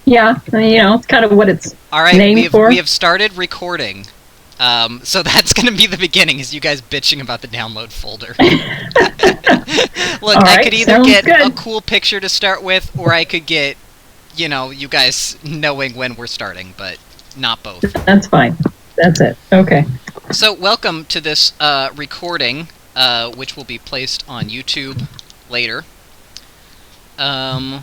Yeah, it's kind of what it's All right, named for. we have started recording. So that's going to be the beginning, is you guys bitching about the download folder. Look, I could either get a cool picture to start with, or I could get, you guys knowing when we're starting, but not both. That's fine. That's it. Okay. So welcome to this recording, which will be placed on YouTube later. Oh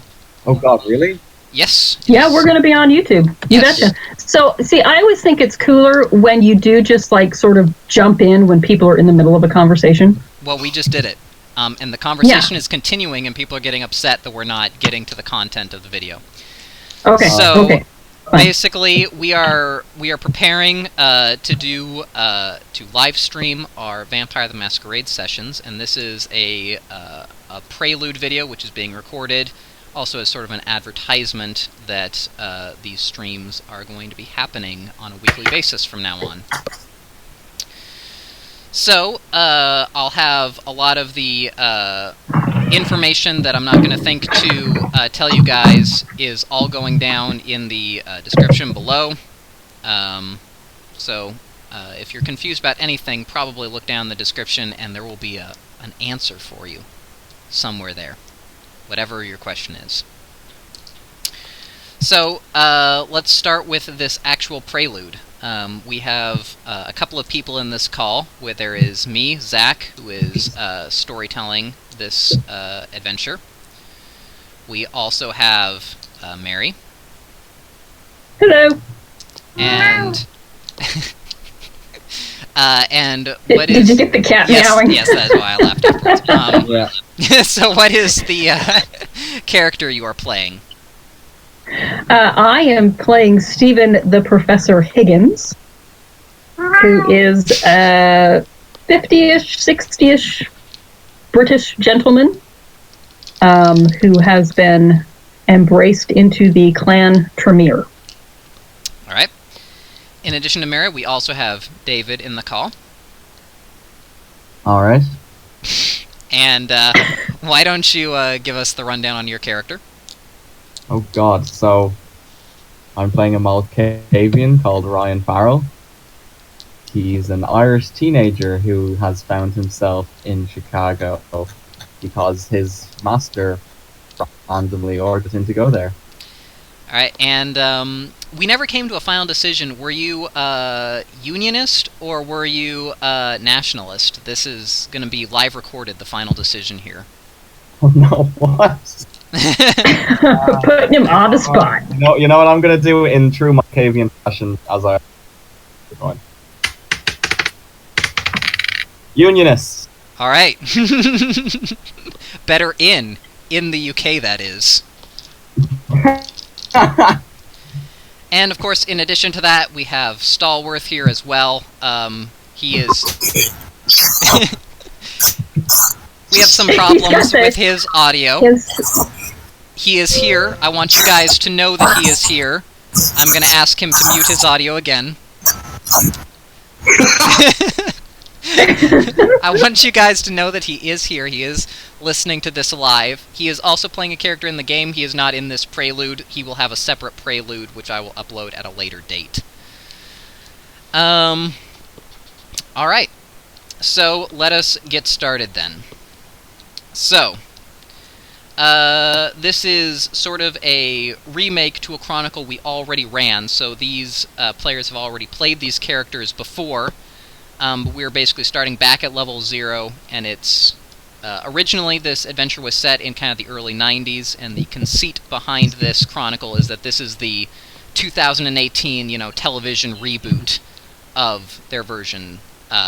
God, really? Yes. Yeah, we're going to be on YouTube. You betcha. So, see, I always think it's cooler when you do just, sort of jump in when people are in the middle of a conversation. Well, we just did it. And the conversation is continuing, and people are getting upset that we're not getting to the content of the video. Okay. So, basically, we are preparing to live stream our Vampire the Masquerade sessions, and this is a Prelude video, which is being recorded. Also as sort of an advertisement that these streams are going to be happening on a weekly basis from now on. So, I'll have a lot of the information that I'm not going to think to tell you guys is all going down in the description below. So, if you're confused about anything, probably look down the description and there will be an answer for you somewhere there. Whatever your question is. So, let's start with this actual prelude. We have a couple of people in this call, where there is me, Zach, who is storytelling this adventure. We also have Mary. Hello. And... and what is... Did you get the cat meowing? Yes, that's why I laughed afterwards. So what is the character you are playing? I am playing Stephen the Professor Higgins, who is a 50-ish, 60-ish British gentleman who has been embraced into the clan Tremere. All right. In addition to Mary, we also have David in the call. All right. And why don't you give us the rundown on your character? Oh God, so I'm playing a Malkavian called Ryan Farrell. He's an Irish teenager who has found himself in Chicago because his master randomly ordered him to go there. Alright, and we never came to a final decision. Were you unionist or were you nationalist? This is going to be live recorded, the final decision here. Oh no, what? Putting him on the spot. You know what I'm going to do in true Malkavian fashion as I... going. Unionist. Alright. Better in the UK, that is. And of course, in addition to that, we have Stallworth here as well. He is... We have some problems with his audio. He is here. I want you guys to know that he is here. I'm going to ask him to mute his audio again. I want you guys to know that he is here. He is listening to this live. He is also playing a character in the game. He is not in this prelude. He will have a separate prelude, which I will upload at a later date. Alright. So, let us get started then. So, this is sort of a remake to a chronicle we already ran, so these players have already played these characters before. But we're basically starting back at level 0, and it's... originally, this adventure was set in kind of the early 90s, and the conceit behind this chronicle is that this is the 2018, television reboot of their version.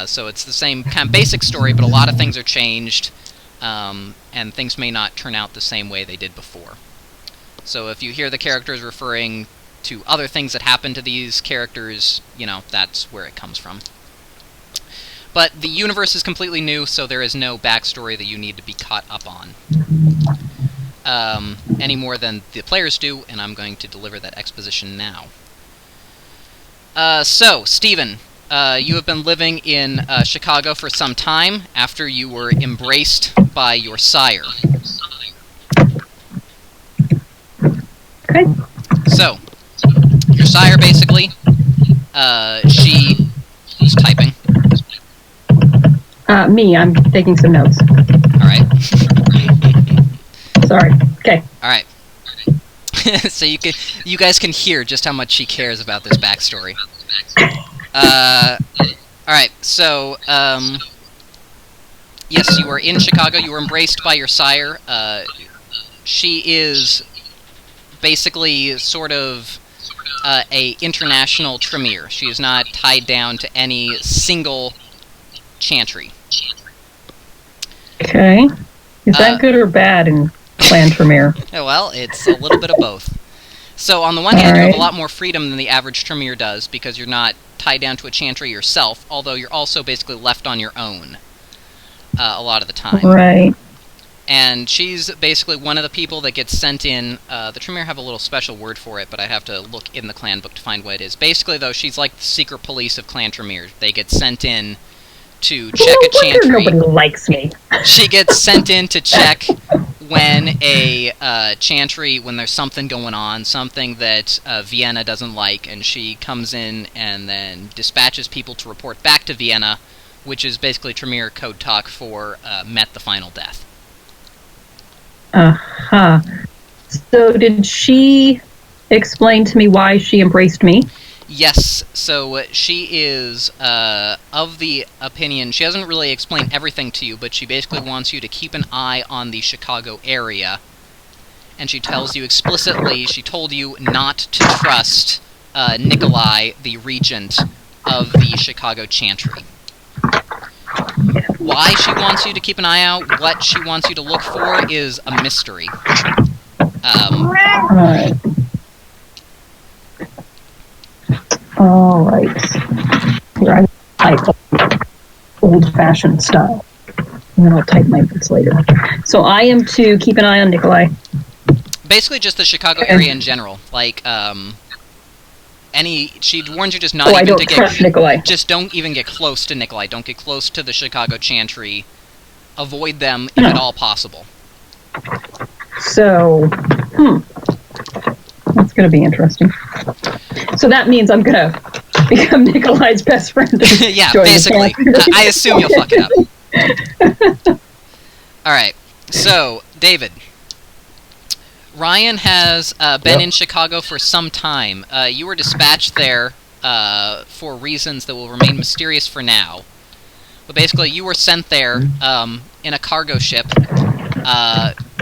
So it's the same kind of basic story, but a lot of things are changed, and things may not turn out the same way they did before. So if you hear the characters referring to other things that happened to these characters, that's where it comes from. But the universe is completely new, so there is no backstory that you need to be caught up on. Any more than the players do, and I'm going to deliver that exposition now. So, Stephen, you have been living in Chicago for some time after you were embraced by your sire. Okay. So, your sire, basically, she is typing. Me, I'm taking some notes. Alright. Sorry. Okay. Alright. So you guys can hear just how much she cares about this backstory. Alright, so, yes, you are in Chicago. You were embraced by your sire. She is basically sort of a international Tremere. She is not tied down to any single chantry. Okay. Is that good or bad in Clan Tremere? Well, it's a little bit of both. So, on the one hand, you have a lot more freedom than the average Tremere does, because you're not tied down to a chantry yourself, although you're also basically left on your own a lot of the time. Right. And she's basically one of the people that gets sent in. The Tremere have a little special word for it, but I have to look in the clan book to find what it is. Basically, though, she's like the secret police of Clan Tremere. They get sent in to check a chantry. Nobody likes me. She gets sent in to check when a chantry, when there's something going on, something that Vienna doesn't like, and she comes in and then dispatches people to report back to Vienna, which is basically Tremere code talk for met the final death. Uh-huh. So did she explain to me why she embraced me? Yes, so she is of the opinion, she doesn't really explain everything to you, but she basically wants you to keep an eye on the Chicago area, and she tells you explicitly, she told you not to trust Nikolai, the regent of the Chicago Chantry. Why she wants you to keep an eye out, what she wants you to look for, is a mystery. Alright. Alright. Here, I type old-fashioned style. And then I'll type my notes later. So I am to keep an eye on Nikolai. Basically just the Chicago area in general. Like, she warns you just not even I don't to trust get... Nikolai. Just don't even get close to Nikolai. Don't get close to the Chicago Chantry. Avoid them if at all possible. So, that's going to be interesting. So that means I'm going to become Nikolai's best friend. Yeah, basically. I assume you'll fuck it up. Alright, so, David. Ryan has been in Chicago for some time. You were dispatched there for reasons that will remain mysterious for now. But basically, you were sent there in a cargo ship,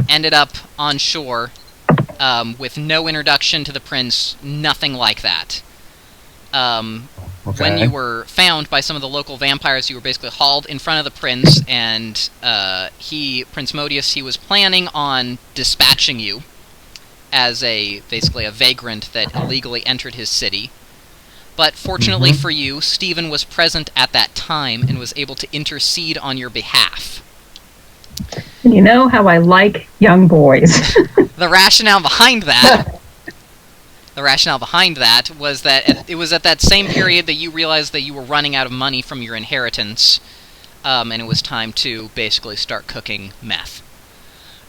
ended up on shore with no introduction to the prince, nothing like that. When you were found by some of the local vampires, you were basically hauled in front of the prince, and Prince Modius, he was planning on dispatching you as basically a vagrant that illegally entered his city. But fortunately for you, Stephen was present at that time and was able to intercede on your behalf. You know how I like young boys. The rationale behind that was that it was at that same period that you realized that you were running out of money from your inheritance, and it was time to basically start cooking meth.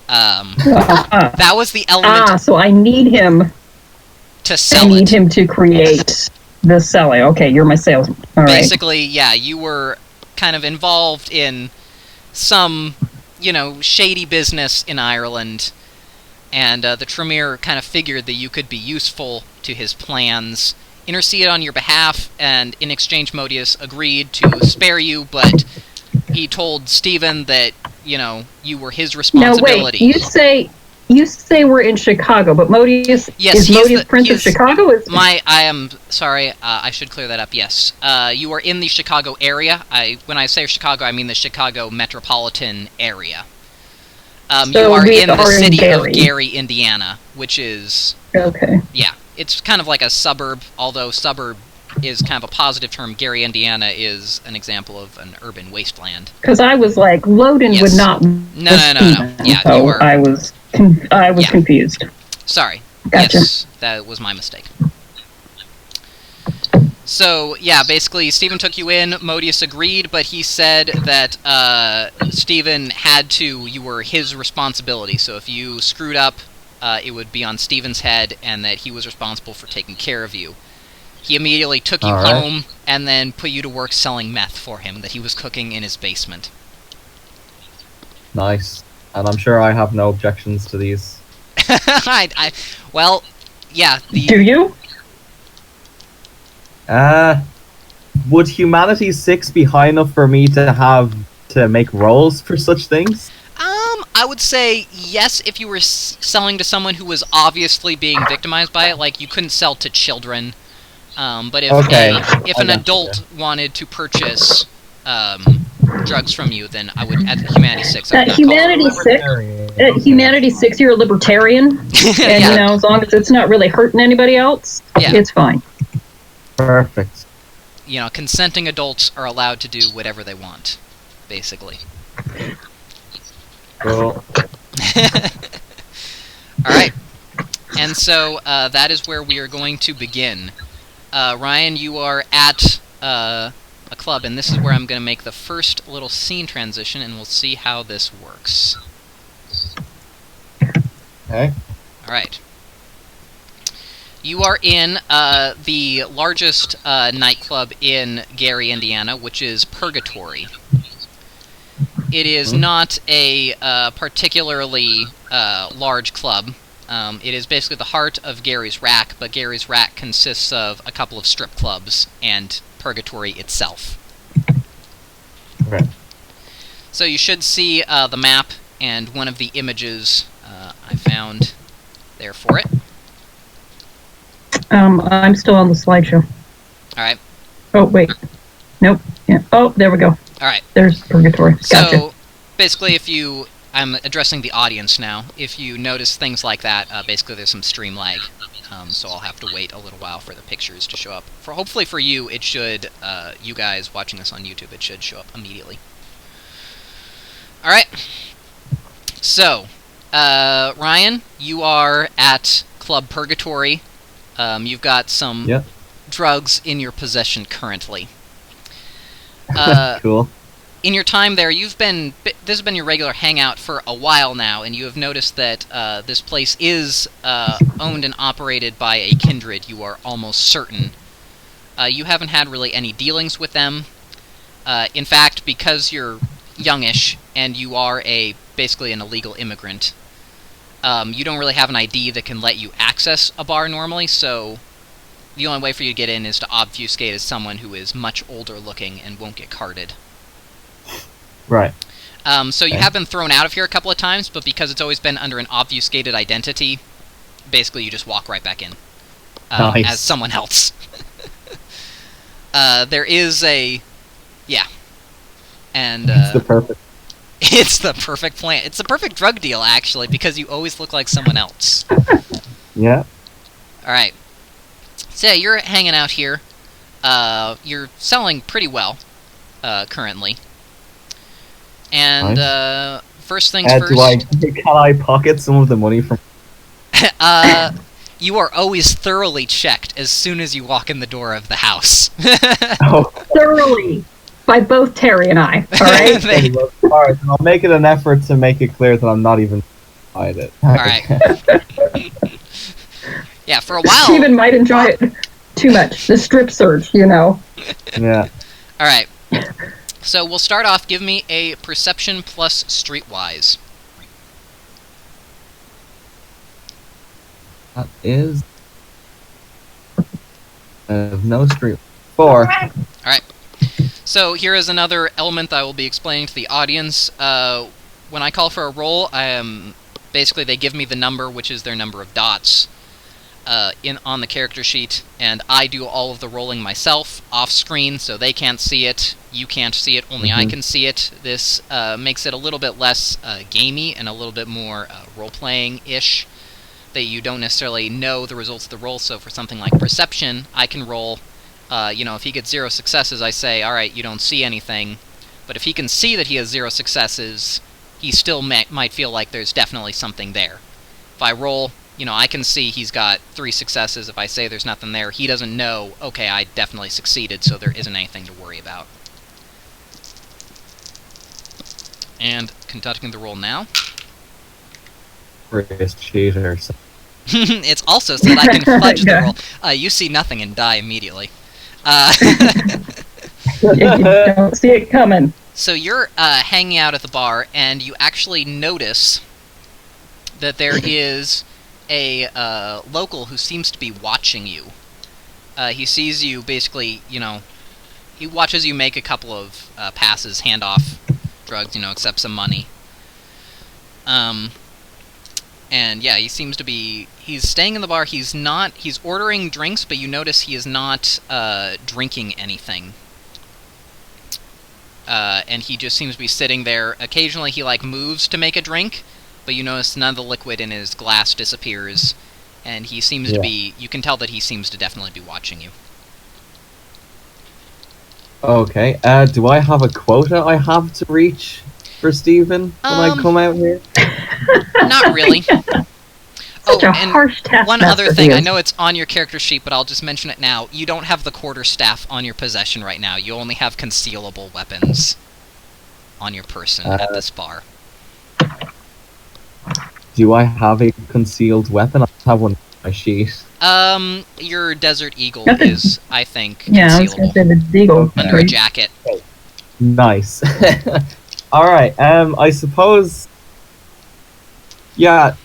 That was the element. So I need him to sell I need him to create the selling. Okay, you're my salesman. All right. Basically, yeah, you were kind of involved in some, shady business in Ireland, and the Tremere kind of figured that you could be useful to his plans, interceded on your behalf, and in exchange Modius agreed to spare you, but he told Stephen that, you were his responsibility. Now wait, you say we're in Chicago, but Modius is Modius Prince of Chicago? I am sorry, I should clear that up, yes. You are in the Chicago area. When I say Chicago, I mean the Chicago metropolitan area. You are in the city of Gary, Indiana, which is... Okay. Yeah, it's kind of like a suburb, although suburb is kind of a positive term. Gary, Indiana is an example of an urban wasteland. Because I was like, Loden would not... No. Yeah, so you were... I was confused. Sorry. Gotcha. Yes, that was my mistake. So, yeah, basically, Stephen took you in, Modius agreed, but he said that Stephen you were his responsibility, so if you screwed up, it would be on Steven's head and that he was responsible for taking care of you. He immediately took you home and then put you to work selling meth for him that he was cooking in his basement. Nice. And I'm sure I have no objections to these. Well, yeah. Do you? Would Humanities 6 be high enough for me to make rolls for such things? I would say yes if you were selling to someone who was obviously being victimized by it. Like, you couldn't sell to children. But if an adult wanted to purchase drugs from you, then I would, at Humanities 6, I would not Humanities 6, at Humanities 6, you're a libertarian. And, Yeah. you know, as long as it's not really hurting anybody else, it's fine. Perfect. You know, consenting adults are allowed to do whatever they want, basically. Cool. Alright. And so, that is where we are going to begin. Ryan, you are at a club, and this is where I'm going to make the first little scene transition, and we'll see how this works. Okay. Alright. You are in the largest nightclub in Gary, Indiana, which is Purgatory. It is not a particularly large club. It is basically the heart of Gary's Rack, but Gary's Rack consists of a couple of strip clubs and Purgatory itself. Okay. So you should see the map and one of the images I found there for it. I'm still on the slideshow. Alright. Oh, wait. Nope. Yeah. Oh, there we go. Alright. There's Purgatory. Gotcha. So, basically, I'm addressing the audience now. If you notice things like that, basically there's some stream lag. So I'll have to wait a little while for the pictures to show up. Hopefully for you, it should, you guys watching this on YouTube, it should show up immediately. Alright. So, Ryan, you are at Club Purgatory. You've got some drugs in your possession currently. Cool. In your time there, this has been your regular hangout for a while now, and you have noticed that this place is owned and operated by a kindred, you are almost certain. You haven't had really any dealings with them. In fact, because you're youngish, and you are basically an illegal immigrant, you don't really have an ID that can let you access a bar normally, so the only way for you to get in is to obfuscate as someone who is much older looking and won't get carded. Right. So you have been thrown out of here a couple of times, but because it's always been under an obfuscated identity, basically you just walk right back in. Nice. As someone else. There is a... Yeah. And, It's the perfect. it's the perfect plan. It's the perfect drug deal, actually, because you always look like someone else. Yeah. Alright. So, you're hanging out here. You're selling pretty well, currently. And, Nice. First things first... Can I pocket some of the money from... You are always thoroughly checked as soon as you walk in the door of the house. Oh. Thoroughly. By both Terry and I, alright? Alright, I'll make it an effort to make it clear that I'm not even behind it. Alright. Yeah, for a while... Steven might enjoy it too much. The strip search, you know. Yeah. Alright. So we'll start off. Give me a perception plus streetwise. That is... no street. 4. Alright. So here is another element I will be explaining to the audience. When I call for a roll, basically they give me the number, which is their number of dots, on the character sheet, and I do all of the rolling myself, off-screen, so they can't see it, you can't see it, only I can see it. This makes it a little bit less gamey and a little bit more role-playing-ish, that you don't necessarily know the results of the roll, so for something like perception, I can roll... if he gets 0 successes, I say, alright, you don't see anything. But if he can see that he has 0 successes, he still might feel like there's definitely something there. If I roll, I can see he's got 3 successes. If I say there's nothing there, he doesn't know, okay, I definitely succeeded, so there isn't anything to worry about. And conducting the roll now. notorious cheater. So. It's also so that I can fudge the roll. You see nothing and die immediately. You don't see it coming. So you're hanging out at the bar, and you actually notice that there is a local who seems to be watching you. He sees you basically, he watches you make a couple of passes, hand off drugs, accept some money. And yeah, he seems to be, he's staying in the bar, he's ordering drinks, but you notice he is not drinking anything. And he just seems to be sitting there. Occasionally he moves to make a drink, but you notice none of the liquid in his glass disappears, and he seems to be, you can tell that he seems to definitely be watching you. Okay, do I have a quota I have to reach for Stephen when I come out here? Not really. Such a harsh task. One other thing, I know it's on your character sheet, but I'll just mention it now. You don't have the quarterstaff on your possession right now. You only have concealable weapons on your person at this bar. Do I have a concealed weapon? I have one on my sheet. Your Desert Eagle is, I think, concealable. Yeah, I was going to say the Eagle. Under a jacket. Nice. Alright, I suppose... Yeah,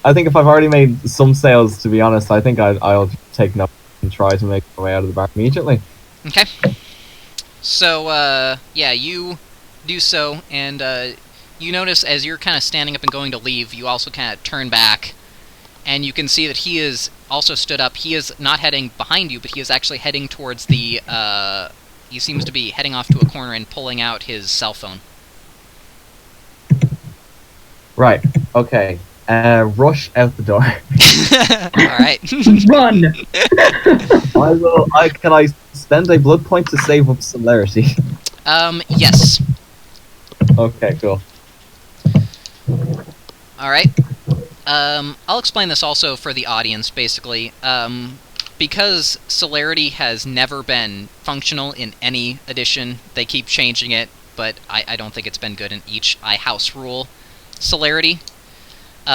I think if I've already made some sales, to be honest, I think I'll take note and try to make my way out of the bar immediately. Okay. So, yeah, you do so, and you notice as you're kind of standing up and going to leave, you also kind of turn back, and you can see that he is also stood up. He is not heading behind you, but he is actually heading towards the, he seems to be heading off to a corner and pulling out his cell phone. Right, okay. Rush out the door. Alright. Run! Can I spend a blood point to save up celerity? Yes. Okay, cool. Alright. I'll explain this also for the audience, basically. Because celerity has never been functional in any edition, they keep changing it, but I don't think it's been good in each iHouse rule. Celerity.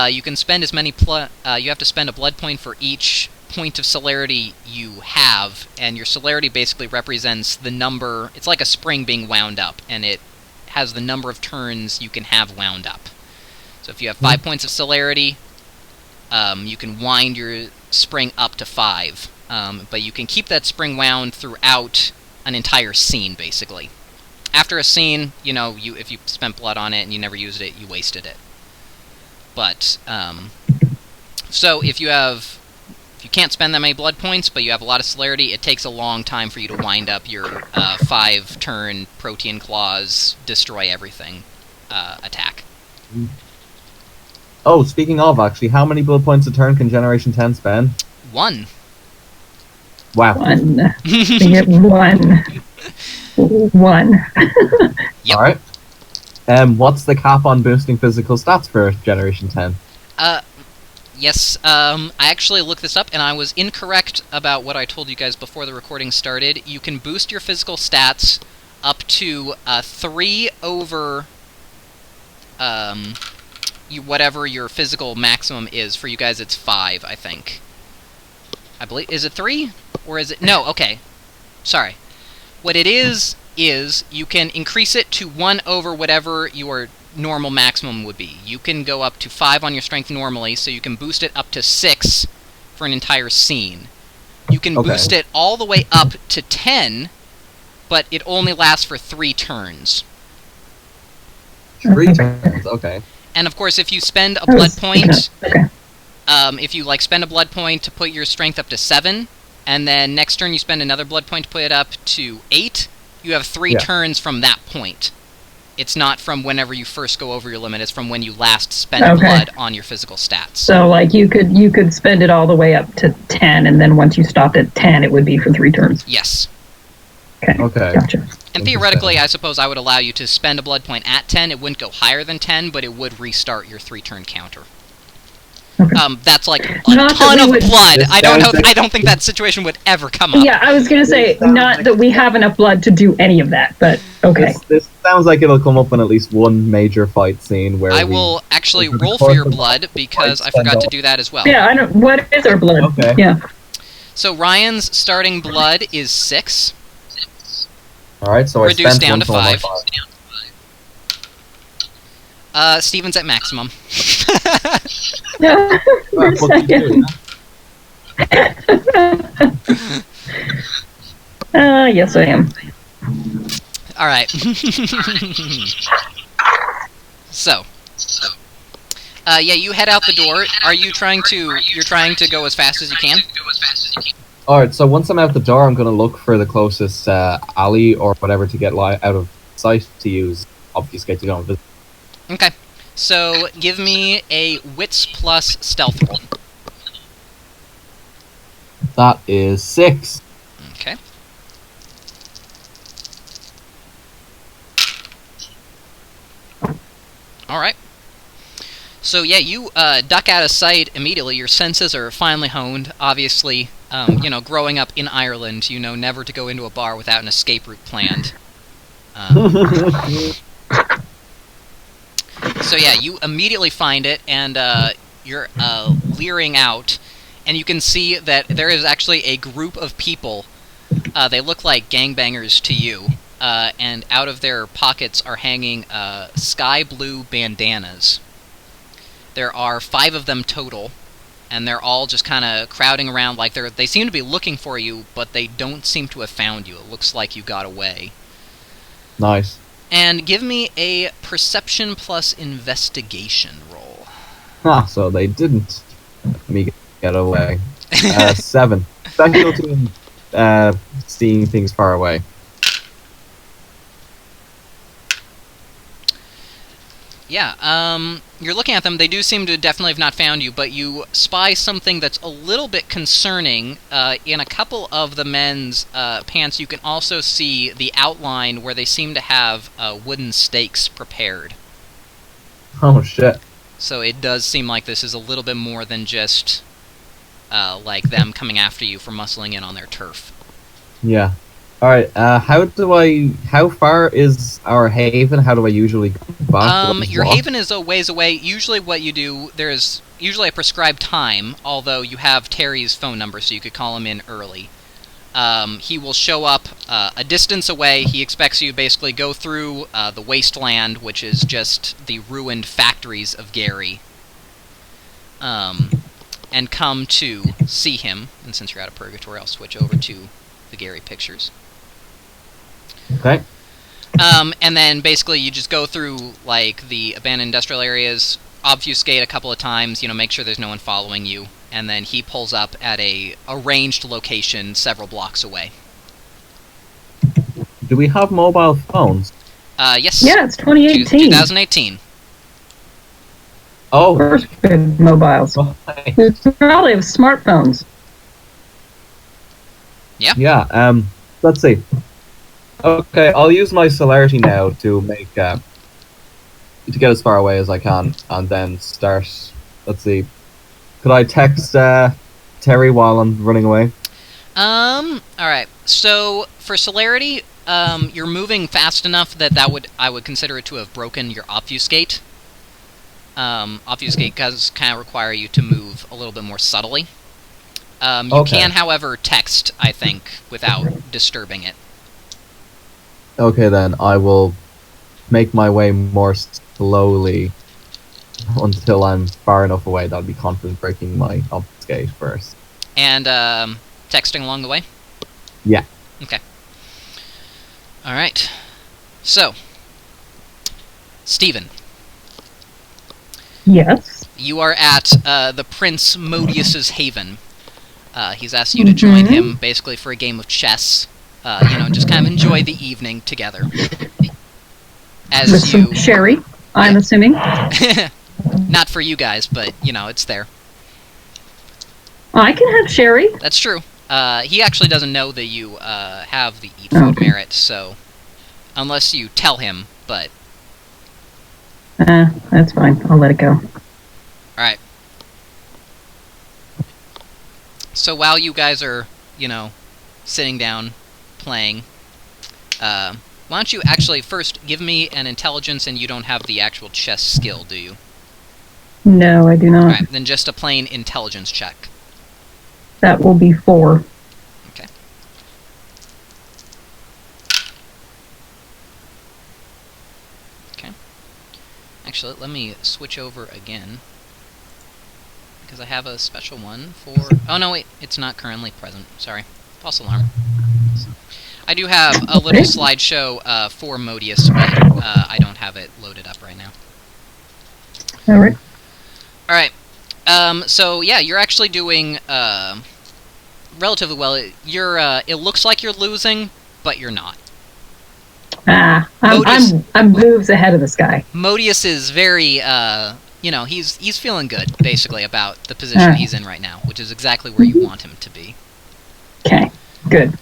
You can spend as many you have to spend a blood point for each point of celerity you have, and your celerity basically represents the number, it's like a spring being wound up, and it has the number of turns you can have wound up. So if you have 5 points of celerity, you can wind your spring up to 5, but you can keep that spring wound throughout an entire scene, basically. After a scene, if you spent blood on it and you never used it, you wasted it. But, so if you can't spend that many blood points, but you have a lot of celerity, it takes a long time for you to wind up your 5-turn Protean Claws, destroy everything attack. Oh, speaking of, actually, how many blood points a turn can Generation 10 spend? 1. Wow. 1. You get 1. 1. Yep. Alright. What's the cap on boosting physical stats for Generation 10? Yes, I actually looked this up, and I was incorrect about what I told you guys before the recording started. You can boost your physical stats up to 3 over whatever your physical maximum is. For you guys, it's 5, I think. I believe... Is it 3? Or is it... No, okay. Sorry. What it is you can increase it to 1 over whatever your normal maximum would be. You can go up to 5 on your strength normally, so you can boost it up to 6 for an entire scene. You can boost it all the way up to 10, but it only lasts for 3 turns. 3 turns, okay. And of course, if you spend a blood point, if you spend a blood point to put your strength up to 7, and then next turn you spend another blood point to put it up to 8, you have 3 turns from that point. It's not from whenever you first go over your limit, it's from when you last spend blood on your physical stats. So, you could spend it all the way up to 10, and then once you stopped at 10, it would be for 3 turns. Yes. Okay. Gotcha. And theoretically, I suppose I would allow you to spend a blood point at 10. It wouldn't go higher than 10, but it would restart your 3-turn counter. That's like a Not that ton we of would- blood. This I don't know. sounds like- I don't think that situation would ever come up. Yeah, I was going to say, sounds not like- that we have enough blood to do any of that, but okay. This sounds like it'll come up in at least one major fight scene where I we... will actually over the roll for course your of blood the because I fight, forgot to send do that as well. Yeah, I don't. What is our blood? Okay. Yeah. So Ryan's starting blood is 6. Alright, so Reduced I spent down one to for my 5. Steven's at maximum. Yeah. For a Alright, what can you do, second. Yes, I am. All right. So, yeah, you head out the door. Are you trying to? You're trying to go as fast as you can. Alright, so once I'm out the door, I'm going to look for the closest alley or whatever to get out of sight to use obfuscate to go and visit. Okay. So give me a wits plus stealth roll. That is 6. Okay. All right. So yeah, you duck out of sight immediately. Your senses are finally honed. Obviously, you know, growing up in Ireland, you know never to go into a bar without an escape route planned. So yeah, you immediately find it, and you're leering out, and you can see that there is actually a group of people. They look like gangbangers to you, and out of their pockets are hanging sky blue bandanas. There are 5 of them total, and they're all just kind of crowding around like they seem to be looking for you, but they don't seem to have found you. It looks like you got away. Nice. And give me a perception plus investigation roll. So they didn't let me get away. 7. Specialty in seeing things far away. Yeah, you're looking at them. They do seem to definitely have not found you, but you spy something that's a little bit concerning. In a couple of the men's pants, you can also see the outline where they seem to have wooden stakes prepared. Oh shit. So it does seem like this is a little bit more than just like them coming after you for muscling in on their turf. Yeah. Alright, how far is our haven? How do I usually go back? Your haven is a ways away. Usually what you do, there's usually a prescribed time, although you have Terry's phone number, so you could call him in early. He will show up a distance away. He expects you to basically go through the wasteland, which is just the ruined factories of Gary, and come to see him. And since you're out of Purgatory, I'll switch over to the Gary pictures. Okay. And then basically you just go through like the abandoned industrial areas, obfuscate a couple of times, you know, make sure there's no one following you, and then he pulls up at a arranged location several blocks away. Do we have mobile phones? Yes. Yeah, it's 2018. 2018. Oh. First good mobiles. We probably have smartphones. Yeah, let's see. Okay, I'll use my celerity now to make to get as far away as I can, and then start. Let's see. Could I text Terry while I'm running away? Alright. So for celerity, you're moving fast enough that I would consider it to have broken your obfuscate. Obfuscate does kind of require you to move a little bit more subtly. You can, however, text, I think, without disturbing it. Okay, then I will make my way more slowly until I'm far enough away that I'll be confident breaking my obfuscate first. And texting along the way? Yeah. Okay. Alright. So, Stephen. Yes. You are at the Prince Modius's haven. He's asked you to join him, basically, for a game of chess. You know, just kind of enjoy the evening together. As With you... some sherry, I'm assuming. Not for you guys, but, you know, it's there. I can have sherry. That's true. He actually doesn't know that you have the eat food merit, so... Unless you tell him, but... That's fine. I'll let it go. Alright. So while you guys are, sitting down, playing, why don't you actually first give me an intelligence, and you don't have the actual chess skill, do you? No, I do not. Alright, then just a plain intelligence check. That will be 4. Okay. Okay. Actually, let me switch over again, because I have a special one for... Oh, no, wait, it's not currently present. Sorry. False alarm. I do have a little slideshow for Modius, but I don't have it loaded up right now. Alright. Alright. So, yeah, you're actually doing relatively well. It looks like you're losing, but you're not. I'm moves ahead of this guy. Modius is very, he's feeling good, basically, about the position he's in right now, which is exactly where you want him to be. Okay, good.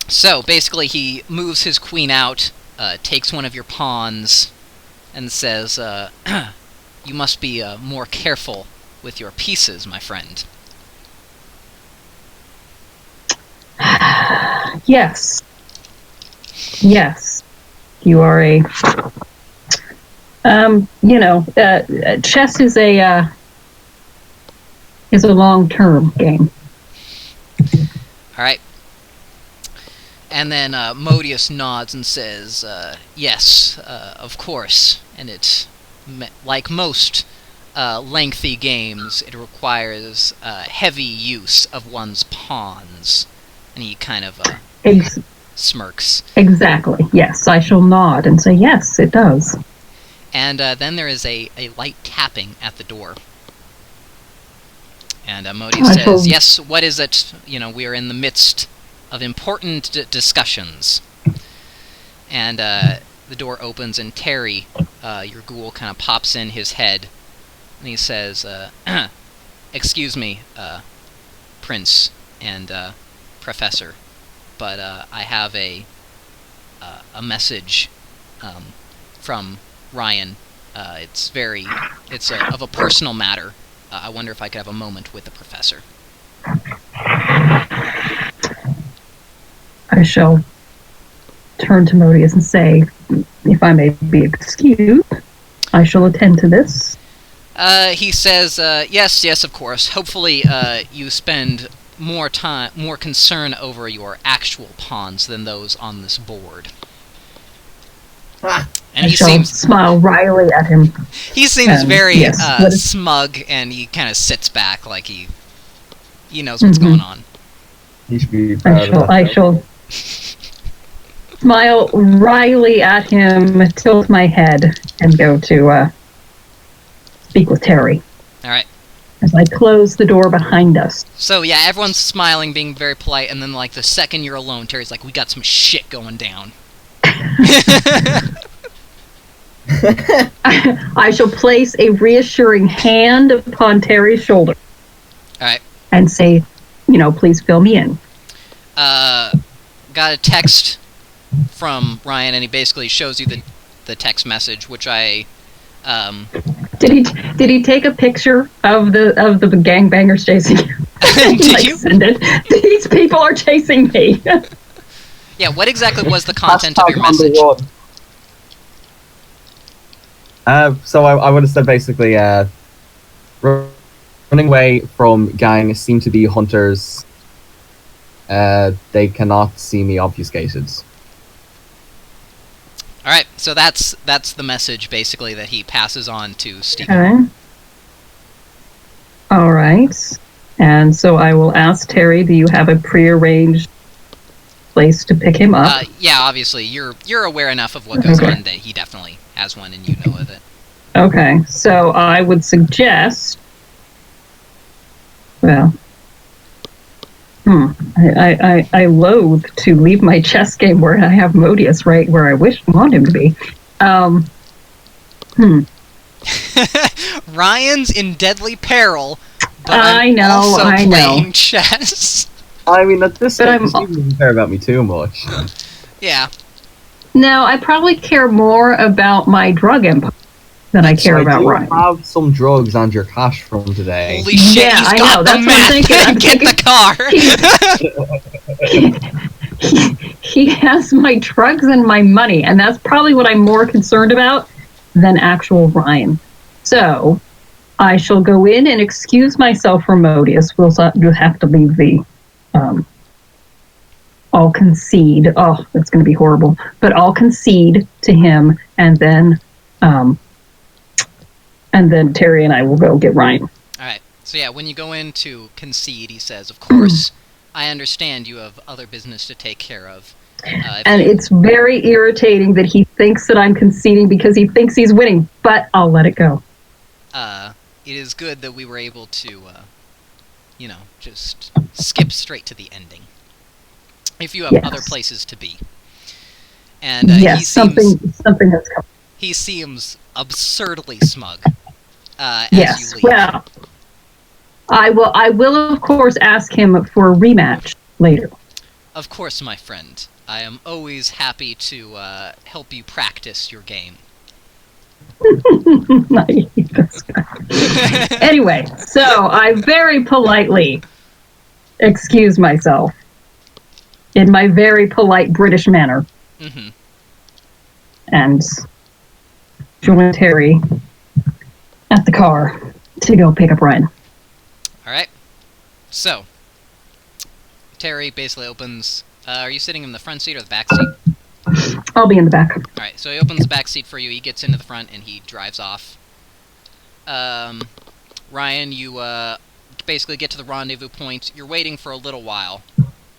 So, basically, he moves his queen out, takes one of your pawns, and says, you must be more careful with your pieces, my friend. Yes. You are a... chess is a long-term game. Alright. And then Modius nods and says, yes, of course. And it's, like most lengthy games, it requires heavy use of one's pawns. And he kind of smirks. Exactly, yes. I shall nod and say, yes, it does. And then there is a light tapping at the door. And Modius says, yes, what is it? We are in the midst of important discussions. And the door opens, and Terry, your ghoul, kind of pops in his head. And he says, excuse me, Prince and Professor, but I have a message from Ryan. It's of a personal matter. I wonder if I could have a moment with the Professor. I shall turn to Modius and say, if I may be excused, I shall attend to this. He says, yes, of course. Hopefully, you spend more concern over your actual pawns than those on this board. And I shall smile wryly at him. He seems very smug, and he kind of sits back like he knows what's going on. He should be proud of that. I shall smile wryly at him, tilt my head, and go to speak with Terry. All right. As I close the door behind us. So yeah, everyone's smiling, being very polite, and then like the second you're alone, Terry's like, "We got some shit going down." I shall place a reassuring hand upon Terry's shoulder. All right. And say, please fill me in. Got a text from Ryan, and he basically shows you the text message, which I. Did he take a picture of the gangbangers chasing you? Did you? Send it. These people are chasing me. Yeah. What exactly was the content of your message? So I would have said basically, running away from gang seem to be hunters. They cannot see me obfuscated. All right, so that's the message basically that he passes on to Steve. Okay. All right, and so I will ask Terry, do you have a prearranged place to pick him up? Yeah, obviously you're aware enough of what goes on that he definitely has one, and you know of it. Okay, so I would suggest. Well. I loathe to leave my chess game where I have Modius right where I want him to be. Ryan's in deadly peril, but I'm also playing chess. I mean, at this point, you don't care about me too much. Yeah. No, I probably care more about my drug empire. that I care about You Ryan. have some drugs and your cash from today. Holy shit, Yeah, he's I got know, the that's what I'm meth! thinking, I'm Get thinking- the car! He has my drugs and my money, and that's probably what I'm more concerned about than actual Ryan. So, I shall go in and excuse myself from Modius. You'll have to leave the... I'll concede. Oh, that's going to be horrible. But I'll concede to him, and then Terry and I will go get Ryan. Alright, so yeah, when you go in to concede, he says, of course, I understand you have other business to take care of. And it's very irritating that he thinks that I'm conceding because he thinks he's winning, but I'll let it go. It is good that we were able to, just skip straight to the ending. If you have Yes. other places to be. And yes, something that's coming. he seems absurdly smug as Yes, you leave. well, I will of course ask him for a rematch later. Of course, my friend. I am always happy to help you practice your game. I hate this guy. Anyway, so I very politely excuse myself in my very polite British manner. Mm-hmm. And join Terry at the car to go pick up Ryan. Alright. So, Terry basically opens... are you sitting in the front seat or the back seat? I'll be in the back. Alright, so he opens the back seat for you, he gets into the front, and he drives off. Ryan, you basically get to the rendezvous point. You're waiting for a little while,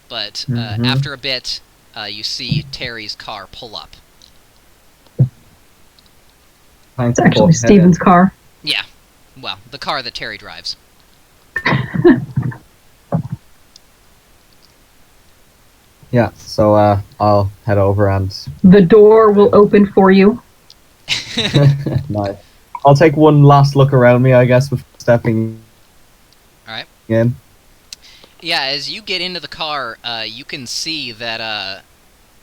but after a bit, you see Terry's car pull up. It's actually Steven's car. Yeah, well, the car that Terry drives. Yeah, so I'll head over and... The door will open for you. Nice. I'll take one last look around me, I guess, before stepping Alright. in. Yeah, as you get into the car, you can see that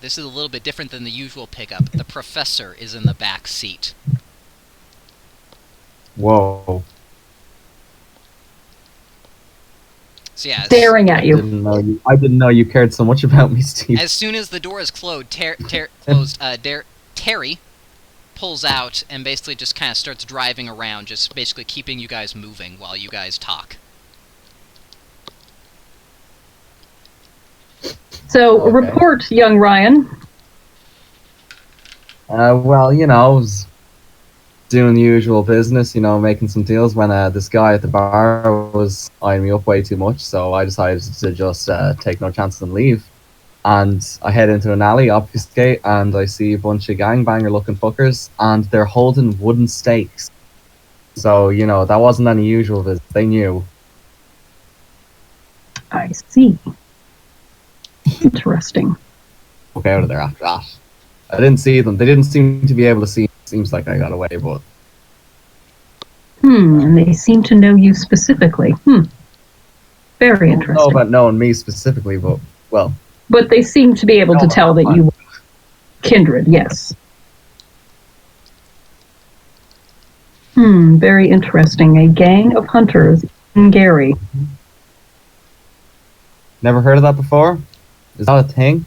this is a little bit different than the usual pickup. The professor is in the back seat. Whoa. So yeah, Staring at you. I didn't know you cared so much about me, Steve. as soon as the door is closed, Terry pulls out and basically just kind of starts driving around, just basically keeping you guys moving while you guys talk. So, Okay. report, young Ryan. Well, I was doing the usual business, making some deals when this guy at the bar was eyeing me up way too much, so I decided to just take no chances and leave. And I head into an alley, obfuscate, and I see a bunch of gangbanger-looking fuckers, and they're holding wooden stakes. So, that wasn't any usual visit. They knew. I see. Interesting. Walk out of there after that. I didn't see them. They didn't seem to be able to see. Seems like I got away, but... And they seem to know you specifically. Very I don't know interesting. about knowing me specifically, but, well... But they seem to be able to tell that you were kindred, yes. Very interesting. A gang of hunters in Gary. Never heard of that before? Is that a thing?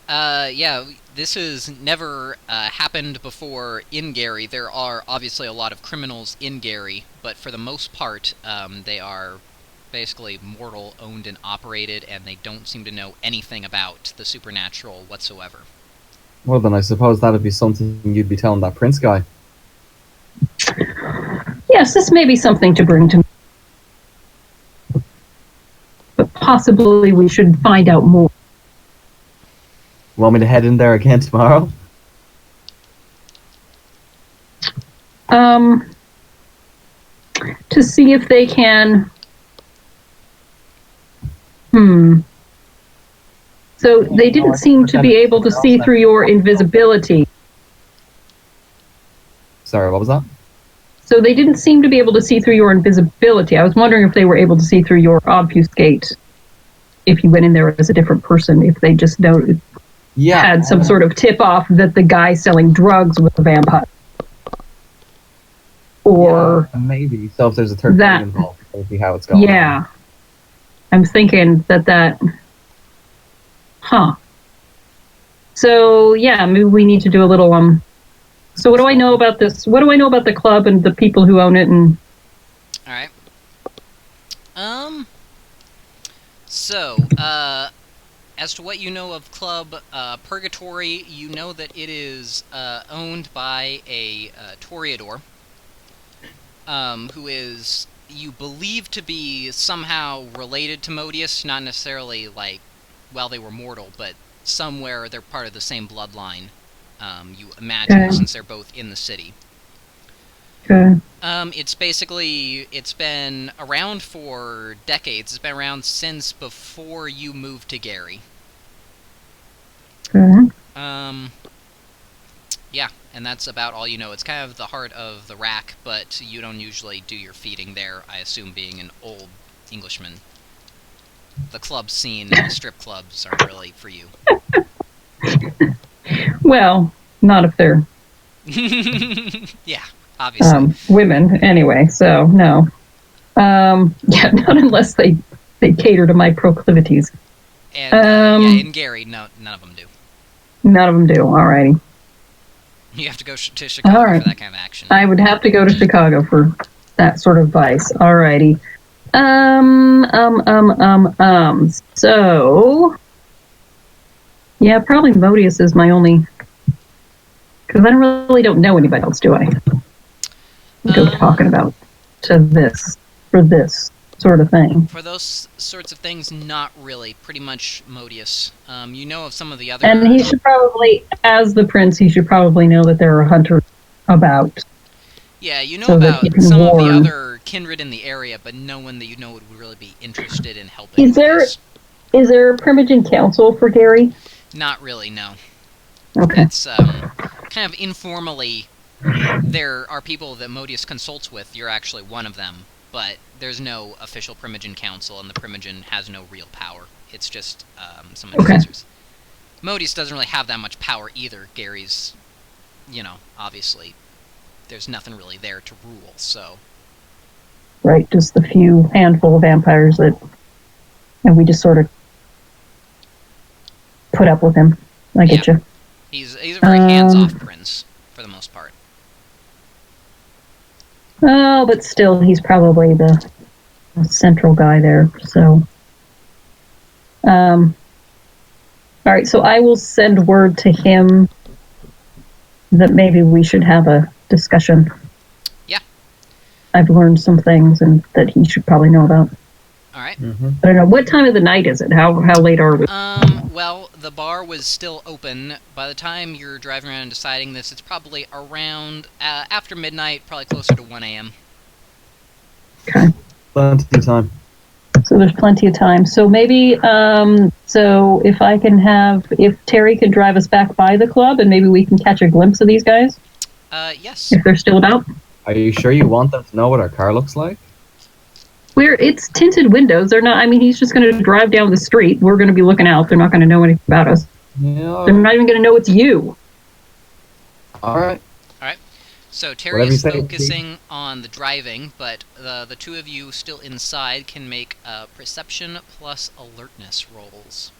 Yeah, this has never happened before in Gary. There are obviously a lot of criminals in Gary, but for the most part, they are basically mortal owned and operated, and they don't seem to know anything about the supernatural whatsoever. Well, then I suppose that'd be something you'd be telling that Prince guy. Yes, this may be something to bring to me. But possibly we should find out more. Want me to head in there again tomorrow? To see if they can... So they didn't seem to be able to see through your invisibility. Sorry, what was that? So they didn't seem to be able to see through your invisibility. I was wondering if they were able to see through your obfuscate. If you went in there as a different person, if they just had some sort of tip-off that the guy selling drugs was a vampire. Or maybe. So if there's a third that- party involved, we'll see how it's going. yeah. I'm thinking that huh. So yeah, maybe we need to do a little so what do I know about this? What do I know about the club and the people who own it? And All right. So, as to what you know of Club Purgatory, you know that it is owned by a Toreador, who is, you believe to be somehow related to Modius, not necessarily, like, while they were mortal, but somewhere they're part of the same bloodline, you imagine, Okay. since they're both in the city. okay. It's been around for decades. It's been around since before you moved to Gary. Okay. Yeah, and that's about all you know. It's kind of the heart of the rack, but you don't usually do your feeding there, I assume, being an old Englishman. The club scene and the strip clubs aren't really for you. Well, not if they're Yeah, obviously. women anyway. So no. Yeah, not unless they cater to my proclivities. And yeah, in Gary, none of them do. None of them do. Alrighty. You have to go to Chicago All right. for that kind of action. I would have to go to Chicago for that sort of vice. Alrighty. So, yeah, probably Modius is my only, because I really don't know anybody else, do I? Go talking about for this sort of thing. For those sorts of things, not really. Pretty much Modius. You know of some of the other... And he should probably, as the prince, he should probably know that there are hunters about. Yeah, you know so that about he can some of the warn. other kindred in the area, but no one that you know would really be interested in helping Is with there this. is there a Primogen Council for Gary? Not really, no. Okay. It's kind of informally, there are people that Modius consults with. You're actually one of them, but there's no official Primogen Council, and the Primogen has no real power. It's just some advisors. Modius doesn't really have that much power either. Gary's, you know, obviously, there's nothing really there to rule, so... Right, just the few handful of vampires and we just sort of put up with him. I get you. He's a very hands-off prince, for the most part. Oh, but still, he's probably the central guy there, so... Alright, so I will send word to him that maybe we should have a discussion. Yeah. I've learned some things and that he should probably know about. Alright. Mm-hmm. I don't know, what time of the night is it? How late are we? Well, the bar was still open. By the time you're driving around and deciding this, it's probably around, after midnight, probably closer to 1 a.m. Okay. Plenty of time. So there's plenty of time. So maybe, so if Terry could drive us back by the club and maybe we can catch a glimpse of these guys? Yes. If they're still about? Are you sure you want them to know what our car looks like? It's tinted windows. They're not, I mean, he's just going to drive down the street. We're going to be looking out. They're not going to know anything about us. Yeah. They're not even going to know it's you. Alright. So Whatever Terry you is say, focusing on the driving, but the two of you still inside can make perception plus alertness rolls.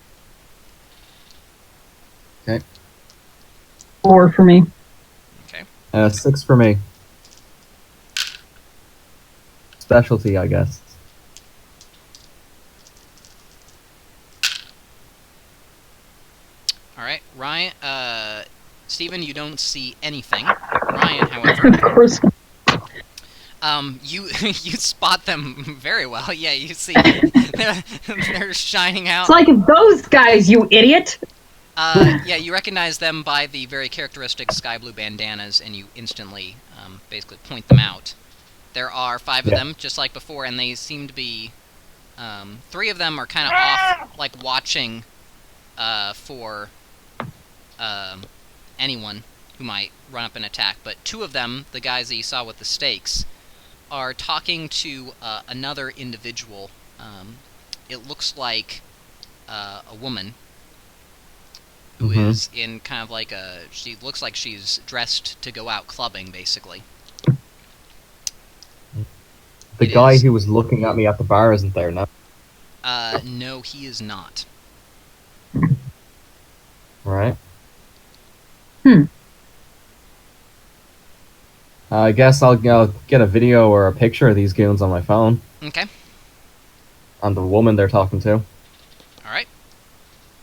Okay. 4 for me. Okay. 6 for me. Specialty, I guess. Alright, Ryan, Steven, you don't see anything. Ryan, however, Of course. you you spot them very well. Yeah, you see they're shining out. It's like those guys, you idiot! Yeah, you recognize them by the very characteristic sky blue bandanas, and you instantly basically point them out. There are 5 of them, just like before, and they seem to be... 3 of them are kind of off, like, watching for anyone who might run up and attack, but 2 of them, the guys that you saw with the stakes, are talking to another individual. It looks like a woman who is in kind of like a... She looks like she's dressed to go out clubbing, basically. The It guy is. who was looking at me at the bar isn't there now. No, he is not. Right. Hmm. I guess I'll get a video or a picture of these goons on my phone. Okay. And the woman they're talking to. Alright.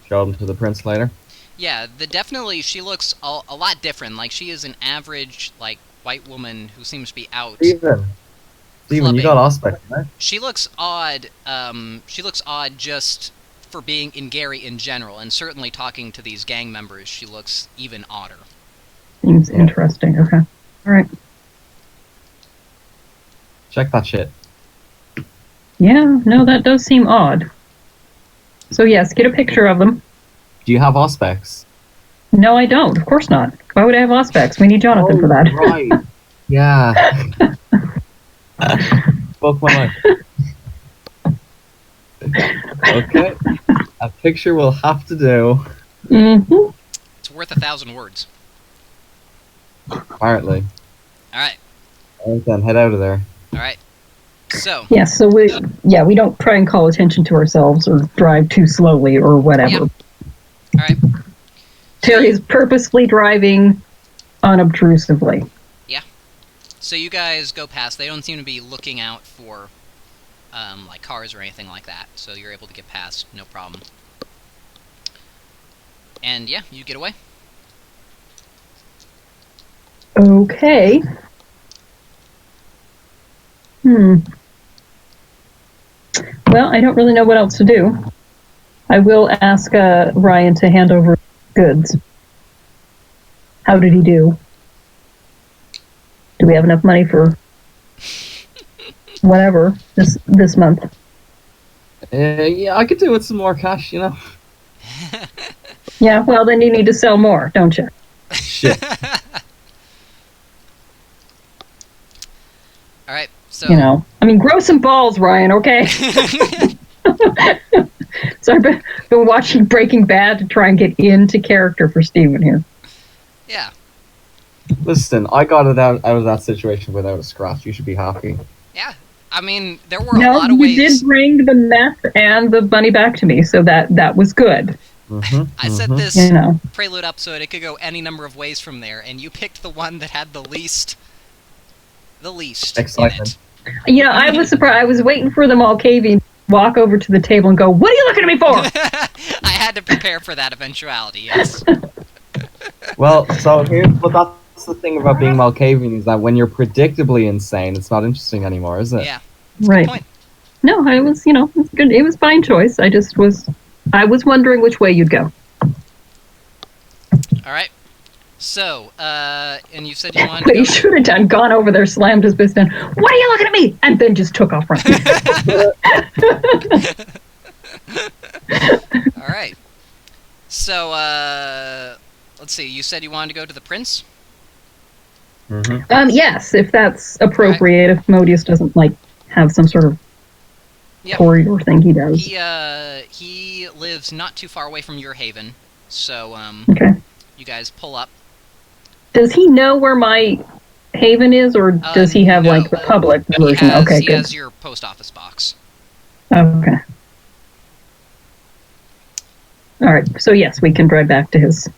Show them to the prince later. Yeah, definitely, she looks a lot different. Like, she is an average, like, white woman who seems to be out. Steven, you got aspect, right? She looks odd, just for being in Gary in general, and certainly talking to these gang members, she looks even odder. Seems interesting. Okay. All right. Check that shit. Yeah, no, that does seem odd. So yes, get a picture of them. Do you have aspects? No, I don't. Of course not. Why would I have aspects? We need Jonathan for that. Right. Yeah. Fuck my life. Okay. A picture will have to do. Mm-hmm. It's worth 1,000 words. Apparently. Alright. Alright then, head out of there. Alright. So. Yeah, so we don't try and call attention to ourselves or drive too slowly or whatever. Yeah. Alright. Terry is purposefully driving unobtrusively. Yeah. So you guys go past. They don't seem to be looking out for, like, cars or anything like that. So you're able to get past, no problem. And, yeah, you get away. Okay. Well, I don't really know what else to do. I will ask Ryan to hand over goods. How did he do? Do we have enough money for whatever this month? Yeah, I could do with some more cash, you know. Yeah, well, then you need to sell more, don't you? Shit. Alright, so... You know, I mean, grow some balls, Ryan, okay? So I've been watching Breaking Bad to try and get into character for Steven here. Yeah. Listen, I got it out of that situation without a scratch. You should be happy. Yeah. I mean, there were a lot of ways... you did bring the meth and the bunny back to me, so that was good. I said this Prelude episode, it could go any number of ways from there, and you picked the one that had the least excitement. In it. You know, I was surprised. I was waiting for the Malkavian to walk over to the table and go, "What are you looking at me for?" I had to prepare for that eventuality, yes. Well, so that's the thing about being Malkavian, is that when you're predictably insane, it's not interesting anymore, is it? Yeah. Right. Good point. No, I was, it's good. It was a fine choice. I was wondering which way you'd go. All right. So, and you said you wanted What to he go... should have done, gone over there, slammed his fist down. What are you looking at me? And then just took off running. All right. So, let's see. You said you wanted to go to the prince? Yes, if that's appropriate. Right. If Modius doesn't have some sort of corridor thing he does. He lives not too far away from your haven, so okay. You guys pull up. Does he know where my haven is, or does he have the public version? He has your post office box. Okay. All right. So yes, we can drive back to his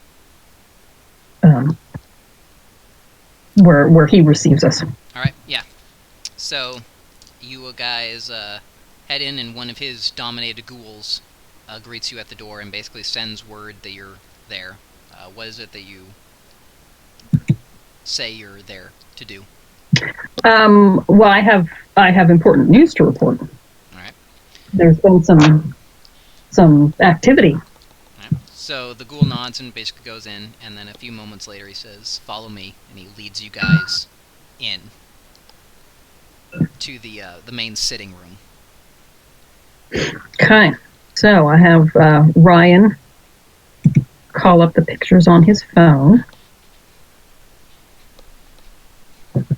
where he receives us. All right. Yeah. So you guys head in, and one of his dominated ghouls greets you at the door and basically sends word that you're there. What is it that you say you're there to do? Well, I have important news to report. All right. There's been some activity. All right. So the ghoul nods and basically goes in, and then a few moments later he says, "Follow me," and he leads you guys in to the main sitting room. Okay. So I have Ryan call up the pictures on his phone,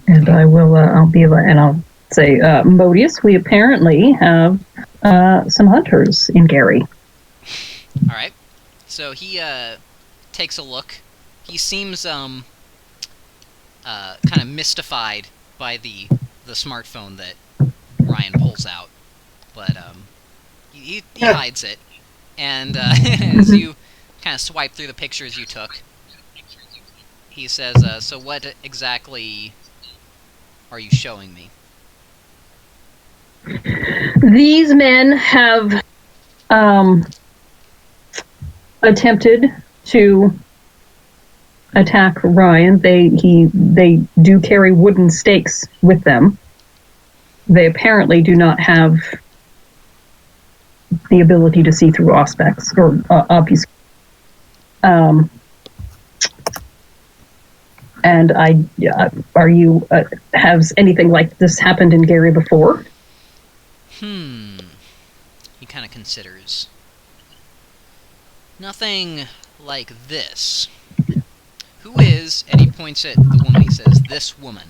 and I'll say, Modius, we apparently have some hunters in Gary. All right. So he takes a look. He seems kind of mystified by the smartphone that Ryan pulls out, but he hides it. And as you kind of swipe through the pictures you took, he says, "So what exactly are you showing me?" These men have attempted to attack Ryan. They do carry wooden stakes with them. They apparently do not have the ability to see through auspex or obfuscate. And are you has anything like this happened in Gary before? He kind of considers. Nothing like this. Who is, and he points at the woman, he says, this woman?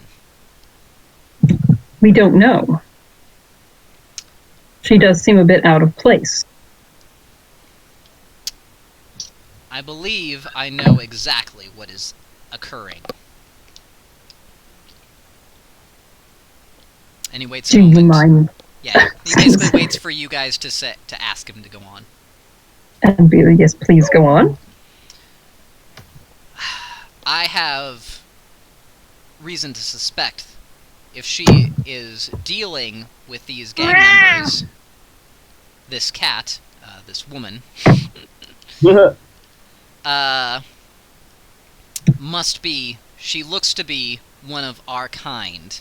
We don't know. She does seem a bit out of place. I believe I know exactly what is occurring. And he waits a Do moment. you mind? Yeah, he basically waits for you guys to ask him to go on. And yes, please go on. I have reason to suspect if she is dealing with these gang members, this cat, this woman, she looks to be one of our kind.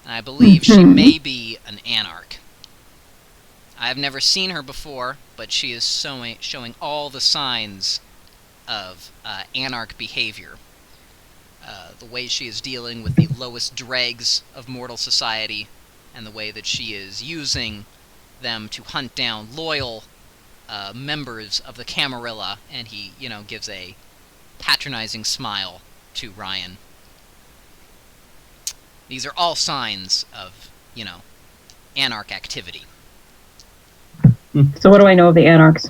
And I believe she may be an Anarch. I have never seen her before, but she is showing all the signs of Anarch behavior. The way she is dealing with the lowest dregs of mortal society, and the way that she is using them to hunt down loyal members of the Camarilla, and he, gives a patronizing smile to Ryan. These are all signs of, Anarch activity. So what do I know of the Anarchs?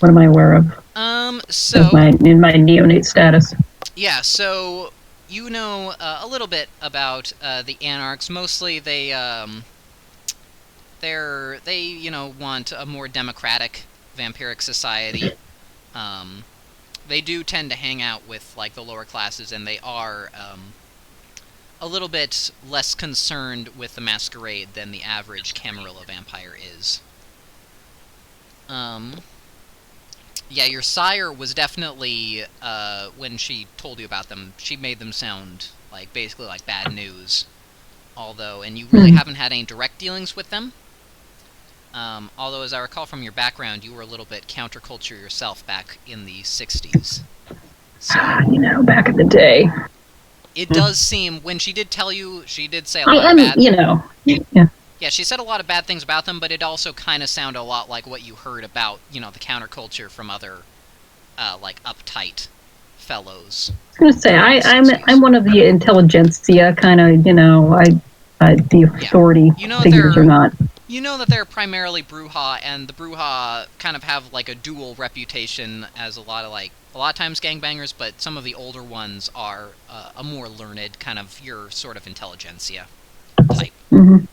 What am I aware of? In my neonate status. Yeah, so you know a little bit about the Anarchs. Mostly they want a more democratic vampiric society. They do tend to hang out with the lower classes, and they are a little bit less concerned with the Masquerade than the average Camarilla vampire is. Yeah, your sire was definitely, when she told you about them, she made them sound basically like bad news. And you really haven't had any direct dealings with them. Although, as I recall from your background, you were a little bit counterculture yourself back in the 60s. So, back in the day. It does seem, when she did tell you, she did say a lot of bad... Yeah. Yeah, she said a lot of bad things about them, but it also kind of sounded a lot like what you heard about, the counterculture from other, uptight fellows. I was going to say, I'm one of the intelligentsia, kind of, the authority figures or not. You know that they're primarily Brujah, and the Brujah kind of have, a dual reputation as a lot of times gangbangers, but some of the older ones are a more learned, kind of your sort of intelligentsia type. Mm-hmm.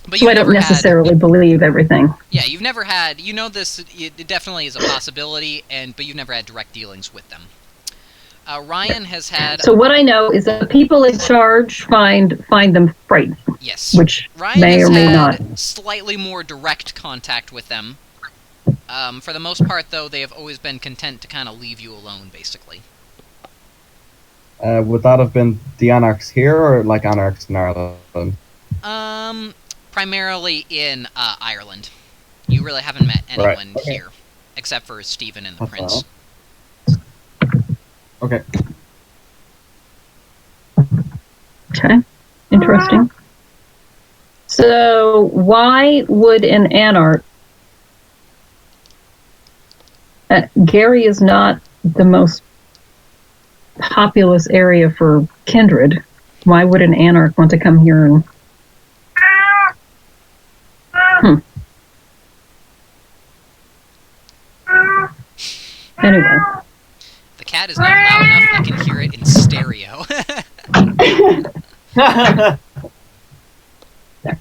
But so I don't necessarily believe everything. Yeah, you've never had... this, it definitely is a possibility, but you've never had direct dealings with them. Ryan has had... So what I know is that people in charge find them frightening. Yes. Which Ryan may or may has had not. Slightly more direct contact with them. For the most part, though, they have always been content to kind of leave you alone, basically. Would that have been the Anarchs here, or Anarchs in Ireland? Primarily in Ireland. You really haven't met anyone here, except for Stephen and the Prince. Okay. Okay. Interesting. So, why would an Anarch... Gary is not the most populous area for kindred. Why would an Anarch want to come here and... Anyway. The cat is not loud enough I can hear it in stereo. All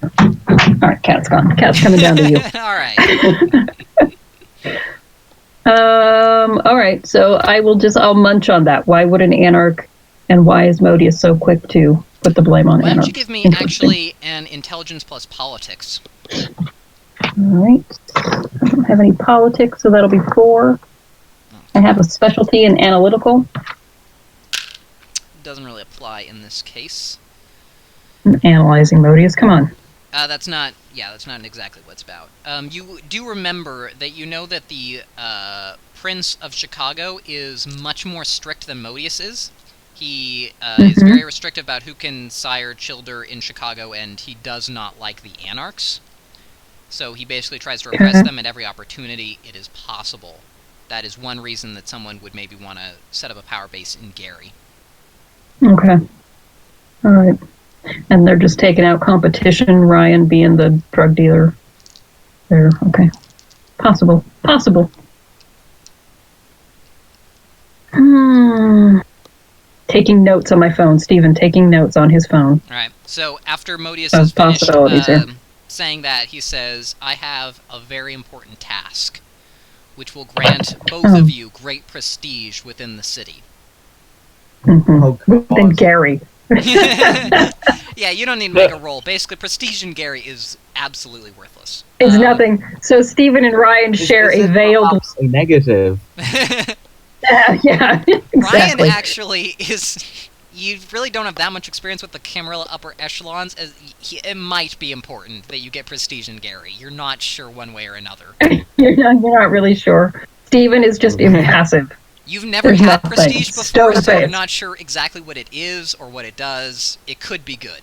right, cat's gone. Cat's coming down to you. All right. All right, so I'll munch on that. Why would an Anarch, and why is Modius so quick to put the blame on Why Anarch? don't you give me actually an intelligence plus politics? All right. I don't have any politics, so that'll be 4. I have a specialty in analytical. Doesn't really apply in this case. I'm analyzing Modius. Come on. That's not exactly what it's about. You do remember that you know that the Prince of Chicago is much more strict than Modius is. He is very restrictive about who can sire children in Chicago, and he does not like the Anarchs. So he basically tries to repress them at every opportunity it is possible. That is one reason that someone would maybe want to set up a power base in Gary. Okay. All right. And they're just taking out competition, Ryan being the drug dealer there. Okay. Possible. Taking notes on my phone. Stephen taking notes on his phone. All right. So after Modius has finished saying that, he says, I have a very important task, which will grant both of you great prestige within the city. Within Gary. Yeah, you don't need to make a roll. Basically, prestige in Gary is absolutely worthless. It's nothing. So Stephen and Ryan share a veiled... a negative. Yeah, exactly. Ryan actually is... You really don't have that much experience with the Camarilla upper echelons. It might be important that you get prestige in Gary. You're not sure one way or another. You're not really sure. Stephen is just impassive. You've never had prestige before, so you're not sure exactly what it is or what it does. It could be good.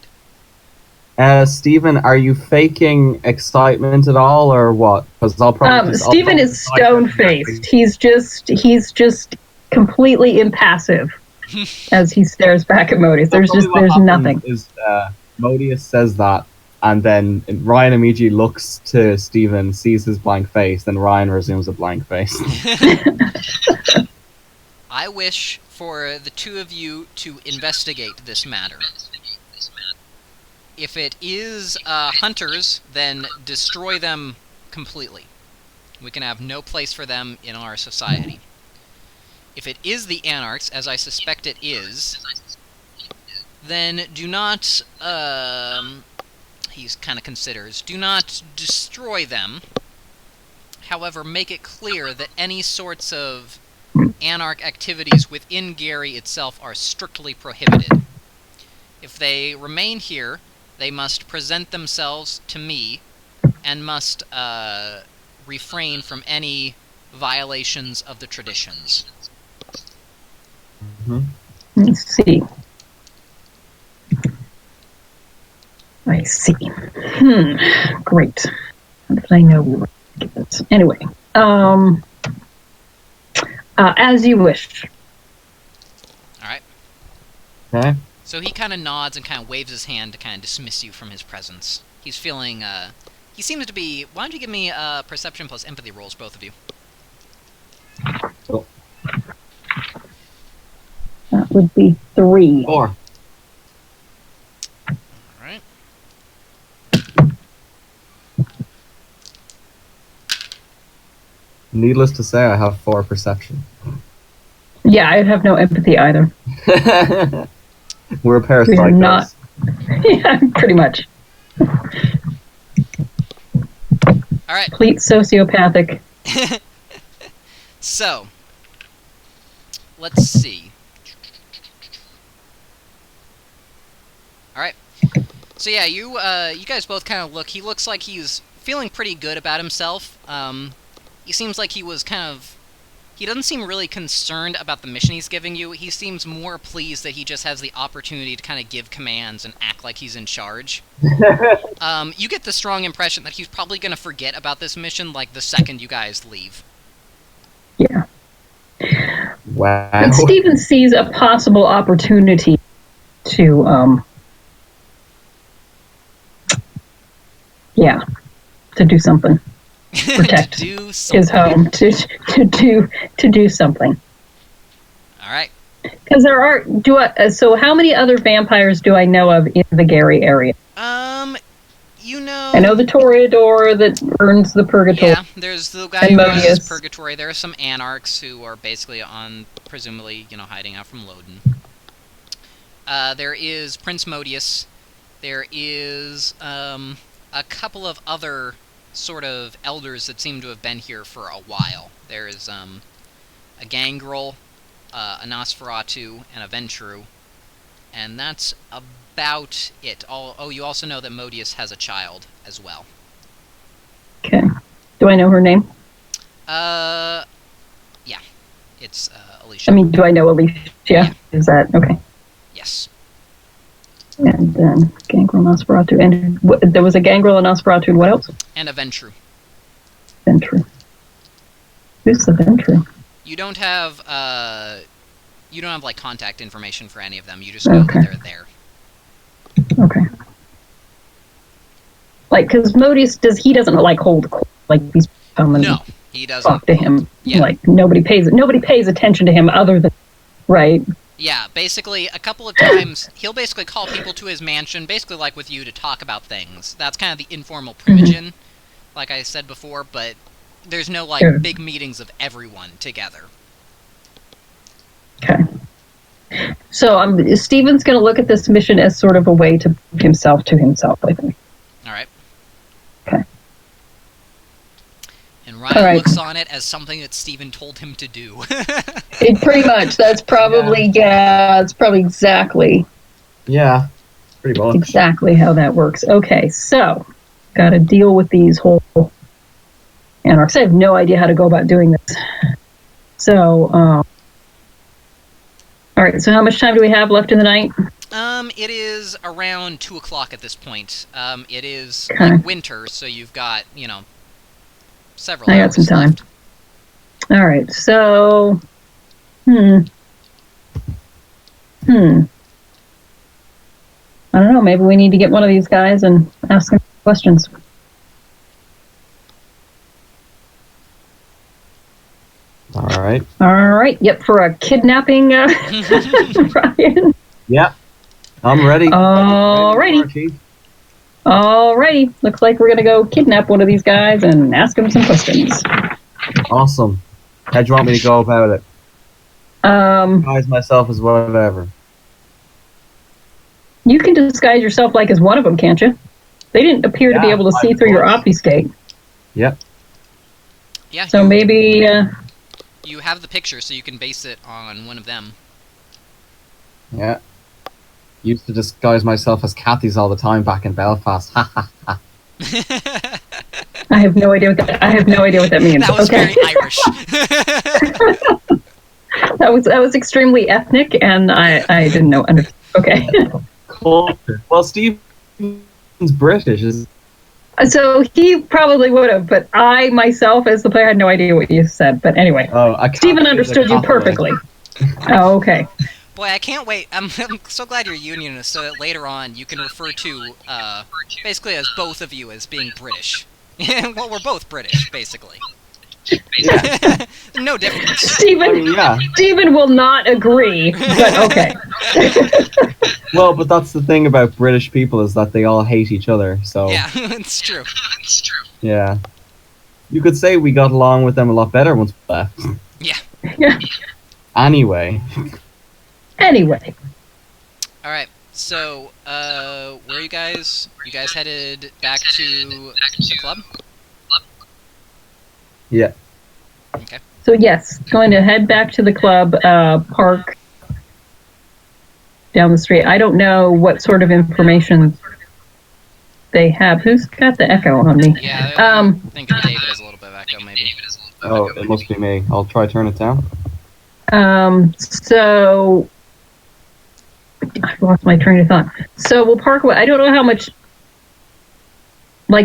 Stephen, are you faking excitement at all, or what? Because I'll probably Stephen is stone-faced. He's just completely impassive as he stares back at Modius. There's nothing. Modius says that, and then Ryan immediately looks to Stephen, sees his blank face, then Ryan resumes a blank face. I wish for the two of you to investigate this matter. If it is hunters, then destroy them completely. We can have no place for them in our society. If it is the Anarchs, as I suspect it is, then do not, he kind of considers, do not destroy them. However, make it clear that any sorts of Anarch activities within Gary itself are strictly prohibited. If they remain here, they must present themselves to me and must refrain from any violations of the traditions. Let's see. I see. Great. How did I know we were going to get this? Anyway, as you wish. All right. Okay. So he kind of nods and kind of waves his hand to kind of dismiss you from his presence. He's feeling, he seems to be... Why don't you give me perception plus empathy rolls, both of you? Cool. That would be 3. 4. Alright. Needless to say, I have 4 perception. Yeah, I have no empathy either. We're a pair of We are psychos. not. Yeah, pretty much. Alright. Complete sociopathic. So, let's see. Alright. So yeah, you guys both kind of look... He looks like he's feeling pretty good about himself. He seems like he was kind of... He doesn't seem really concerned about the mission he's giving you. He seems more pleased that he just has the opportunity to kind of give commands and act like he's in charge. You get the strong impression that he's probably going to forget about this mission, like, the second you guys leave. Yeah. Wow. And Stephen sees a possible opportunity to, to do something. Protect his home, to do something. All right. Because there are... so how many other vampires do I know of in the Gary area? You know... I know the Toreador that burns the Purgatory. Yeah, there's the guy who runs Purgatory. There are some Anarchs who are basically on, presumably, hiding out from Loden. There is Prince Modius. There is a couple of other sort of elders that seem to have been here for a while. There is a Gangrel, a Nosferatu, and a Ventru. And that's about it. You also know that Modius has a child as well. Okay. Do I know her name? Yeah. It's Alicia. I mean, do I know Alicia? Yeah. Is that okay? Yes. And then Gangrel, Nosferatu, and there was a Gangrel, a Nosferatu, and what else? And a Ventru. Ventru. Who's the Ventru? You don't have like contact information for any of them. You just know that they're there. Okay. Like, because Modius doesn't like hold like these come and he doesn't talk to him. Yeah. Like nobody pays attention to him other than right. Yeah, basically a couple of times he'll basically call people to his mansion, basically like with you, to talk about things. That's kind of the informal primogen, like I said before, but there's no like big meetings of everyone together. Okay. So Stephen's going to look at this mission as sort of a way to prove himself to himself, I think. All right. Okay. And Ryan looks on it as something that Stephen told him to do. Pretty much. That's probably, that's probably exactly. Yeah, pretty much. Exactly how that works. Okay, so, got to deal with these whole Anarchs. I have no idea how to go about doing this. So, all right, so how much time do we have left in the night? It is around 2 o'clock at this point. It is like winter, so you've got, several hours. I got some time. Left. All right, so, I don't know, maybe we need to get one of these guys and ask them questions. All right. All right. Yep, for a kidnapping, Ryan. Yeah, I'm ready. Alrighty. Alrighty. Looks like we're going to go kidnap one of these guys and ask him some questions. Awesome. How do you want me to go about it? Disguise myself as whatever. You can disguise yourself like as one of them, can't you? They didn't appear to be able to see through your obfuscate. Yep. Yeah. So maybe... you have the picture, so you can base it on one of them. Yeah. Used to disguise myself as Kathy's all the time back in Belfast. Ha ha ha. I have no idea what that means. That was very Irish. that was extremely ethnic, and I didn't know. Okay. Cool. Well, Steven's British. So he probably would have, but I myself, as the player, had no idea what you said. But anyway, Stephen understood you perfectly. Oh, okay. Boy, I can't wait. I'm so glad you're unionist, so that later on you can refer to, basically as both of you as being British. Well, we're both British, basically. Yeah. No difference. Stephen will not agree, but okay. Well, but that's the thing about British people, is that they all hate each other, so... Yeah, it's true. Yeah. You could say we got along with them a lot better once we left. Yeah. Anyway. Alright, so, where are you guys? You guys headed back to the club? Yeah. Okay. So yes, going to head back to the club, park down the street. I don't know what sort of information they have. Who's got the echo on me? Yeah, I think David has a little bit of echo, maybe. Oh, it must be me. I'll try to turn it down. So I lost my train of thought. So we'll park. I don't know how much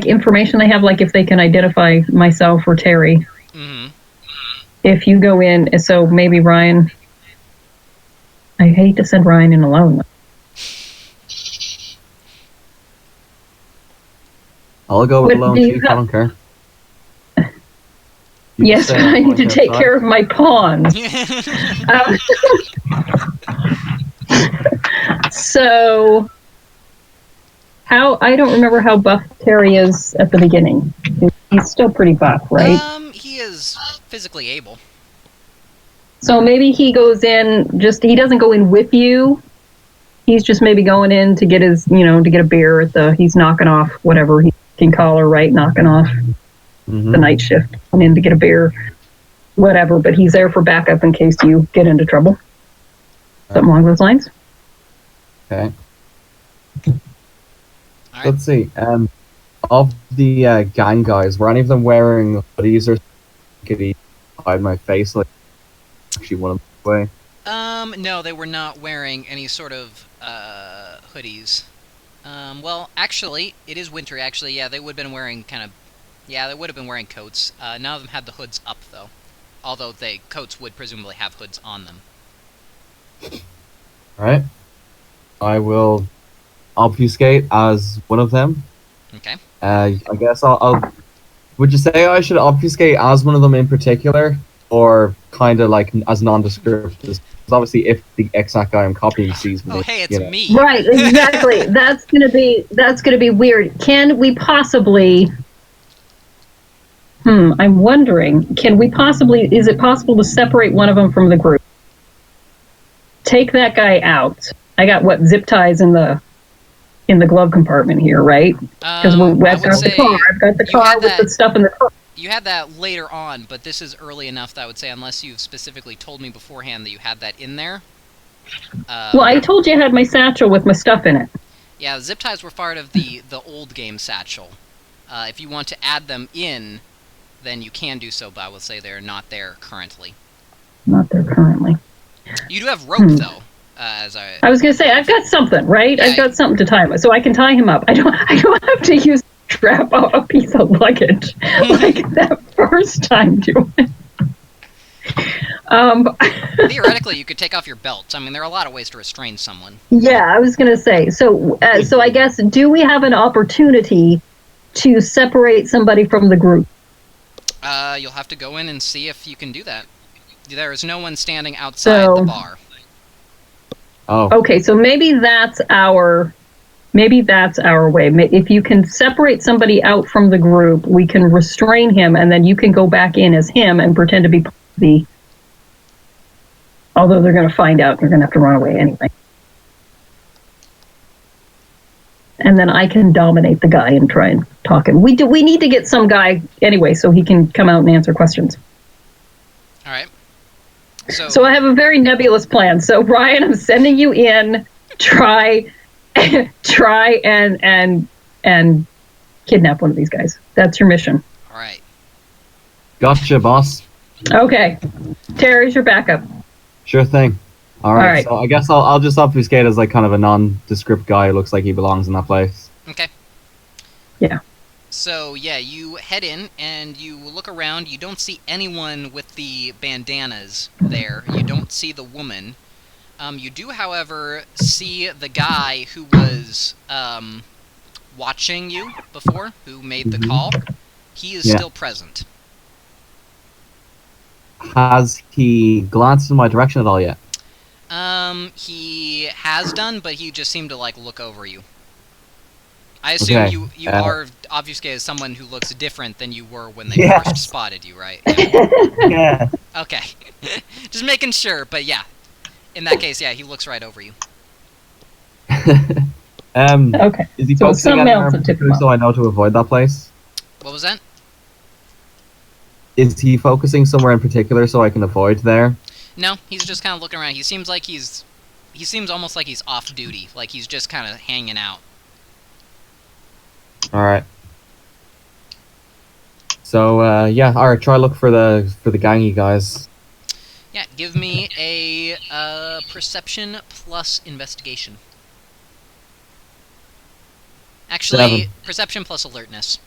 information they have, like if they can identify myself or Terry. Mm-hmm. If you go in, so maybe Ryan. I hate to send Ryan in alone. I'll go alone too, I don't care. Yes, but I need to take care of my pawns. So, I don't remember how buff Terry is at the beginning. He's still pretty buff, right? He is physically able. So maybe he goes in, he doesn't go in with you. He's just maybe going in to get to get a beer he's knocking off whatever he can call her, right? Knocking off the night shift. And in to get a beer, whatever. But he's there for backup in case you get into trouble. Something along those lines. Okay. Right. Let's see. Of the gang guys, were any of them wearing hoodies or could he hide my face like actually one of them way? No, they were not wearing any sort of hoodies. Well, actually, it is winter. Actually, yeah, they would have been wearing they would have been wearing coats. None of them had the hoods up though, although coats would presumably have hoods on them. All right. I will obfuscate as one of them. Okay. I guess I'll. Would you say I should obfuscate as one of them in particular, or kind of like as nondescript? Because obviously, if the exact guy I'm copying sees me, Oh, hey, it's me. Right, exactly. That's gonna be weird. Can we possibly? I'm wondering. Is it possible to separate one of them from the group? Take that guy out. I got zip ties in the glove compartment here, right? Because I've got the car. I've got the car with the stuff in the car. You had that later on, but this is early enough that I would say, unless you've specifically told me beforehand that you had that in there. Well, I told you I had my satchel with my stuff in it. Yeah, zip ties were part of the old game satchel. If you want to add them in, then you can do so, but I will say they're not there currently. Not there currently. You do have rope, though. I was going to say, I've got something, right? Yeah, I've got something to tie him, so I can tie him up. I don't have to use strap a piece of luggage like that first time doing it. Theoretically, you could take off your belt. I mean, there are a lot of ways to restrain someone. Yeah, I was going to say. So I guess, do we have an opportunity to separate somebody from the group? You'll have to go in and see if you can do that. There is no one standing outside the bar. Oh. Okay, so maybe that's our way. If you can separate somebody out from the group, we can restrain him, and then you can go back in as him and pretend to be the. Although they're going to find out, you're going to have to run away anyway. And then I can dominate the guy and try and talk him. We need to get some guy anyway, so he can come out and answer questions. All right. So I have a very nebulous plan. So Ryan, I'm sending you in. Try and kidnap one of these guys. That's your mission. All right. Gotcha, boss. Okay. Terry's your backup. Sure thing. All right. So I guess I'll just obfuscate as like kind of a nondescript guy who looks like he belongs in that place. Okay. Yeah. So, yeah, you head in, and you look around. You don't see anyone with the bandanas there. You don't see the woman. You do, however, see the guy who was watching you before, who made the call. He is still present. Has he glanced in my direction at all yet? He has done, but he just seemed to, like, look over you. I assume you are obfuscated as someone who looks different than you were when they first spotted you, right? Yeah. Okay. Just making sure, but yeah. In that case, yeah, he looks right over you. Okay. Is he focusing anywhere in particular so I know to avoid that place? What was that? Is he focusing somewhere in particular so I can avoid there? No, he's just kind of looking around. He seems like he seems almost like he's off duty, like he's just kind of hanging out. All right. So alright. Try look for the gangy guys. Yeah, give me a perception plus investigation. Actually, 7. Perception plus alertness.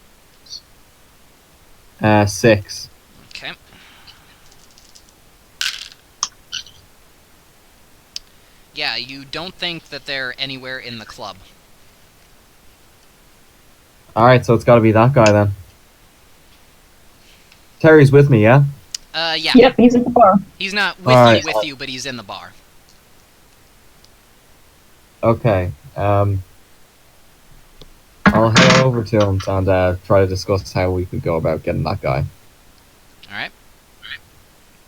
6. Okay. Yeah, you don't think that they're anywhere in the club. Alright, so it's gotta be that guy then. Terry's with me, yeah? Yeah. Yep, he's at the bar. He's not with you, but he's in the bar. Okay, I'll head over to him and try to discuss how we could go about getting that guy. Alright.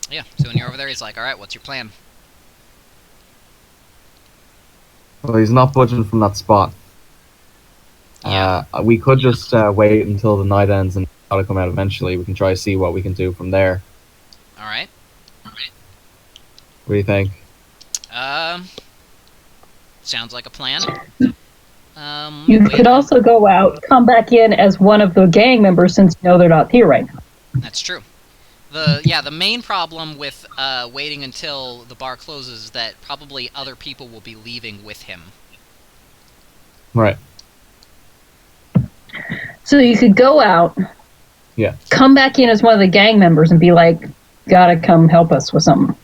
Yeah, so when you're over there, he's like, alright, what's your plan? Well, he's not budging from that spot. Yeah. We could just wait until the night ends and try to come out eventually. We can try to see what we can do from there. Alright. What do you think? Sounds like a plan. You could also go out, come back in as one of the gang members since you know they're not here right now. That's true. The main problem with waiting until the bar closes is that probably other people will be leaving with him. Right. So you could go out, Yeah. come back in as one of the gang members and be like, gotta come help us with something.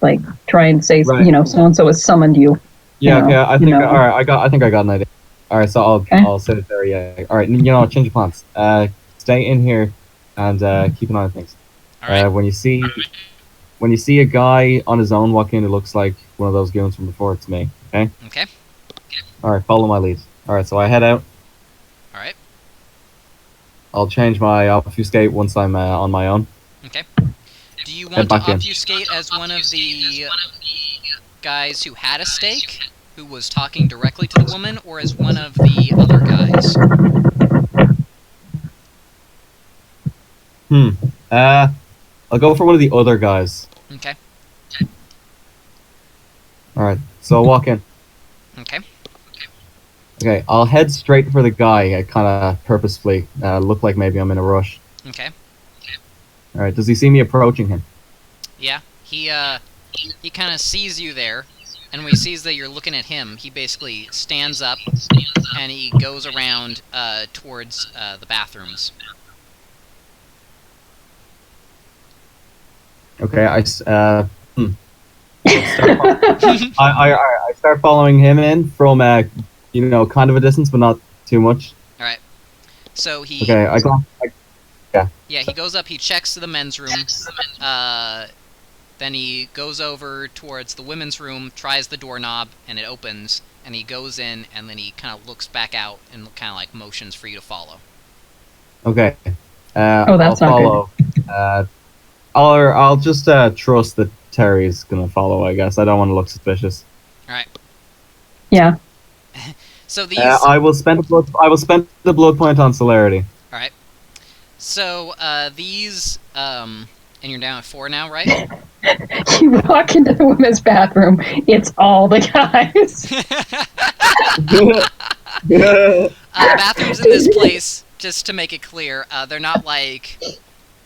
Like, try and say, Right. you know, so-and-so has summoned you. Yeah, You know, okay, I you think, know. alright, I think I got an idea. Alright, so I'll sit it there, yeah. Alright, you know, change your plans. Stay in here and keep an eye on things. Alright. When you see a guy on his own walk in who looks like one of those goons from before, it's me, okay? Okay. Alright, follow my lead. Alright, so I head out. Alright. I'll change my obfuscate once I'm on my own. Okay. Do you want to back in. obfuscate as one of the guys who had a stake, who was talking directly to the woman, or as one of the other guys? I'll go for one of the other guys. Okay. Alright, so I'll walk in. Okay. Okay, I'll head straight for the guy, kind of purposefully. Look like maybe I'm in a rush. Okay. Alright, does he see me approaching him? Yeah. He kind of sees you there, and when he sees that you're looking at him, he basically stands up, and he goes around towards the bathrooms. Okay, I start I start following him in from, you know, kind of a distance, but not too much. Alright. So he... Okay, Yeah, he goes up, he checks the men's room, then he goes over towards the women's room, tries the doorknob, and it opens, and he goes in, and then he kind of looks back out and kind of like motions for you to follow. Okay. That's I'll not follow. I'll just trust that Terry's gonna follow, I guess. I don't want to look suspicious. Alright. Yeah. So these... I will spend the blood point on celerity. Alright. So, these, and you're down at 4 now, right? You walk into the women's bathroom, it's all the guys. Bathrooms in this place, just to make it clear, they're not like...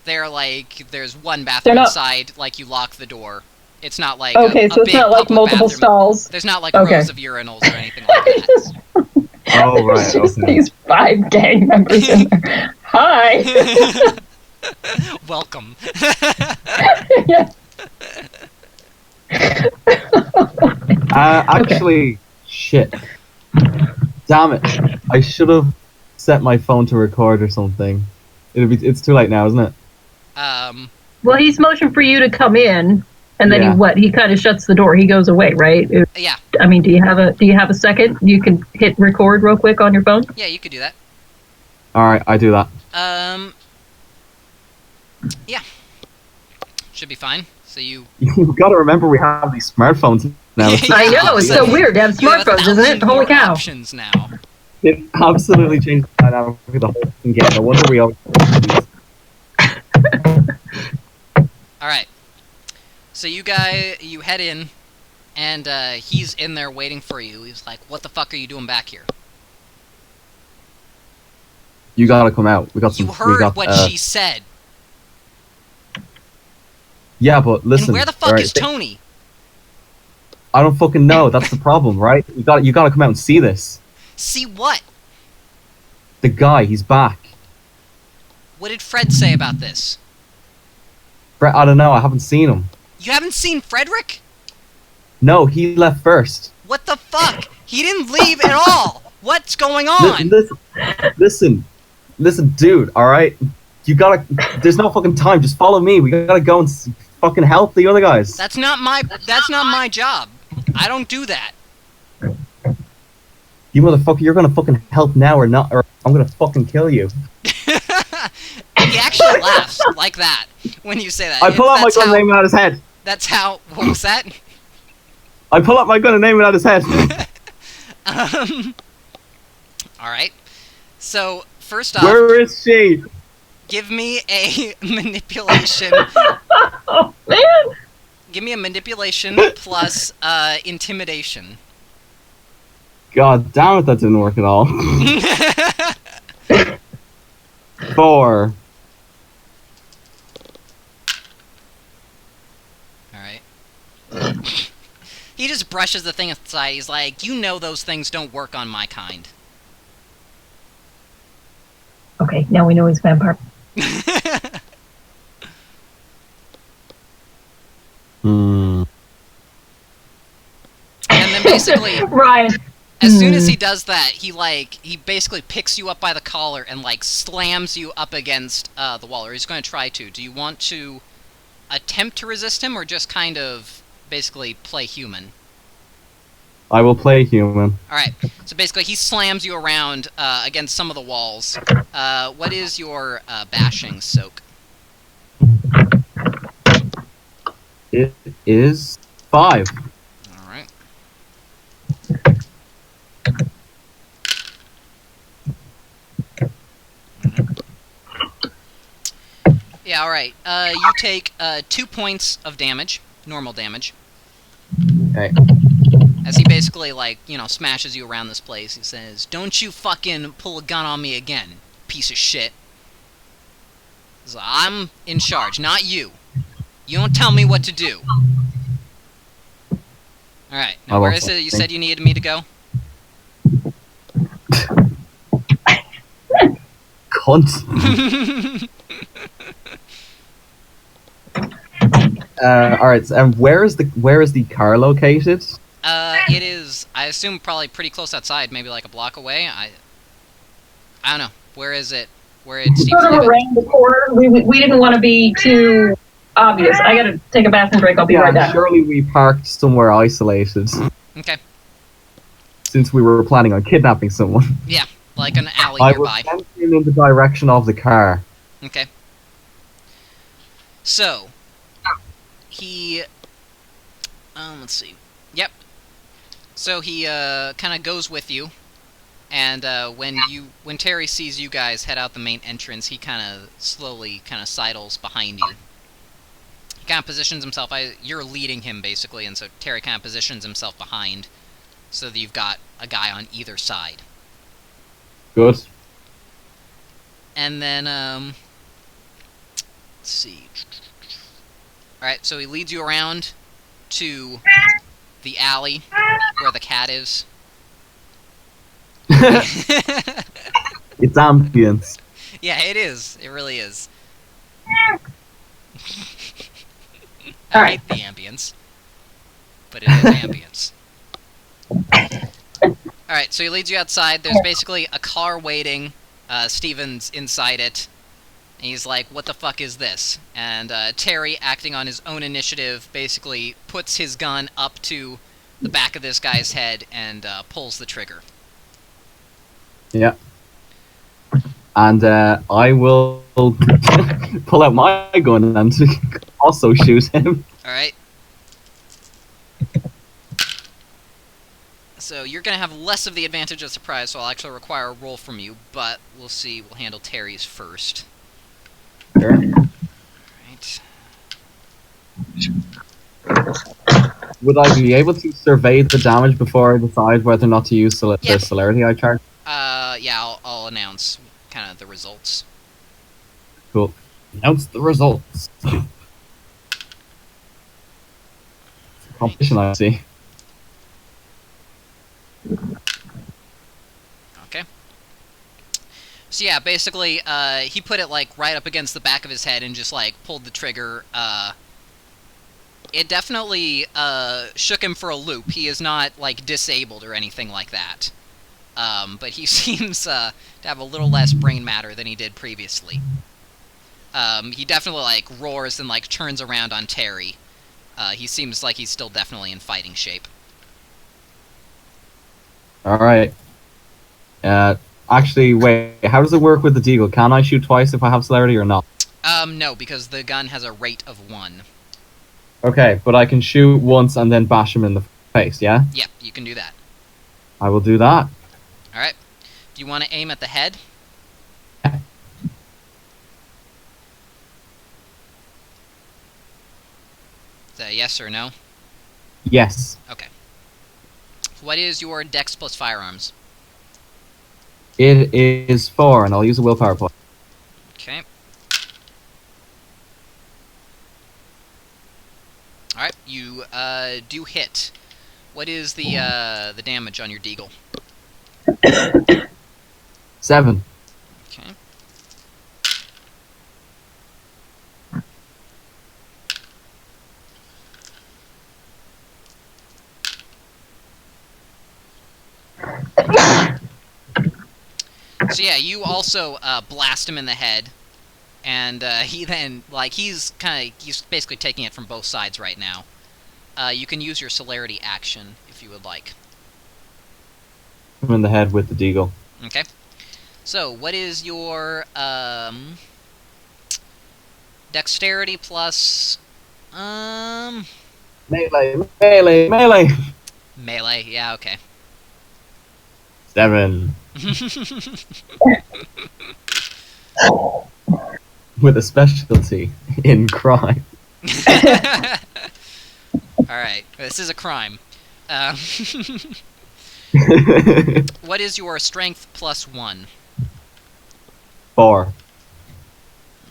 They're like, there's one bathroom inside, like you lock the door. It's not like okay, so it's not like multiple bathroom. stalls. There's not like rows of urinals or anything like that. Oh, right, There's just okay. these 5 gang members in there. Hi! Welcome. Yeah. Actually, shit. Damn it. I should have set my phone to record or something. It's too late now, isn't it? Well, he's motioned for you to come in, and then Yeah. he kind of shuts the door. He goes away, right? Yeah. I mean, do you have a second? You can hit record real quick on your phone? Yeah, you could do that. Alright, I do that. Yeah. Should be fine. So you... You've got to remember we have these smartphones now. I know, it's so weird to have You have smartphones, isn't it? 1,000 Holy more cow. options now. It absolutely changed the dynamic of the whole fucking game. No wonder we all... Alright. So you head in, and he's in there waiting for you. He's like, what the fuck are you doing back here? You gotta come out. We got some... You heard what she said. Yeah, but listen... And where the fuck alright, is Tony? I don't fucking know. That's the problem, right? You gotta come out and see this. See what? The guy, he's back. What did Fred say about this? Brett, I don't know. I haven't seen him. You haven't seen Frederick? No, he left first. What the fuck? He didn't leave at all! What's going on? Listen, dude, alright? You gotta... There's no fucking time. Just follow me. We gotta go and fucking help the other guys. That's not my job. I don't do that. You motherfucker, you're gonna fucking help now or not, or I'm gonna fucking kill you. He actually laughs like that when you say that. I pull out my gun and aim it at his head. That's how... What was that? I pull out my gun and aim it at his head. Alright. So, first off... Where is she? Give me a manipulation. Oh, man! Give me a manipulation plus intimidation. God damn it, that didn't work at all. 4. Alright. He just brushes the thing aside. He's like, you know those things don't work on my kind. Okay, now we know he's a vampire. Hmm. And then basically... Ryan. As soon as he does that, he basically picks you up by the collar and, like, slams you up against the wall, or he's going to try to. Do you want to attempt to resist him, or just kind of basically play human? I will play human. Alright, so basically he slams you around against some of the walls. What is your bashing soak? It is 5. Alright. Yeah, alright. You take 2 points of damage, normal damage. Okay. As he basically, like, you know, smashes you around this place. He says, don't you fucking pull a gun on me again, piece of shit. So I'm in charge, not you. You don't tell me what to do. Alright, now where is it you said you needed me to go? Cunt. Alright, and where is the car located? It is, I assume, probably pretty close outside, maybe like a block away. I don't know. Where is it? Where it's Sort of around the corner. We didn't want to be too obvious. I gotta take a bathroom break. I'll be right back. Surely we parked somewhere isolated. Okay. Since we were planning on kidnapping someone. Yeah, like an alley I nearby. was entering in the direction of the car. Okay. So, he... let's see. Yep. So he kind of goes with you, and when Terry sees you guys head out the main entrance, he kind of slowly sidles behind you. He kind of positions himself. You're leading him basically, and so Terry kind of positions himself behind, so that you've got a guy on either side. Good. And then let's see. All right, so he leads you around to the alley where the cat is. It's ambience. Yeah, it is. It really is. All I right. hate the ambience, but it is ambience. Alright, so he leads you outside. There's basically a car waiting. Steven's inside it. And he's like, what the fuck is this? And Terry, acting on his own initiative, basically puts his gun up to the back of this guy's head and pulls the trigger. Yeah. And I will pull out my gun and also shoot him. Alright. So you're going to have less of the advantage of surprise, so I'll actually require a roll from you, but we'll see. We'll handle Terry's first. Sure. Alright. Would I be able to survey the damage before I decide whether or not to use the celerity I charge? Yeah, I'll announce kind of the results. Cool. Announce the results. Competition, I see. Okay. So yeah, basically, he put it, like, right up against the back of his head and just, like, pulled the trigger. It definitely, shook him for a loop. He is not, like, disabled or anything like that. But he seems, to have a little less brain matter than he did previously. He definitely, like, roars and, like, turns around on Terry. He seems like he's still definitely in fighting shape. Alright. Actually, wait. How does it work with the deagle? Can I shoot twice if I have celerity or not? No, because the gun has a rate of 1. Okay, but I can shoot once and then bash him in the face, yeah? Yep, you can do that. I will do that. Alright. Do you want to aim at the head? Is that a yes or no? Yes. Okay. What is your dex plus firearms? It is 4, and I'll use a willpower point. Okay. Alright, you do hit. What is the damage on your deagle? 7. Okay. So yeah, you also blast him in the head, and he then, like, he's basically taking it from both sides right now. You can use your celerity action if you would like. I'm in the head with the deagle. Okay. So, what is your dexterity plus Melee, melee, melee! melee? Yeah, okay. 7. With a specialty in crime. Alright, this is a crime. What is your strength plus 1? 4.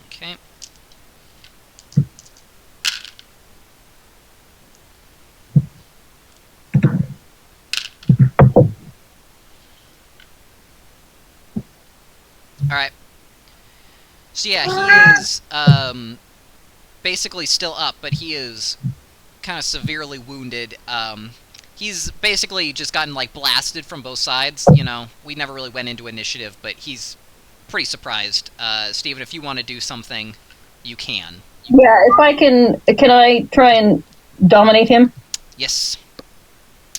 Okay. Alright. So yeah, he is basically still up, but he is kind of severely wounded. He's basically just gotten, like, blasted from both sides, you know. We never really went into initiative, but he's pretty surprised. Steven, if you want to do something, you can. Yeah, if I can I try and dominate him? Yes.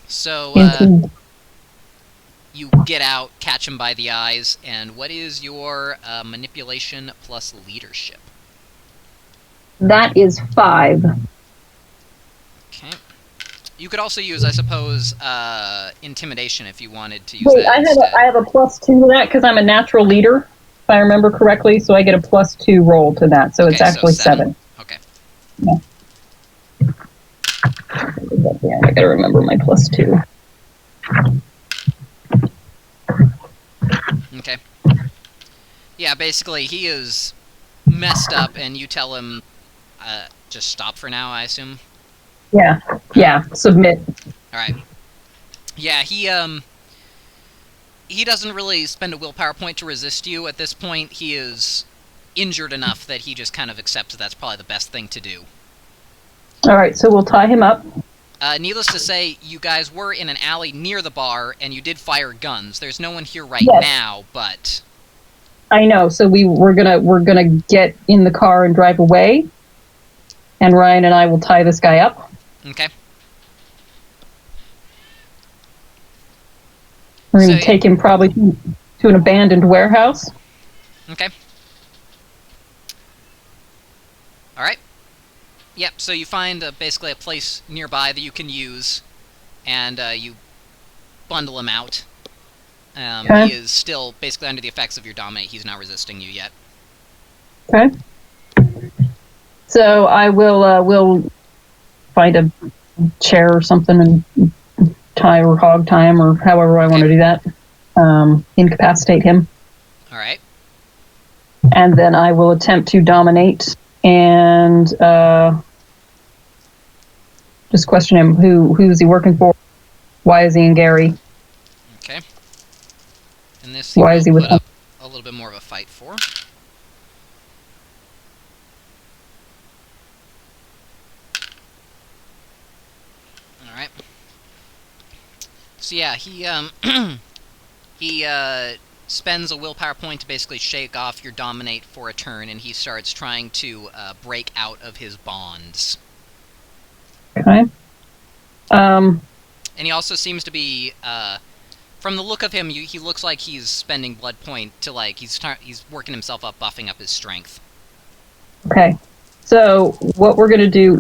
So, Into- you get out, catch him by the eyes, and what is your manipulation plus leadership? That is 5. Okay. You could also use, I suppose, intimidation if you wanted to use Wait, that instead. I have a +2 to that because I'm a natural leader, if I remember correctly, so I get a +2 roll to that, so Okay, it's actually so 7. 7. Okay. Yeah. I gotta remember my +2. Okay. Yeah, basically, he is messed up, and you tell him, just stop for now, I assume? Yeah, submit. Alright. Yeah, he doesn't really spend a willpower point to resist you at this point. He is injured enough that he just kind of accepts that's probably the best thing to do. Alright, so we'll tie him up. Needless to say, you guys were in an alley near the bar, and you did fire guns. There's no one here right now, but... I know, so we're gonna get in the car and drive away, and Ryan and I will tie this guy up. Okay. We're going to take him probably to an abandoned warehouse. Okay. Alright. Yep, so you find basically a place nearby that you can use, and you bundle him out. Okay. He is still basically under the effects of your dominate. He's not resisting you yet. Okay. So I will find a chair or something and tie or hog tie him or however I want to do that. Incapacitate him. Alright. And then I will attempt to dominate and just question him. Who's he working for? Why is he in Gary? Okay. And this Why is he with put up a little bit more of a fight for. Alright. So yeah, he spends a willpower point to basically shake off your dominate for a turn, and he starts trying to break out of his bonds. Okay. And he also seems to be From the look of him, he looks like he's spending blood point to, like, he's working himself up, buffing up his strength. Okay. So, what we're going to do,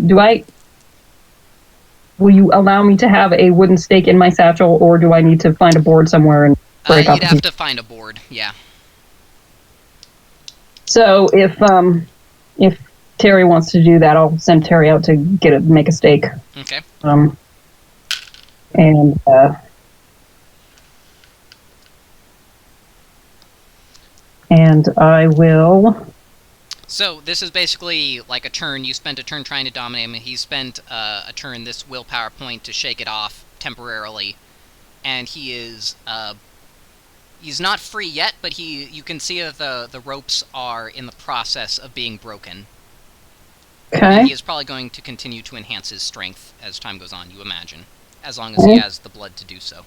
will you allow me to have a wooden stake in my satchel, or do I need to find a board somewhere and break up? You'd have to find a board, yeah. So, if Terry wants to do that, I'll send Terry out to make a stake. Okay. And I will... So, this is basically like a turn. You spent a turn trying to dominate him. He spent a turn, this willpower point, to shake it off temporarily. And he is... he's not free yet, but you can see that the ropes are in the process of being broken. Okay. And he is probably going to continue to enhance his strength as time goes on, you imagine. As long as he has the blood to do so.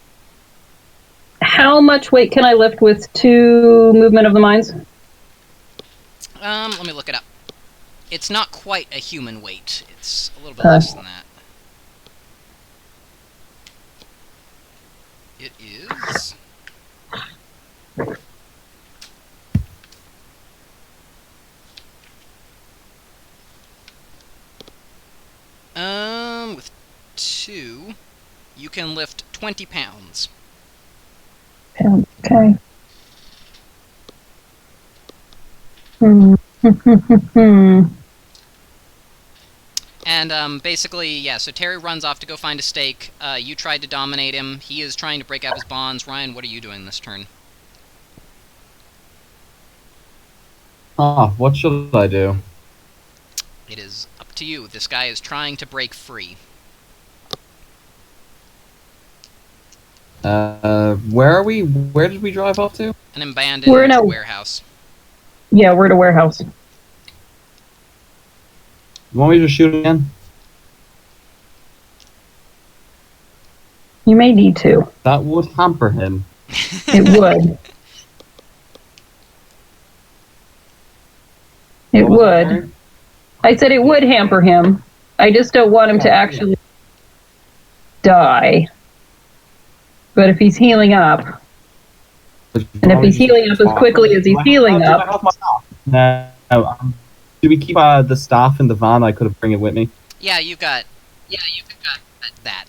How much weight can I lift with 2 movement of the minds? Let me look it up. It's not quite a human weight. It's a little bit less than that. It is... with 2, you can lift 20 pounds. Okay. And, basically, yeah, so Terry runs off to go find a stake. You tried to dominate him. He is trying to break out his bonds. Ryan, what are you doing this turn? What should I do? It is up to you. This guy is trying to break free. Where are we? Where did we drive off to? An abandoned warehouse. Yeah, we're at a warehouse. You want me to shoot again? You may need to. That would hamper him. It would. It would. I said it would hamper him. I just don't want him to actually die. But if he's healing up, and if he's healing up as quickly as he's healing up... No. Do we keep the staff in the van? I could have bring it with me. Yeah, you've got that.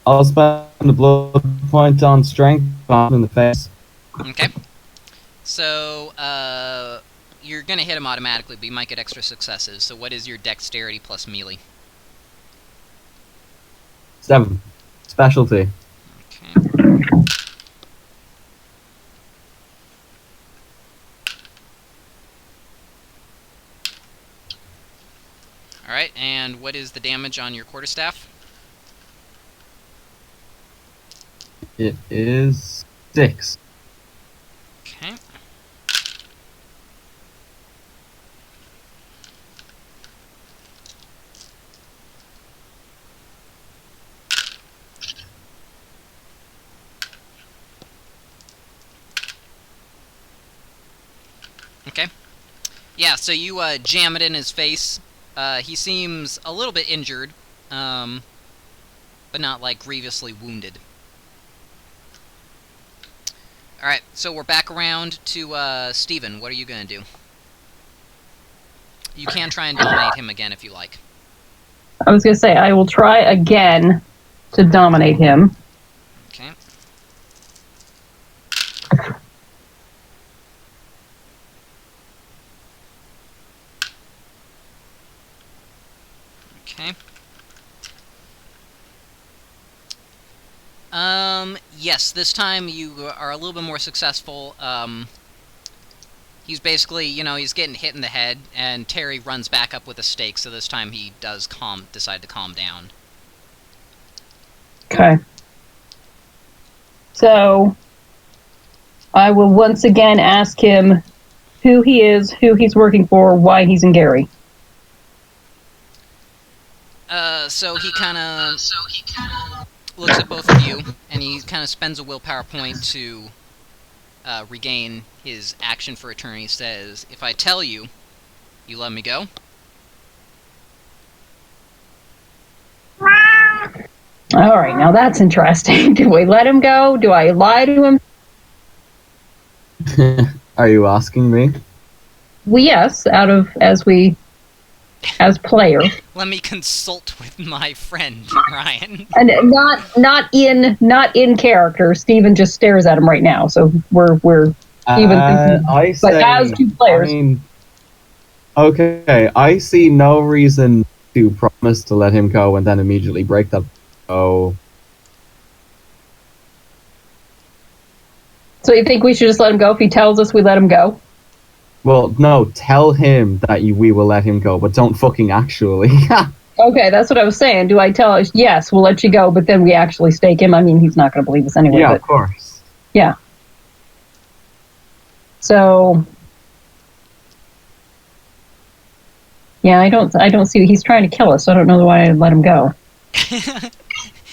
I'll spend the blood point on strength in the face. Okay. So, you're gonna hit him automatically, but you might get extra successes. So what is your dexterity plus melee? 7. Specialty. Okay. Alright, and what is the damage on your quarterstaff? It is 6. Okay. Okay. Yeah, so you jam it in his face. He seems a little bit injured, but not, like, grievously wounded. Alright, so we're back around to Steven. What are you gonna do? You can try and dominate him again if you like. I was gonna say, I will try again to dominate him. Okay. Okay. Yes, this time you are a little bit more successful. He's basically, you know, he's getting hit in the head, and Terry runs back up with a stake, so this time he does decide to calm down. Okay. So, I will once again ask him who he is, who he's working for, why he's in Gary. So he kind of looks at both of you, and he kind of spends a willpower point to regain his action for a turn. He says, "If I tell you, you let me go?" All right, now that's interesting. Do we let him go? Do I lie to him? Are you asking me? Well, yes, as player, Let me consult with my friend Ryan. and not in character. Steven just stares at him right now, so we're even thinking, but as two players. I mean, okay, I see no reason to promise to let him go and then immediately break that. Oh, So you think we should just let him go? If he tells us, we let him go? well, no, tell him that we will let him go, but don't fucking actually. Okay, that's what I was saying. Do I tell us, yes, we'll let you go, but then we actually stake him? I mean, he's not going to believe us anyway. Yeah, but, of course. Yeah. So, yeah, I don't see. He's trying to kill us, so I don't know why I'd let him go.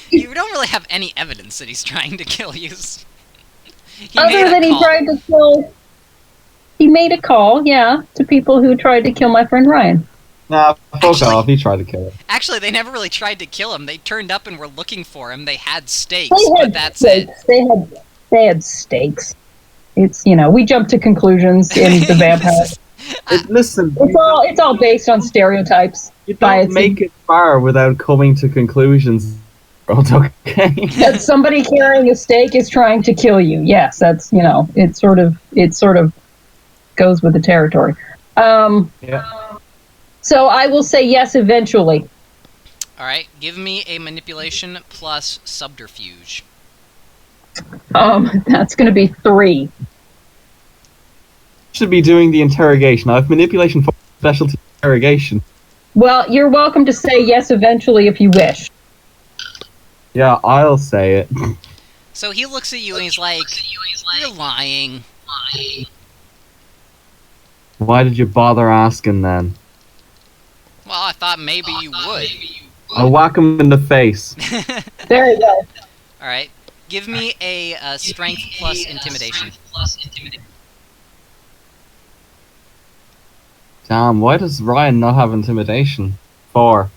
You don't really have any evidence that he's trying to kill you. Other than he tried to kill... He made a call, yeah, to people who tried to kill my friend Ryan. Nah, fuck off. He tried to kill him. Actually, they never really tried to kill him. They turned up and were looking for him. They had stakes, They but that's it. They had stakes. It's, we jump to conclusions in the vampire. Listen, It's all based on stereotypes. you don't make it far without coming to conclusions. Okay. That somebody carrying a stake is trying to kill you. Yes, that's it sort of goes with the territory. Yeah. So I will say yes eventually. All right, give me a manipulation plus subterfuge. That's going to be 3. Should be doing the interrogation. I have manipulation for specialty interrogation. Well, you're welcome to say yes eventually if you wish. Yeah, I'll say it. So he looks at you and he's like, "You're lying." Why did you bother asking then? Well, I thought maybe you would. I'll whack him in the face. There you go. All right, give me a strength plus intimidation. Damn, why does Ryan not have intimidation? 4.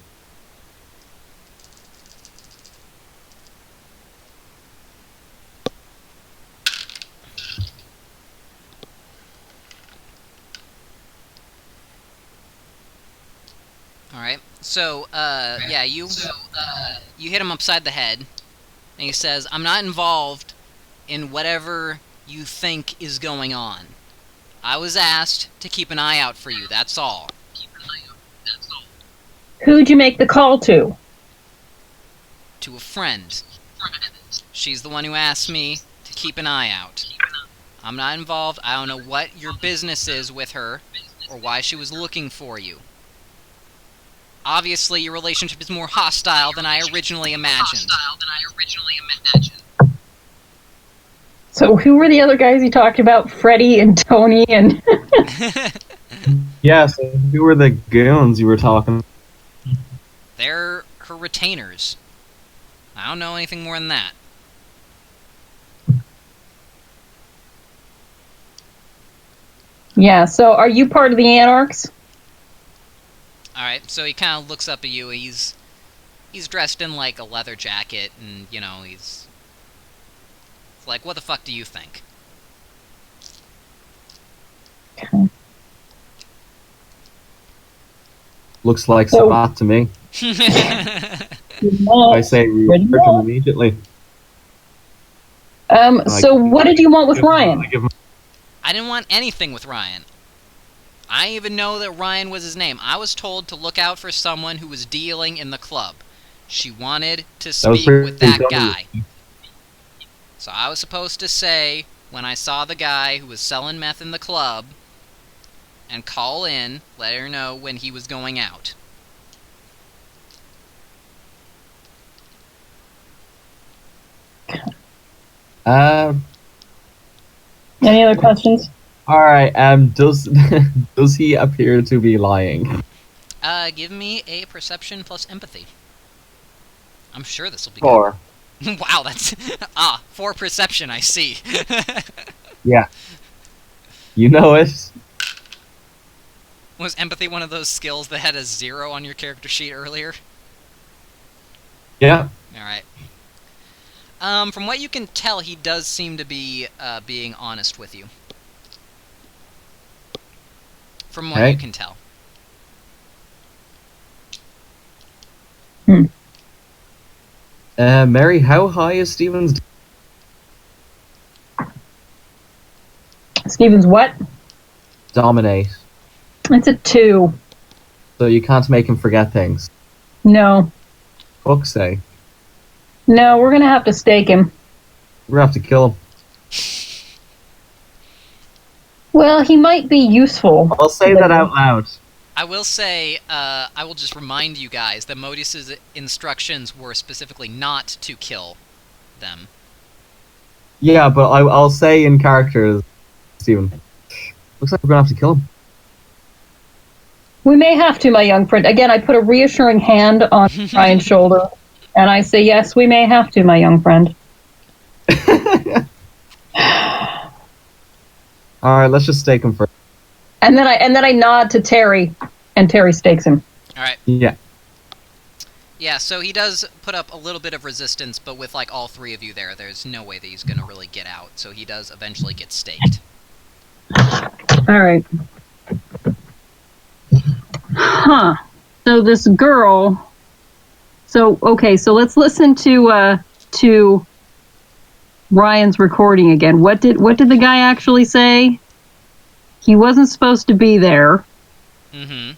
Alright, so, yeah, you hit him upside the head, and he says, "I'm not involved in whatever you think is going on. I was asked to keep an eye out for you, that's all." Who'd you make the call to? To a friend. She's the one who asked me to keep an eye out. I'm not involved, I don't know what your business is with her, or why she was looking for you. Obviously, your relationship is more hostile than I originally imagined. So who were the other guys you talked about? Freddie and Tony and... Yeah, so who were the goons you were talking? They're her retainers. I don't know anything more than that. Yeah, so are you part of the Anarchs? Alright, so he kind of looks up at you. He's dressed in, like, a leather jacket, and, he's like, "What the fuck do you think?" Okay. Looks like Sabat to me. I say we research him immediately. So what did you want with Ryan? I didn't want anything with Ryan. I didn't even know that Ryan was his name. I was told to look out for someone who was dealing in the club. She wanted to speak with that guy. So I was supposed to say, when I saw the guy who was selling meth in the club, and call in, let her know when he was going out. Any other questions? Alright, does he appear to be lying? Give me a perception plus empathy. I'm sure this will be 4. good. Wow, that's... 4 perception, I see. Yeah. You know it. Was empathy one of those skills that had a 0 on your character sheet earlier? Yeah. Alright. From what you can tell, he does seem to be being honest with you. From what you can tell. Mary, how high is Stephen's... Stephen's what? Dominate. It's a 2. So you can't make him forget things. No. Fuck's sake. No, we're gonna have to stake him. We're gonna have to kill him. Well, he might be useful. I'll say that out loud. I will say, I will just remind you guys that Modius's instructions were specifically not to kill them. Yeah, but I'll say in character, Stephen. Looks like we're gonna have to kill him. We may have to, my young friend. Again, I put a reassuring hand on Ryan's shoulder, and I say, yes, we may have to, my young friend. Alright, let's just stake him first. And then I nod to Terry, and Terry stakes him. Alright. Yeah. Yeah, so he does put up a little bit of resistance, but with, like, all 3 of you there, there's no way that he's gonna really get out, so he does eventually get staked. Alright. Huh. So this girl... So, okay, so let's listen to Ryan's recording again. What did the guy actually say? He wasn't supposed to be there. Mm-hmm.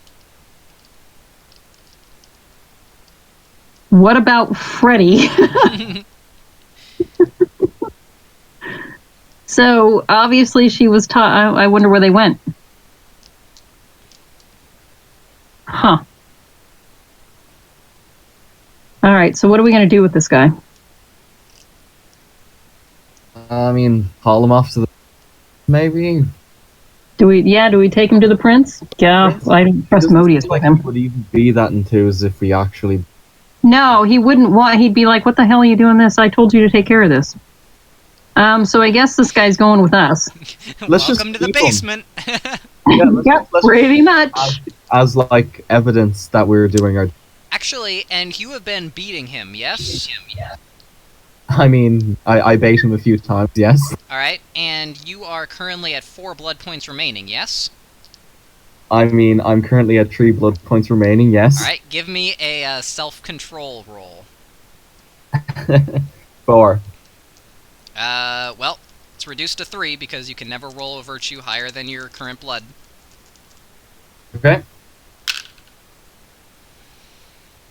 What about Freddy? So, obviously she was taught... I wonder where they went. Huh. Alright, so what are we going to do with this guy? I mean, haul him off to the... Maybe? Do we take him to the prince? Yeah, I don't trust Modius with him. He would even be that enthused if we actually... No, he wouldn't want... He'd be like, what the hell are you doing this? I told you to take care of this. So I guess this guy's going with us. Welcome to the basement. Yeah, pretty much. As, like, evidence that we're doing our... Actually, and you have been beating him, yes? I mean, I bait him a few times, yes. Alright, and you are currently at 4 blood points remaining, yes? I mean, I'm currently at 3 blood points remaining, yes. Alright, give me a self-control roll. 4. Well, it's reduced to 3 because you can never roll a virtue higher than your current blood. Okay.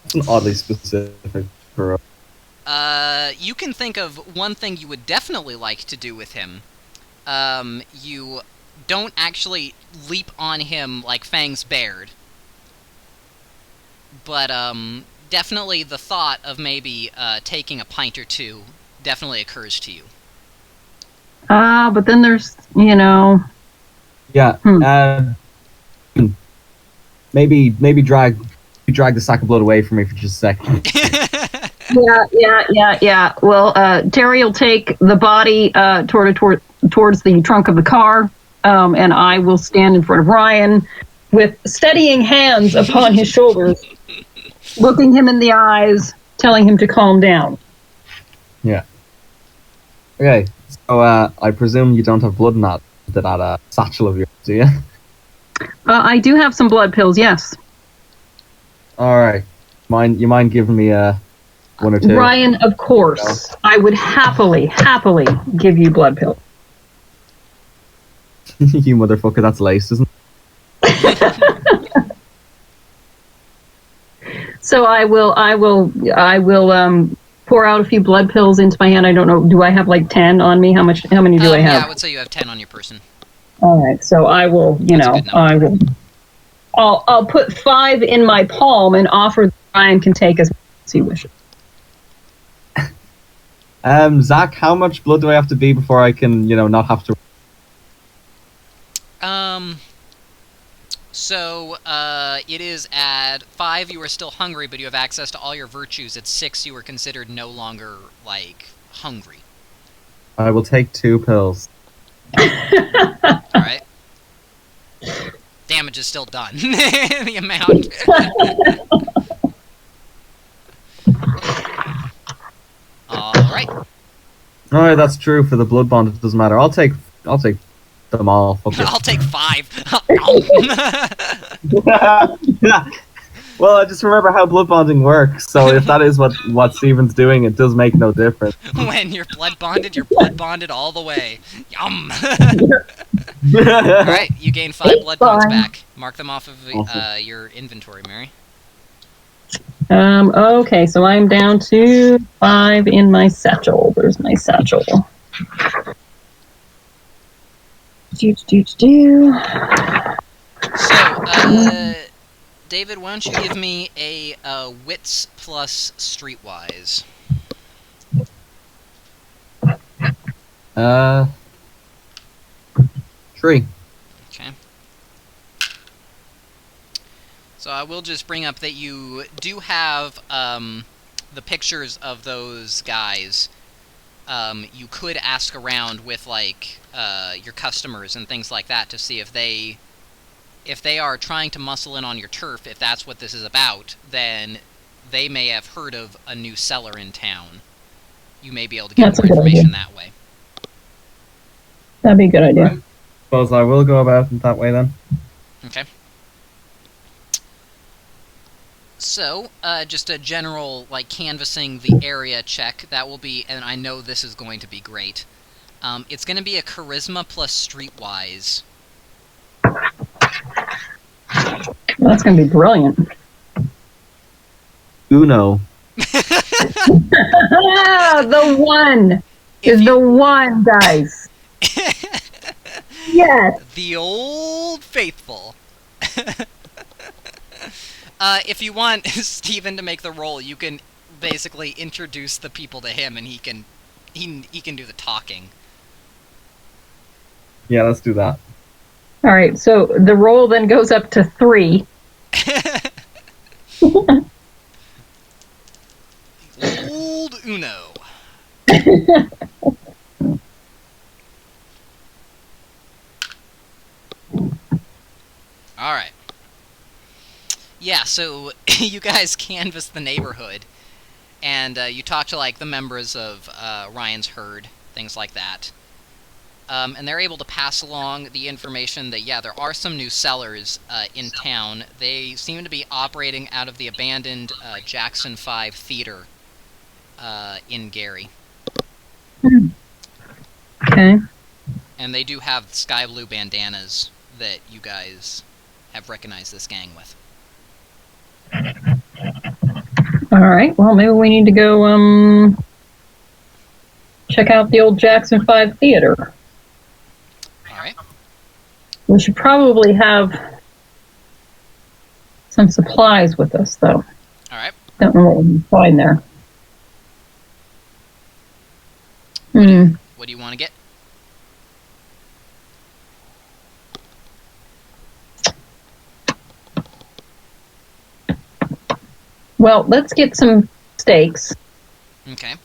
That's an oddly specific for... You can think of one thing you would definitely like to do with him. You don't actually leap on him like fangs bared. But, definitely the thought of maybe, taking a pint or 2 definitely occurs to you. But then there's, you know... Yeah, maybe drag the sack of blood away from me for just a second. Yeah. Well, Terry will take the body towards the trunk of the car, and I will stand in front of Ryan with steadying hands upon his shoulders, looking him in the eyes, telling him to calm down. Yeah. Okay, so I presume you don't have blood in that satchel of yours, do you? I do have some blood pills, yes. Alright. You mind giving me 1 or 2? Ryan, of course. I would happily give you blood pills. You motherfucker, that's laced, isn't it? So I will pour out a few blood pills into my hand. I don't know, do I have like 10 on me? How many do I have? Yeah, I would say you have 10 on your person. Alright, so I will, I'll put 5 in my palm and offer that Ryan can take as much as he wishes. Zach, how much blood do I have to be before I can, not have to... So, it is at 5, you are still hungry, but you have access to all your virtues. At 6, you are considered no longer, hungry. I will take 2 pills. Alright. Damage is still done. The amount. Alright. Oh, that's true. For the blood bond, it doesn't matter. I'll take them all. Fuck it. I'll take 5. Well, I just remember how blood bonding works. So if that is what Steven's doing, it does make no difference. When you're blood bonded all the way. Yum! Alright, you gain 5 blood points back. Mark them off of your inventory, Mary. Okay, so I'm down to 5 in my satchel. There's my satchel. So, David, why don't you give me a wits plus streetwise? 3. Okay. So I will just bring up that you do have the pictures of those guys. You could ask around with like your customers and things like that to see if they are trying to muscle in on your turf, if that's what this is about, then they may have heard of a new seller in town. You may be able to get more information that way. That'd be a good idea. I suppose I will go about it that way then. Okay. So, just a general, like, canvassing the area check. That will be, and I know this is going to be great. It's going to be a charisma plus streetwise. That's going to be brilliant. Uno. The one is the one, guys. Yes. The old faithful. If you want Steven to make the roll, you can basically introduce the people to him, and he can do the talking. Yeah, let's do that. All right, so the roll then goes up to 3. Old Uno. All right. Yeah, so you guys canvass the neighborhood, and you talk to like the members of Ryan's herd, things like that. And they're able to pass along the information that, yeah, there are some new sellers in town. They seem to be operating out of the abandoned Jackson 5 Theater in Gary. Okay. And they do have sky blue bandanas that you guys have recognized this gang with. All right, well, maybe we need to go check out the old Jackson 5 Theater. Alright. We should probably have some supplies with us, though. Alright. Don't know what we can find there. What do you want to get? Well, let's get some steaks. Okay.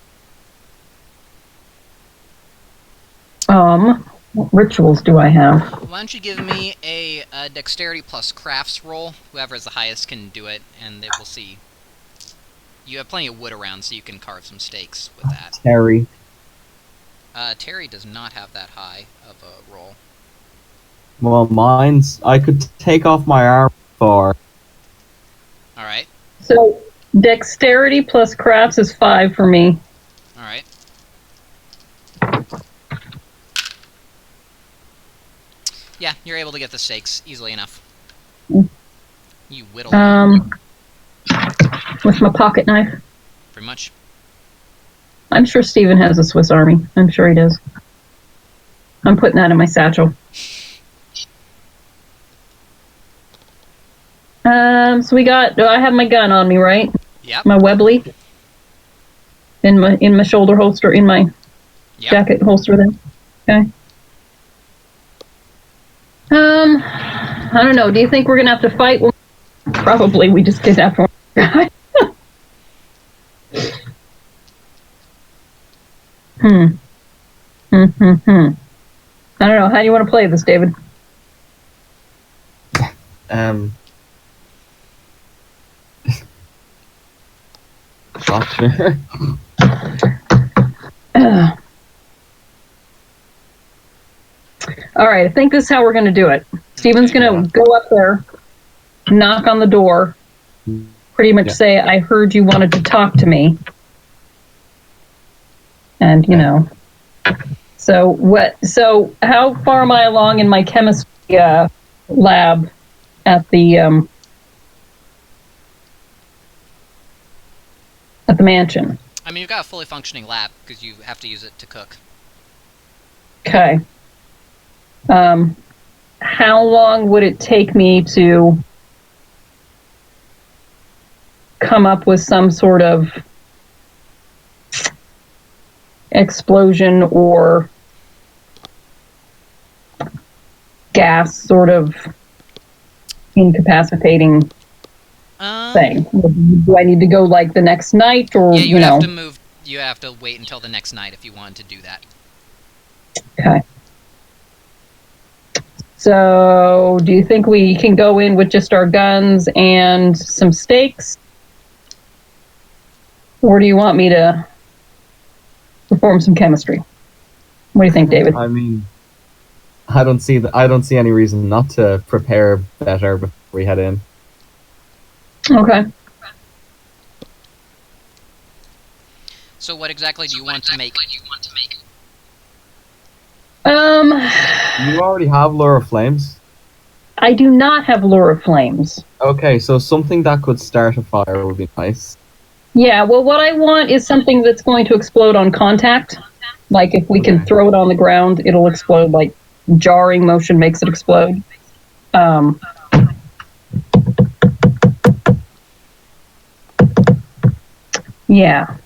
What rituals do I have? Why don't you give me a dexterity plus crafts roll? Whoever is the highest can do it, and they will see. You have plenty of wood around, so you can carve some steaks with that. Terry. Terry does not have that high of a roll. Well, mine's... I could take off my arm for... Alright. So, dexterity plus crafts is 5 for me. Alright. Yeah, you're able to get the steaks easily enough. You whittle with my pocket knife. pretty much. I'm sure Steven has a Swiss Army. I'm sure he does. I'm putting that in my satchel. So we got... I have my gun on me, right? Yep. My Webley. In my shoulder holster, in my jacket holster there. Okay. I don't know. Do you think we're gonna have to fight? Well, probably. We just kidnapped one guy. I don't know. How do you want to play this, David? Not sure. All right, I think this is how we're going to do it. Steven's going to go up there, knock on the door, pretty much say, I heard you wanted to talk to me. And, you know. So how far am I along in my chemistry lab at the mansion? I mean, you've got a fully functioning lab because you have to use it to cook. Okay. How long would it take me to come up with some sort of explosion or gas sort of incapacitating thing? Do I need to go like the next night, or you have to move? You have to wait until the next night if you want to do that. Okay. So, do you think we can go in with just our guns and some stakes? Or do you want me to perform some chemistry? What do you think, David? I mean, I don't see any reason not to prepare better before we head in. Okay. So what exactly do you want to make? You already have Lure of Flames? I do not have Lure of Flames. Okay, so something that could start a fire would be nice. Yeah, well, what I want is something that's going to explode on contact. Like, if we can throw it on the ground, it'll explode. Like, jarring motion makes it explode. Yeah.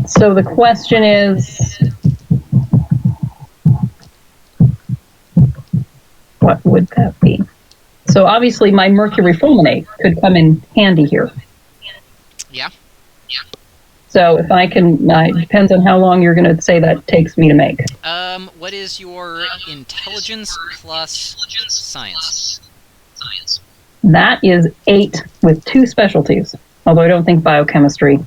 So the question is, what would that be? So obviously my mercury fulminate could come in handy here. Yeah. So if I can, it depends on how long you're going to say that takes me to make. What is your intelligence plus science? That is 8 with 2 specialties. Although I don't think biochemistry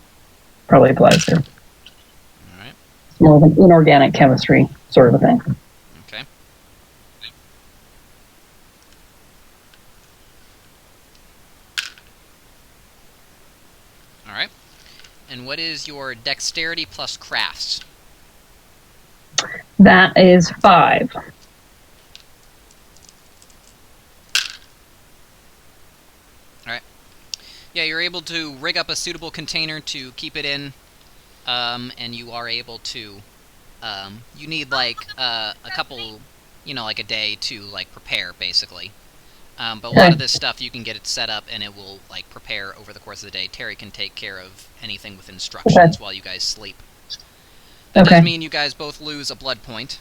probably applies here. All right. It's more of an inorganic chemistry sort of a thing. Okay. All right. And what is your dexterity plus crafts? That is 5. Yeah, you're able to rig up a suitable container to keep it in, and you are able to, you need, like, a couple, like a day to, like, prepare, basically. But a lot of this stuff, you can get it set up, and it will, like, prepare over the course of the day. Terry can take care of anything with instructions while you guys sleep. That does mean you guys both lose a blood point.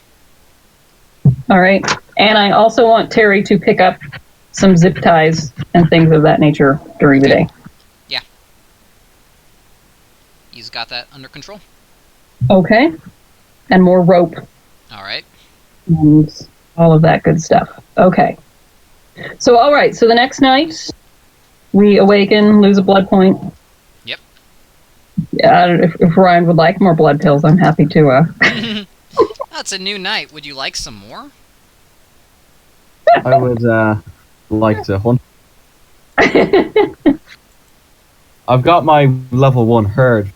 All right. And I also want Terry to pick up some zip ties and things of that nature during the day. He's got that under control. Okay. And more rope. All right. And all of that good stuff. Okay. So, all right. So the next night, we awaken, lose a blood point. Yep. If Ryan would like more blood pills, I'm happy to. That's a new night. Would you like some more? I would like to hunt. I've got my level 1 herd.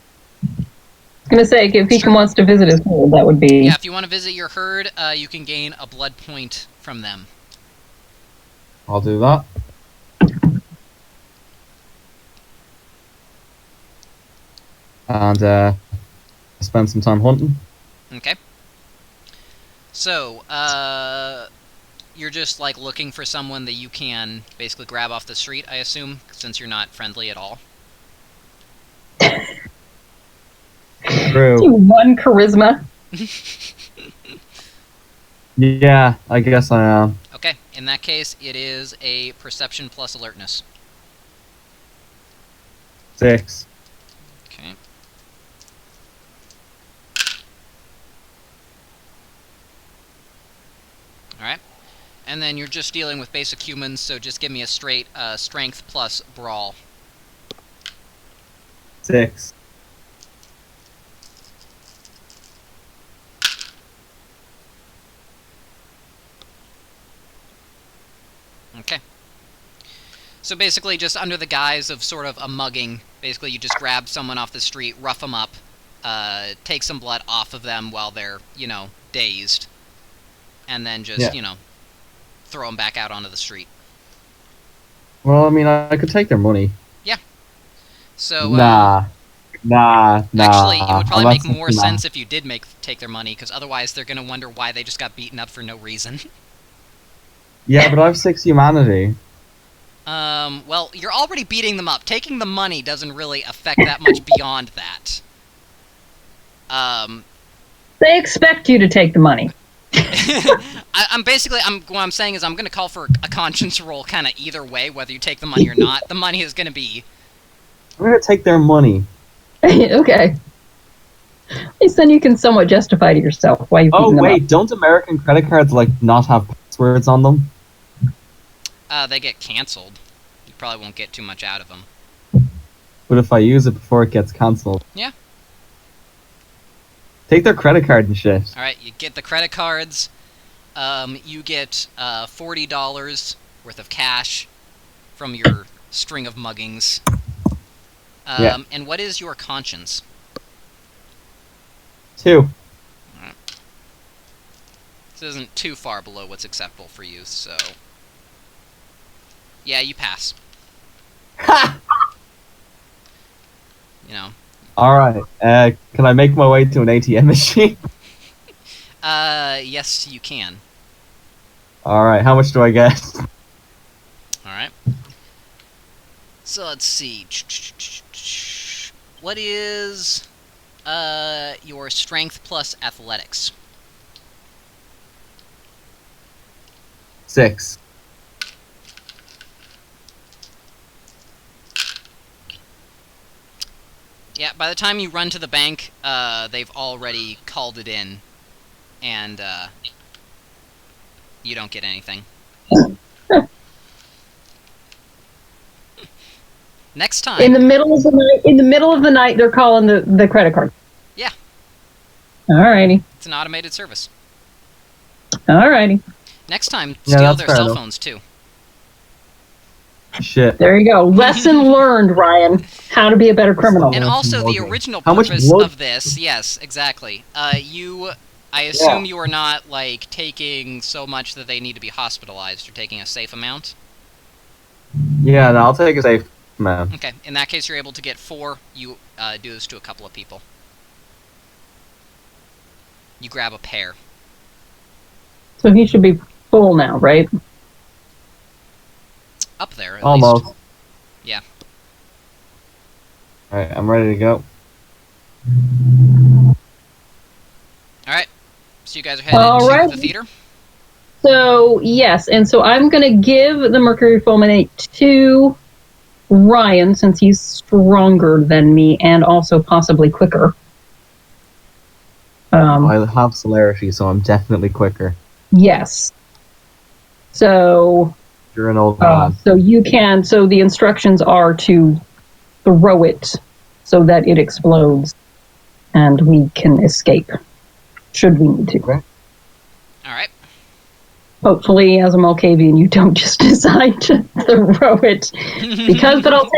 I was going to say, if he wants to visit his herd, that would be... Yeah, if you want to visit your herd, you can gain a blood point from them. I'll do that. And spend some time hunting. Okay. So, you're just, like, looking for someone that you can basically grab off the street, I assume, since you're not friendly at all. True. 1 charisma. Yeah, I guess I am. Okay, in that case, it is a perception plus alertness. 6. Okay. Alright. And then you're just dealing with basic humans, so just give me a straight strength plus brawl. 6. Okay. So basically, just under the guise of sort of a mugging, basically you just grab someone off the street, rough them up, take some blood off of them while they're, you know, dazed, and then just, you know, throw them back out onto the street. Well, I mean, I could take their money. Yeah. So, Nah. actually, it would probably I'm make not more thinking that. sense if you did take their money, because otherwise they're going to wonder why they just got beaten up for no reason. Yeah, but I have 6 humanity. Well, you're already beating them up. Taking the money doesn't really affect that much beyond that. They expect you to take the money. What I'm saying is I'm going to call for a conscience roll kind of either way, whether you take the money or not. The money is going to be... I'm gonna take their money. Okay. At least then you can somewhat justify to yourself why you've Oh, beaten them wait, up. don't American credit cards, like, not have passwords on them? They get cancelled. You probably won't get too much out of them. But if I use it before it gets cancelled... Yeah. Take their credit card and shit. Alright, you get the credit cards. You get $40 worth of cash from your string of muggings. Yeah. And what is your conscience? 2. This isn't too far below what's acceptable for you, so... Yeah, you pass. Ha! You know. Alright, can I make my way to an ATM machine? Yes, you can. Alright, how much do I get? Alright. So, let's see. What is, your strength plus athletics? 6. Yeah, by the time you run to the bank, they've already called it in, and, you don't get anything. Next time... In the middle of the night, they're calling the credit card. Yeah. Alrighty. It's an automated service. Alrighty. Next time, Yeah, steal that's their fair cell enough. phones, too. Shit. There you go. Lesson learned, Ryan. How to be a better criminal. And also, the Mugging. original How much purpose blood- of this... Yes, exactly. I assume you are not, like, taking so much that they need to be hospitalized. You're taking a safe amount? Yeah, no, I'll take a safe man. Okay, in that case, you're able to get 4. You do this to a couple of people. You grab a pair. So he should be full now, right? Up there, at Almost. least. Yeah. Alright, I'm ready to go. Alright. So you guys are headed to the theater? So, yes, and so I'm going to give the Mercury Fulminate to Ryan, since he's stronger than me, and also possibly quicker. I have celerity, so I'm definitely quicker. Yes. So, You're an old man. so the instructions are to throw it so that it explodes, and we can escape, should we need to. Okay. Alright. Hopefully, as a Malkavian, you don't just decide to throw it. But I'll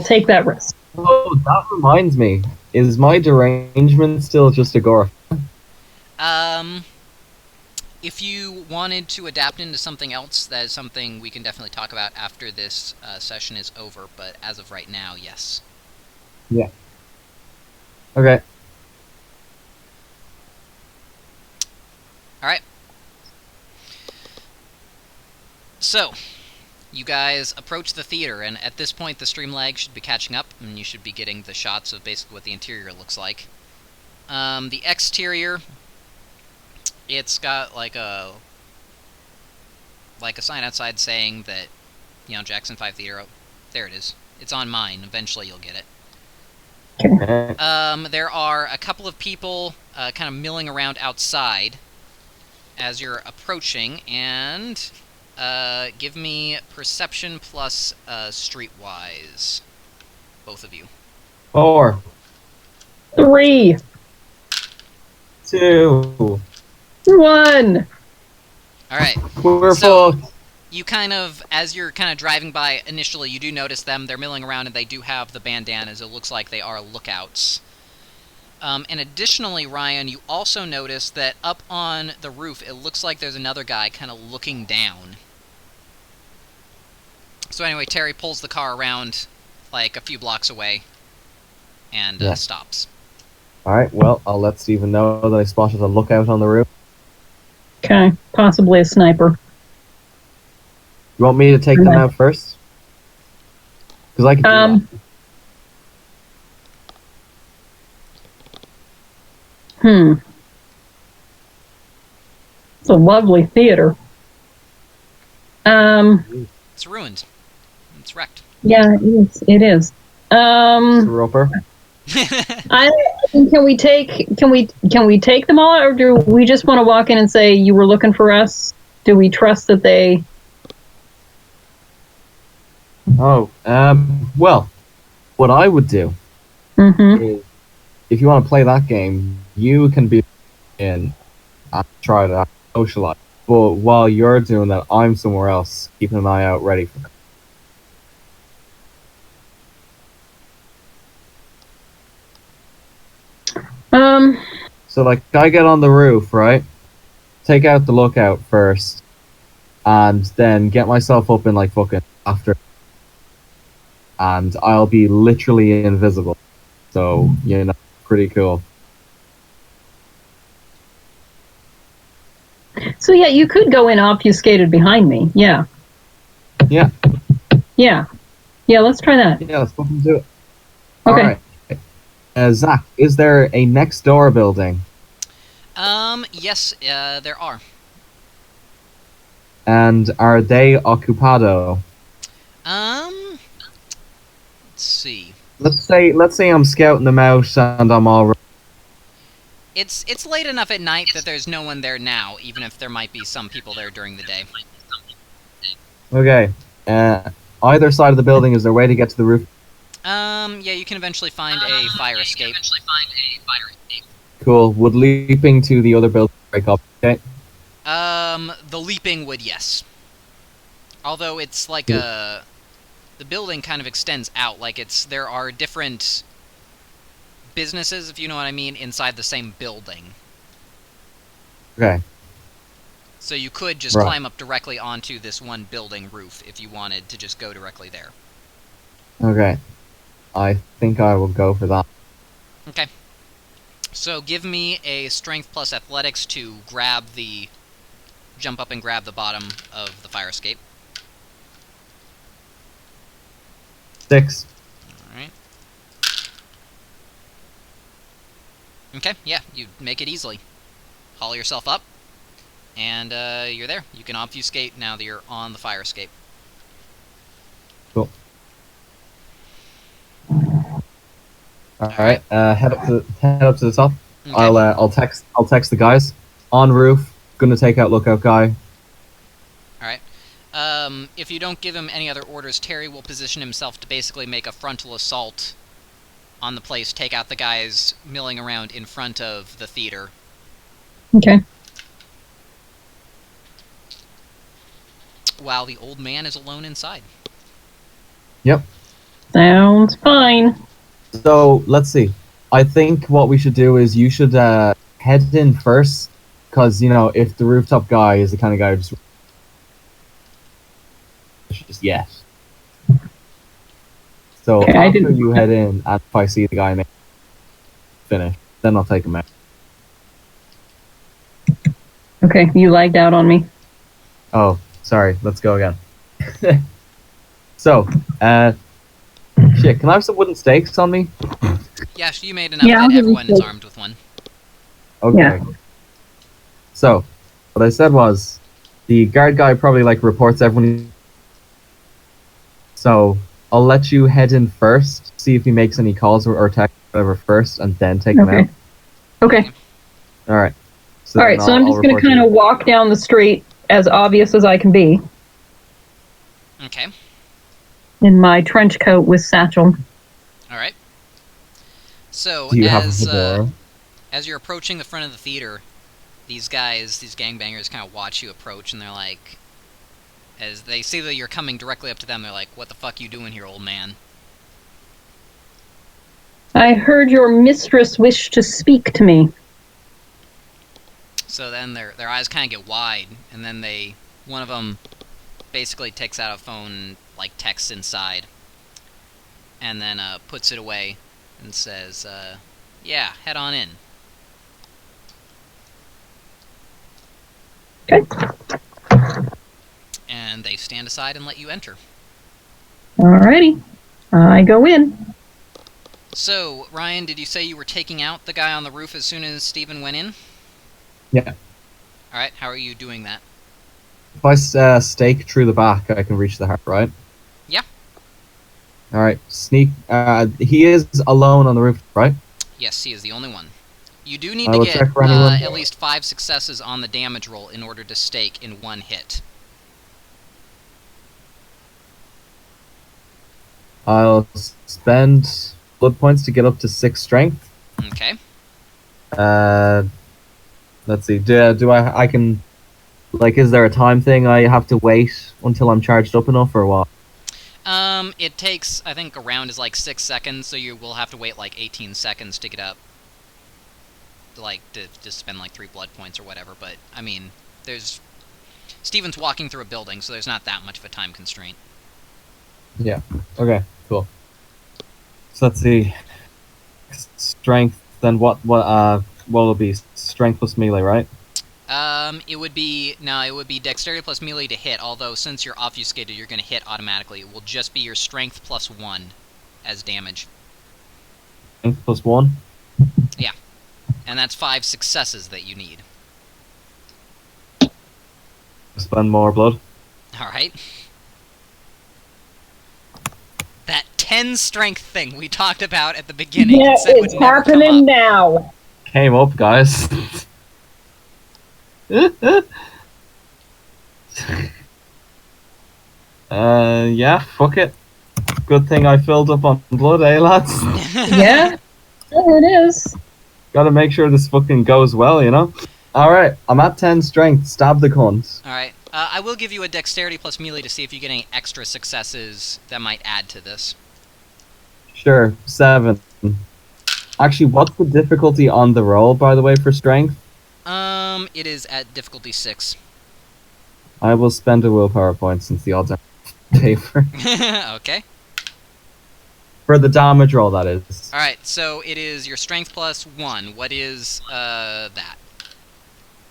take that risk. Oh, that reminds me. Is my derangement still just agoraphobic? If you wanted to adapt into something else, that is something we can definitely talk about after this session is over, but as of right now, yes. Yeah. Okay. Alright. So, you guys approach the theater, and at this point the stream lag should be catching up, and you should be getting the shots of basically what the interior looks like. The exterior, it's got like a sign outside saying that, you know, Jackson 5 Theater, there it is. It's on mine, eventually you'll get it. Okay. There are a couple of people kind of milling around outside as you're approaching, and give me perception plus streetwise, both of you. 4, 3, 2, 1. Alright, we're So- fucked. You kind of, as you're kind of driving by initially, you do notice them. They're milling around, and they do have the bandanas. It looks like they are lookouts. And additionally, Ryan, you also notice that up on the roof, it looks like there's another guy kind of looking down. So anyway, Terry pulls the car around, like, a few blocks away, and stops. Alright, well, I'll let Steven know that I spotted a lookout on the roof. Okay, possibly a sniper. You want me to take them out first? Because I can do that. It's a lovely theater. It's ruined. It's wrecked. Yeah, it is. Mr. Roper? Can we take them all, or do we just want to walk in and say you were looking for us? Do we trust that they? Oh, well, what I would do is, if you want to play that game, you can be in and try to socialize. But while you're doing that, I'm somewhere else, keeping an eye out, ready for them. So, like, I get on the roof, right? Take out the lookout first, and then get myself up in, like, fucking after. And I'll be literally invisible. So, you know, pretty cool. So yeah, you could go in obfuscated behind me. Yeah. Yeah. Yeah. Yeah, let's try that. Yeah, let's fucking do it. Okay. Alright. Zach, is there a next door building? Yes, there are. And are they occupado? Let's see. Let's say I'm scouting them out and I'm all right. It's late enough at night that there's no one there now, even if there might be some people there during the day. Okay. Either side of the building, is there a way to get to the roof? Yeah, you can eventually find a fire escape. Cool. Would leaping to the other building break up? Okay. The leaping would, yes. Although it's like the building kind of extends out, like there are different businesses, if you know what I mean, inside the same building. Okay. So you could just climb up directly onto this one building roof if you wanted to just go directly there. Okay. I think I will go for that. Okay. So give me a strength plus athletics to jump up and grab the bottom of the fire escape. 6. Alright. Okay, yeah, you make it easily. Haul yourself up, and you're there. You can obfuscate now that you're on the fire escape. Cool. Alright, head up to the top. Okay. I'll text the guys. En roof, gonna take out lookout guy. Alright. If you don't give him any other orders, Terry will position himself to basically make a frontal assault on the place, take out the guys milling around in front of the theater. Okay. While the old man is alone inside. Yep. Sounds fine. So, let's see. I think what we should do is you should head in first, because, you know, if the rooftop guy is the kind of guy who just yet. So okay, after you head in, and if I see the guy finish, then I'll take him out. Okay, you lagged out on me. Oh, sorry. Let's go again. So, shit, can I have some wooden stakes on me? Yeah, you made enough that everyone is armed with one. Okay. Yeah. So, what I said was, the guard guy probably, like, reports everyone. So, I'll let you head in first, see if he makes any calls or text whatever first, and then take him out. Okay. Alright. So I'm just going to kind of walk down the street as obvious as I can be. Okay. In my trench coat with satchel. Alright. So, as you're approaching the front of the theater, these gangbangers kind of watch you approach, and they're like... As they see that you're coming directly up to them, they're like, "What the fuck you doing here, old man?" I heard your mistress wished to speak to me. So then their eyes kind of get wide, and then one of them basically takes out a phone, like texts inside, and then puts it away and says, "Yeah, head on in." Okay. And they stand aside and let you enter. Alrighty. I go in. So, Ryan, did you say you were taking out the guy on the roof as soon as Steven went in? Yeah. Alright, how are you doing that? If I stake through the back, I can reach the heart, right? Yeah. Alright, sneak. He is alone on the roof, right? Yes, he is the only one. You do need I to will get check for anyone. at least 5 successes on the damage roll in order to stake in one hit. I'll spend blood points to get up to 6 strength. Okay. Let's see. Do I can, like, is there a time thing I have to wait until I'm charged up enough, or what? It takes, I think a round is like 6 seconds, so you will have to wait like 18 seconds to get up. Like, to just spend like 3 blood points or whatever, but, I mean, Steven's walking through a building, so there's not that much of a time constraint. Yeah. Okay. Cool. So let's see. Strength. Then what will it be? Strength plus melee, right? It would be dexterity plus melee to hit, although since you're obfuscated, you're gonna hit automatically. It will just be your strength plus 1 as damage. Strength plus 1? Yeah. And that's 5 successes that you need. Spend more blood. Alright. That 10 strength thing we talked about at the beginning. Yeah, and said it's would never come happening up. now. Came up, guys. Yeah, fuck it. Good thing I filled up on blood, eh, lads? Yeah, there it is. Gotta make sure this fucking goes well, you know? Alright, I'm at 10 strength. Stab the cunt. Alright. I will give you a dexterity plus melee to see if you get any extra successes that might add to this. Sure, 7. Actually, what's the difficulty on the roll, by the way, for strength? It is at difficulty 6. I will spend a willpower point since the odds are in favor. Okay. For the damage roll, that is. Alright, so it is your strength plus 1. What is, that?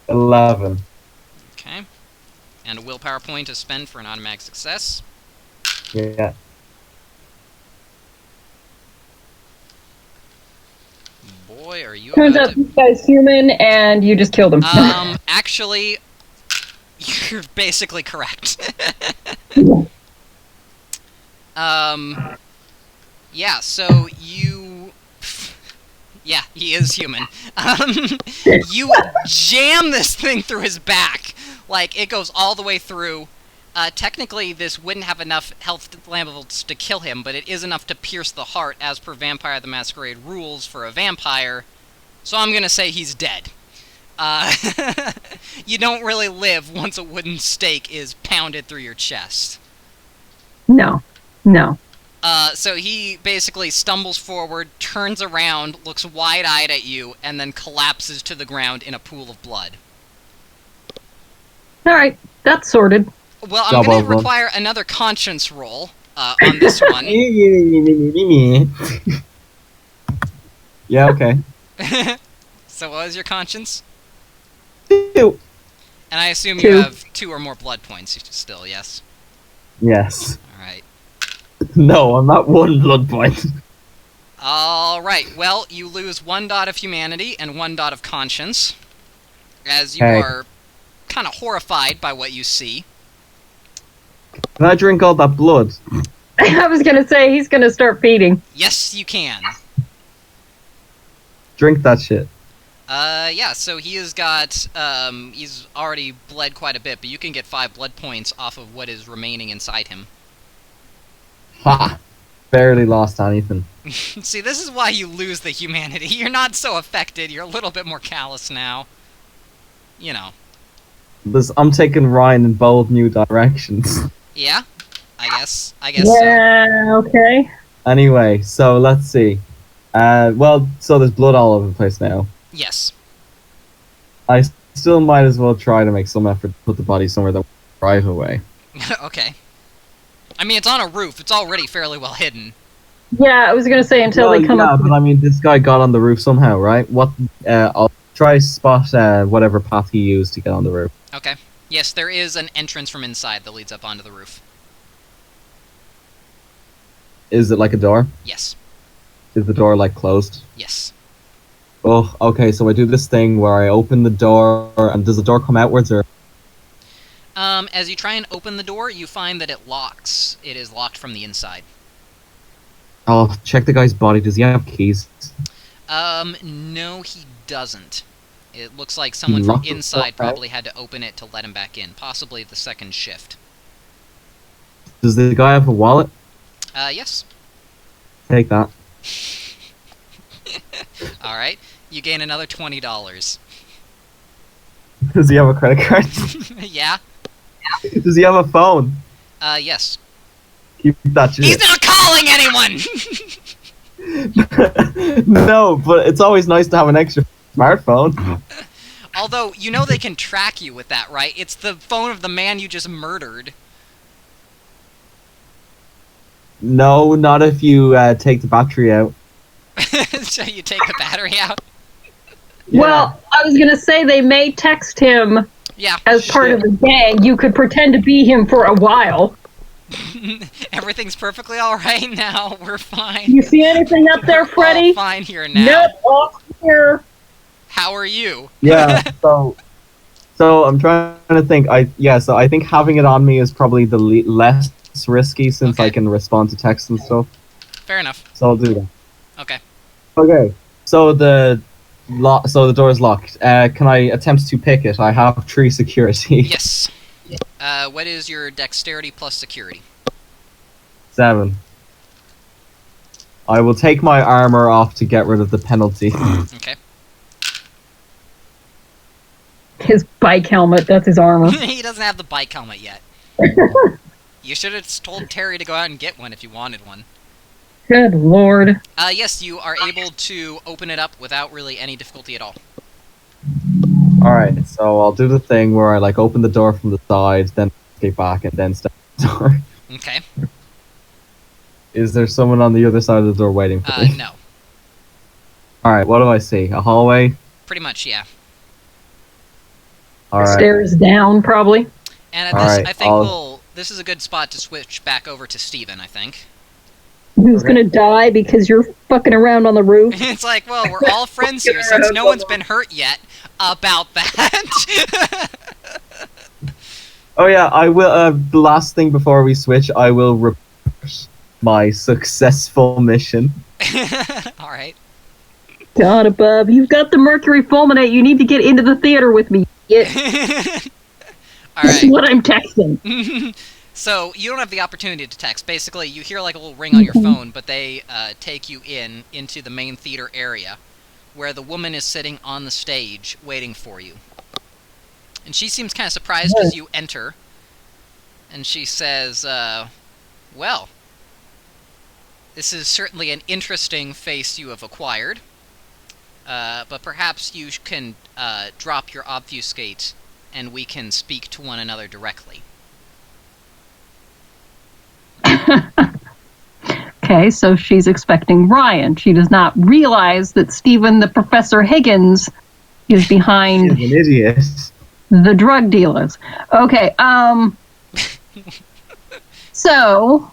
11. Okay. And a willpower point to spend for an automatic success. Yeah. Boy, are you Turns about out to... this guy's human, and you just killed him. Actually, you're basically correct. Yeah, so you... Yeah, he is human. You jam this thing through his back. Like, it goes all the way through. Technically, this wouldn't have enough health levels to kill him, but it is enough to pierce the heart, as per Vampire the Masquerade rules for a vampire. So I'm gonna say he's dead. You don't really live once a wooden stake is pounded through your chest. No. So he basically stumbles forward, turns around, looks wide-eyed at you, and then collapses to the ground in a pool of blood. Alright, that's sorted. Well, I'm going to require another conscience roll on this one. Yeah, okay. So what was your conscience? 2. And I assume 2. you have 2 or more blood points still, yes? Yes. Alright. No, I'm not 1 blood point. Alright, well, you lose 1 dot of humanity and 1 dot of conscience, as you Hey. are kind of horrified by what you see. Can I drink all that blood? I was gonna say, he's gonna start feeding. Yes, you can. Drink that shit. Yeah, so he has got, he's already bled quite a bit, but you can get 5 blood points off of what is remaining inside him. Ha! Barely lost anything. See, this is why you lose the humanity. You're not so affected, you're a little bit more callous now. You know. I'm taking Ryan in bold new directions. Yeah, I guess so. Yeah, okay. Anyway, so let's see. So there's blood all over the place now. Yes. I still might as well try to make some effort to put the body somewhere that will drive away. Okay. I mean, it's on a roof. It's already fairly well hidden. Yeah, I was gonna say until they come up. But I mean, this guy got on the roof somehow, right? I'll try spot whatever path he used to get on the roof. Okay. Yes, there is an entrance from inside that leads up onto the roof. Is it like a door? Yes. Is the door like closed? Yes. Oh, okay. So I do this thing where I open the door, and does the door come outwards or? As you try and open the door, you find that it locks. It is locked from the inside. Oh, check the guy's body. Does he have keys? No, he doesn't. It looks like someone from inside probably had to open it to let him back in, possibly the second shift. Does the guy have a wallet? Yes. Take that. Alright, you gain another $20. Does he have a credit card? Yeah? Does he have a phone? Yes. Keep that shit. He's not calling anyone! No, but it's always nice to have an extra smartphone. Although, you know they can track you with that, right? It's the phone of the man you just murdered. No, not if you take the battery out. So you take the battery out? Yeah. Well, I was gonna say they may text him Yeah. as part of the gang. You could pretend to be him for a while. Everything's perfectly alright now. We're fine. You see anything up there, Freddy? All fine here now. Nope, off here. How are you? Yeah, so I'm trying to think. So I think having it on me is probably the less risky since Okay. I can respond to text and stuff. Fair enough. So I'll do that. Okay. Okay. So the door is locked. Can I attempt to pick it? I have 3 security. Yes. What is your dexterity plus security? 7. I will take my armor off to get rid of the penalty. Okay. His bike helmet, that's his armor. He doesn't have the bike helmet yet. You should have told Terry to go out and get one if you wanted one. Good lord. Yes, you are able to open it up without really any difficulty at all. Alright, so I'll do the thing where I open the door from the side, then escape back, and then step the door. Okay. Is there someone on the other side of the door waiting for me? No. Alright, what do I see? A hallway? Pretty much, yeah. Alright. Stairs down, probably. And at All this, right, I think this is a good spot to switch back over to Steven, I think. Who's gonna die because you're fucking around on the roof? It's like, well, we're all friends here since no one's been hurt yet about that. Oh yeah, I will, the last thing before we switch, I will report my successful mission. Alright. God above, you've got the mercury fulminate, you need to get into the theater with me. Yeah. That's Alright. what I'm texting. So, you don't have the opportunity to text. Basically, you hear like a little ring on your phone, but they take you into the main theater area, where the woman is sitting on the stage, waiting for you. And she seems kind of surprised as you enter. And she says, well, this is certainly an interesting face you have acquired. But perhaps you can drop your obfuscate, and we can speak to one another directly. Okay, so she's expecting Ryan. She does not realize that Stephen, the Professor Higgins, is behind He's an idiot. the drug dealers. Okay, so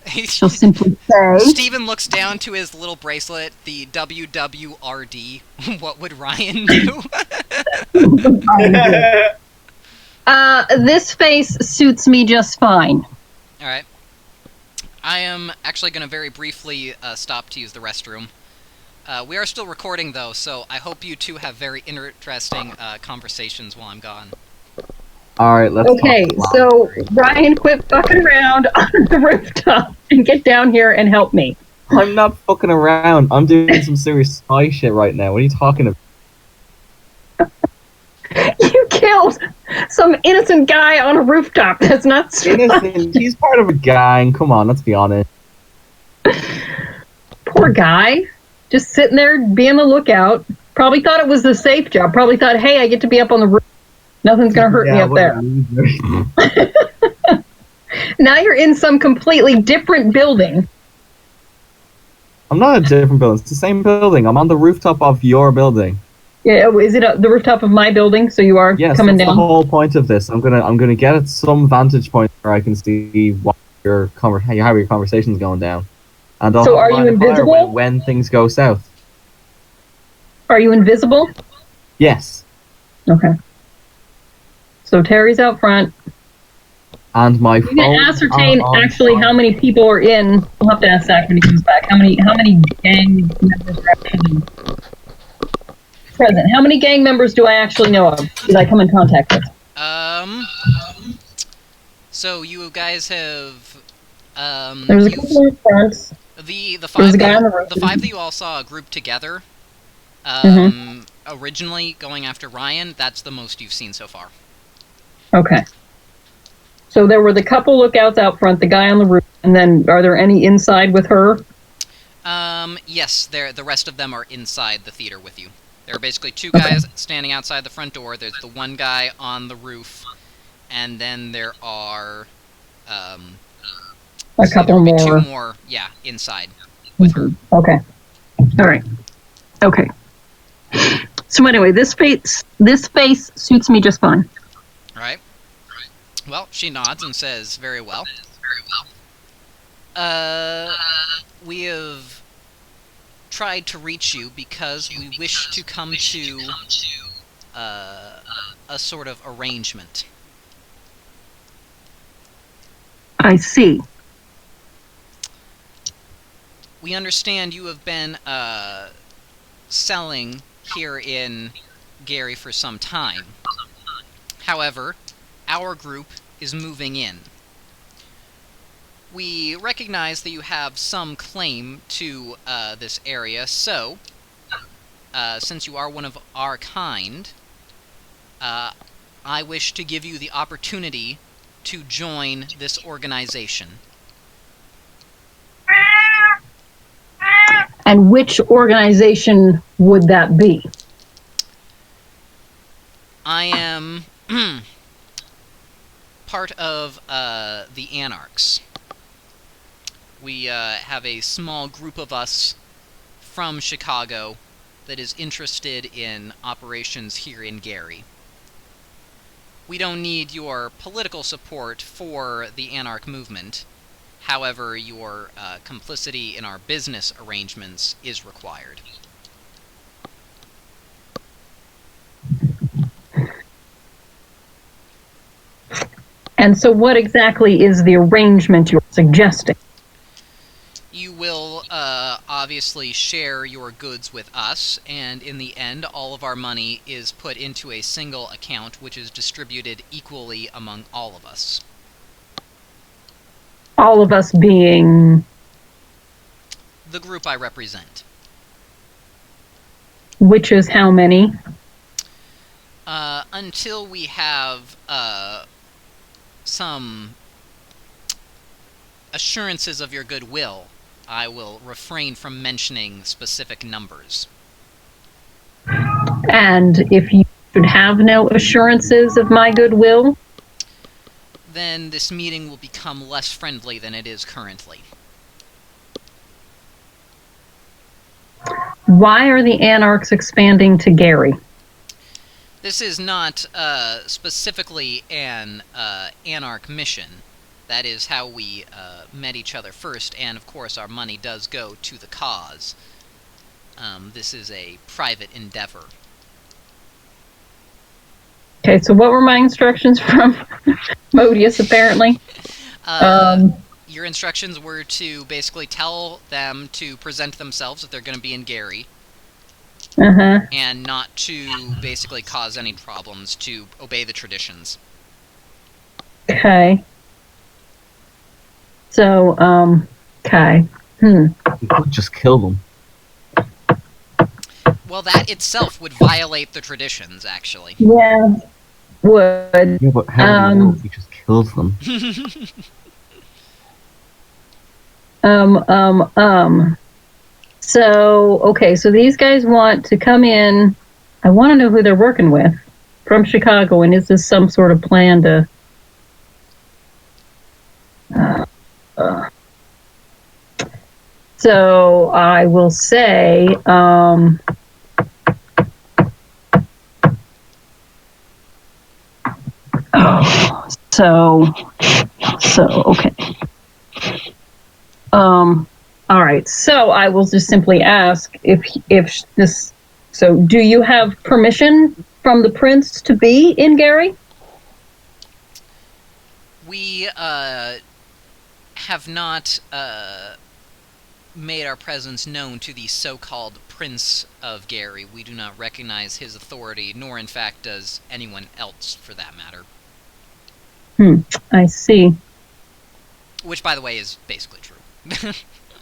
she'll simply say, Steven looks down to his little bracelet, the WWRD. What would Ryan do? this face suits me just fine. Alright. I am actually going to very briefly stop to use the restroom. We are still recording, though, so I hope you two have very interesting conversations while I'm gone. Alright, let's Okay, talk so Ryan, quit fucking around on the rooftop and get down here and help me. I'm not fucking around. I'm doing some serious spy shit right now. What are you talking about? You killed some innocent guy on a rooftop. That's not strange. Innocent. He's part of a gang. Come on, let's be honest. Poor guy. Just sitting there being the lookout. Probably thought it was the safe job. Probably thought, hey, I get to be up on the roof. Nothing's going to hurt me up there. Now you're in some completely different building. I'm not a different building. It's the same building. I'm on the rooftop of your building. Yeah, is it the rooftop of my building? So you are coming down? That's the whole point of this. I'm gonna get at some vantage point where I can see what how your conversation's going down. And I'll so are you invisible when things go south? Are you invisible? Yes. Okay. So Terry's out front. And my phone. You can ascertain actually how many people are in. We'll have to ask Zach when he comes back. How many gang members are actually present? How many gang members do I actually know of? Did I come in contact with? So you guys have There's a couple in front. The There's a guy on the roof. the five that you all saw grouped together. Originally going after Ryan, that's the most you've seen so far. Okay. So there were the couple lookouts out front, the guy on the roof, and then are there any inside with her? Yes, the rest of them are inside the theater with you. There are basically two guys standing outside the front door. There's the one guy on the roof, and then there are a couple more. Two more, yeah, inside with her. Okay. All right. Okay. So anyway, this face suits me just fine. All right. Well, she nods and says, "Very well. We have tried to reach you because we wish to come to a sort of arrangement." I see. We understand you have been selling here in Gary for some time. However, our group is moving in. We recognize that you have some claim to this area, so, since you are one of our kind, I wish to give you the opportunity to join this organization. And which organization would that be? I am part of the Anarchs. We have a small group of us from Chicago that is interested in operations here in Gary. We don't need your political support for the Anarch movement. However, your complicity in our business arrangements is required. And so what exactly is the arrangement you're suggesting? You will obviously share your goods with us, and in the end, all of our money is put into a single account, which is distributed equally among all of us. All of us being... the group I represent. Which is how many? Until we have some assurances of your goodwill, I will refrain from mentioning specific numbers. And if you should have no assurances of my goodwill? Then this meeting will become less friendly than it is currently. Why are the Anarchs expanding to Gary? This is not specifically an Anarch mission. That is how we met each other first, and of course our money does go to the cause. This is a private endeavor. Okay, so what were my instructions from Modius, apparently? Your instructions were to basically tell them to present themselves if they're going to be in Gary. And not to basically cause any problems, to obey the traditions. Okay. So, okay. We could just kill them. Well, that itself would violate the traditions, actually. Yeah. would. Yeah, but how do you know if he just kills them? So, okay, so these guys want to come in. I want to know who they're working with from Chicago, and is this some sort of plan to... So I will say, okay. All right. So I will just simply ask if this. So, do you have permission from the prince to be in Gary? We have not made our presence known to the so-called Prince of Gary. We do not recognize his authority, nor in fact does anyone else, for that matter. I see. Which, by the way, is basically true.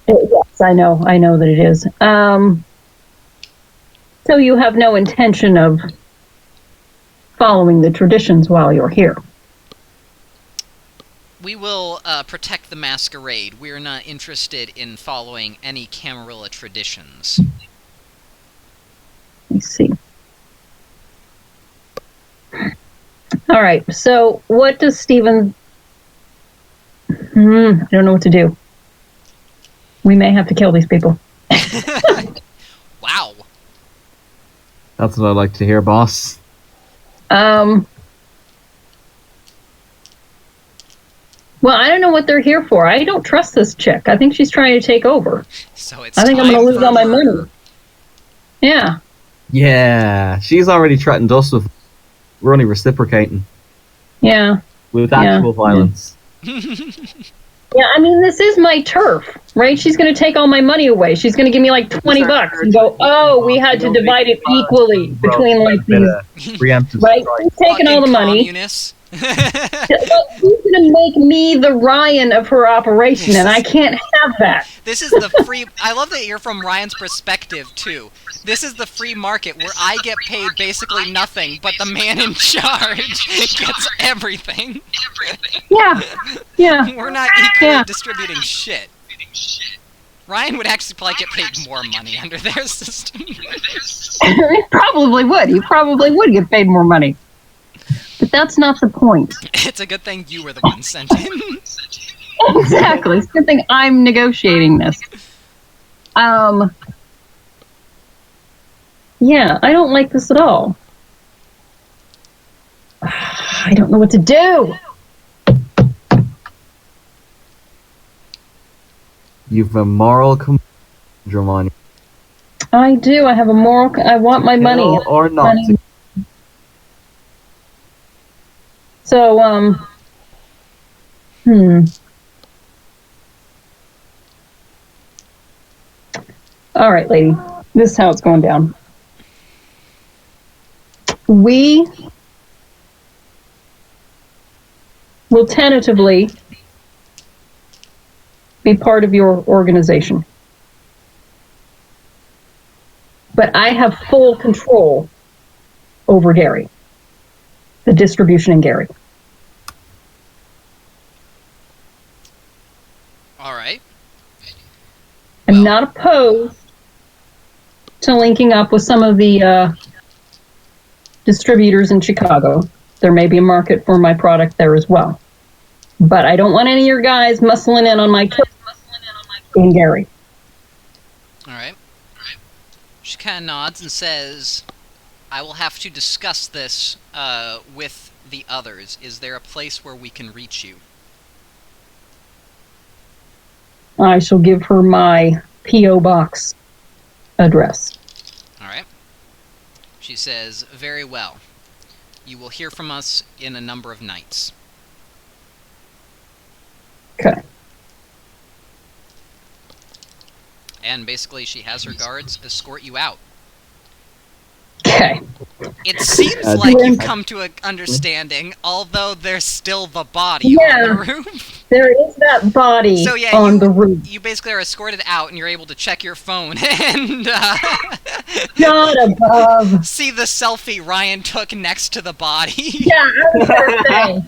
Yes, I know that it is. So you have no intention of following the traditions while you're here? We will protect the Masquerade. We're not interested in following any Camarilla traditions. I see. All right, so what does Stephen... I don't know what to do. We may have to kill these people. Wow. That's what I like to hear, boss. Well, I don't know what they're here for. I don't trust this chick. I think she's trying to take over. So it's I think I'm going to lose all my murder. money. Yeah. Yeah, she's already threatened us with... We're only reciprocating. Yeah. With actual violence. Yeah, I mean, this is my turf, right? She's going to take all my money away. She's going to give me like $20 and go, oh, we had to divide it equally between like these. Preemptive right? strike. She's taking all the money. Communists. She's going to make me the Ryan of her operation, and I can't have that. This is the free... I love that you're from Ryan's perspective, too. This is the free market where I get paid basically nothing, but the man in charge gets everything. Yeah. We're not equally distributing shit. Ryan would actually probably get paid more money under their system. He probably would. He probably would get paid more money. But that's not the point. It's a good thing you were the one sent in. Exactly. It's a good thing I'm negotiating this. Yeah, I don't like this at all. I don't know what to do. You've a moral conundrum on you. I do. I have a moral... I want my money. Or not. Money. So, All right, lady. This is how it's going down. We will tentatively be part of your organization. But I have full control over Gary. The distribution in Gary. All right. I'm not opposed to linking up with some of the distributors in Chicago. There may be a market for my product there as well. But I don't want any of your guys muscling in on my kit in Gary. All right. She kind of nods and says, I will have to discuss this with the others. Is there a place where we can reach you? I shall give her my P.O. Box address. All right. She says, very well. You will hear from us in a number of nights. Okay. And basically, she has her guards escort you out. Okay. It seems like you've come to an understanding, although there's still the body on the roof. There is that body So yeah, on the roof. you basically are escorted out, and you're able to check your phone and God above. see the selfie Ryan took next to the body. Yeah, I was gonna say.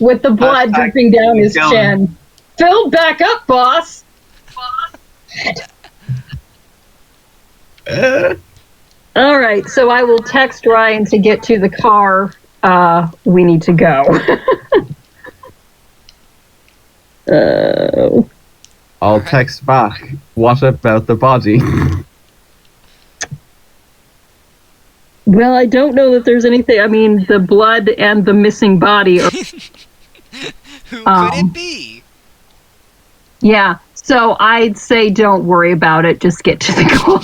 With the blood Hashtag dripping down his killing. chin. Fill back up, boss! Alright, so I will text Ryan to get to the car. We need to go. I'll Alright. text back. What about the body? Well, I don't know that there's anything. I mean, the blood and the missing body are. Who could it be? Yeah, so I'd say don't worry about it. Just get to the car.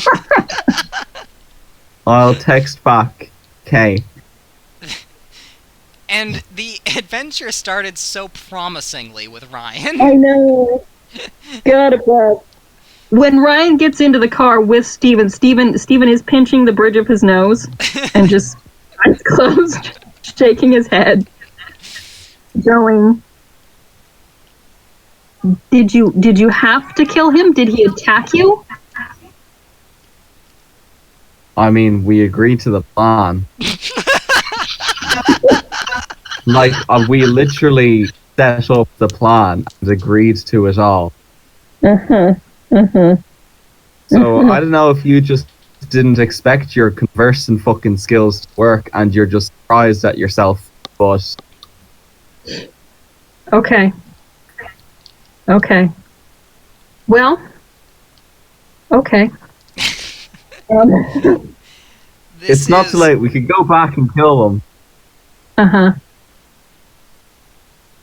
I'll text back. Okay. And the adventure started so promisingly with Ryan. I know. God above. When Ryan gets into the car with Steven is pinching the bridge of his nose and just eyes closed, shaking his head, going, Did you have to kill him? Did he attack you? I mean, we agreed to the plan. Like, we literally set up the plan and agreed to it all. So, I don't know if you just didn't expect your conversing fucking skills to work and you're just surprised at yourself, but... Okay. Well, okay. It's not too late. We could go back and kill them.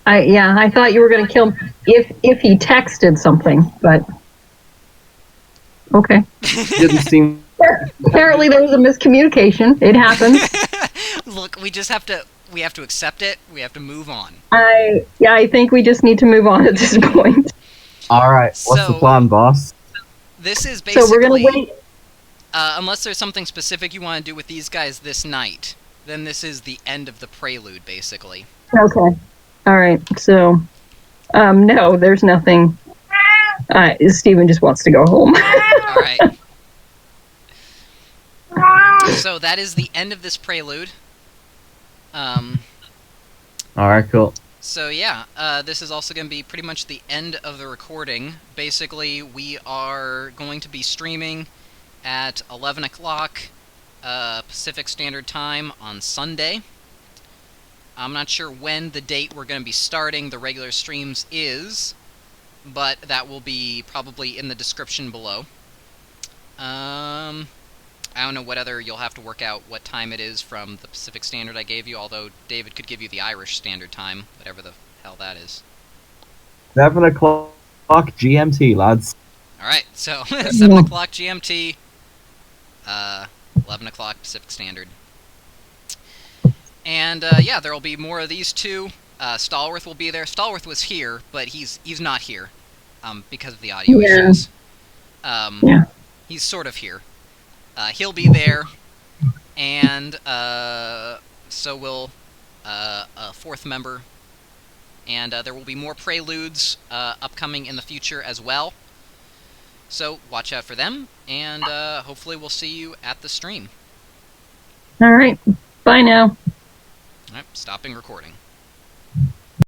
I thought you were going to kill him if he texted something, but okay. Didn't seem. Apparently, there was a miscommunication. It happens. Look, we have to accept it. We have to move on. I think we just need to move on at this point. All right. What's the plan, boss? This is basically. So we're going to wait. Unless there's something specific you want to do with these guys this night, then this is the end of the prelude, basically. Okay. All right. So, no, there's nothing. Steven just wants to go home. All right. So that is the end of this prelude. All right, cool. So yeah, this is also going to be pretty much the end of the recording. Basically, we are going to be streaming at 11 o'clock Pacific Standard Time on Sunday. I'm not sure when the date we're going to be starting the regular streams is, but that will be probably in the description below. I don't know what other, you'll have to work out what time it is from the Pacific Standard I gave you, although David could give you the Irish Standard Time, whatever the hell that is. 7 o'clock GMT, lads. Alright, so 7 o'clock GMT, 11 o'clock Pacific Standard. And yeah, there will be more of these two. Stallworth will be there. Stallworth was here, but he's not here because of the audio issues. He's sort of here. He'll be there, and so will a fourth member. And there will be more preludes upcoming in the future as well. So watch out for them, and hopefully we'll see you at the stream. All right. Bye now. All right, stopping recording.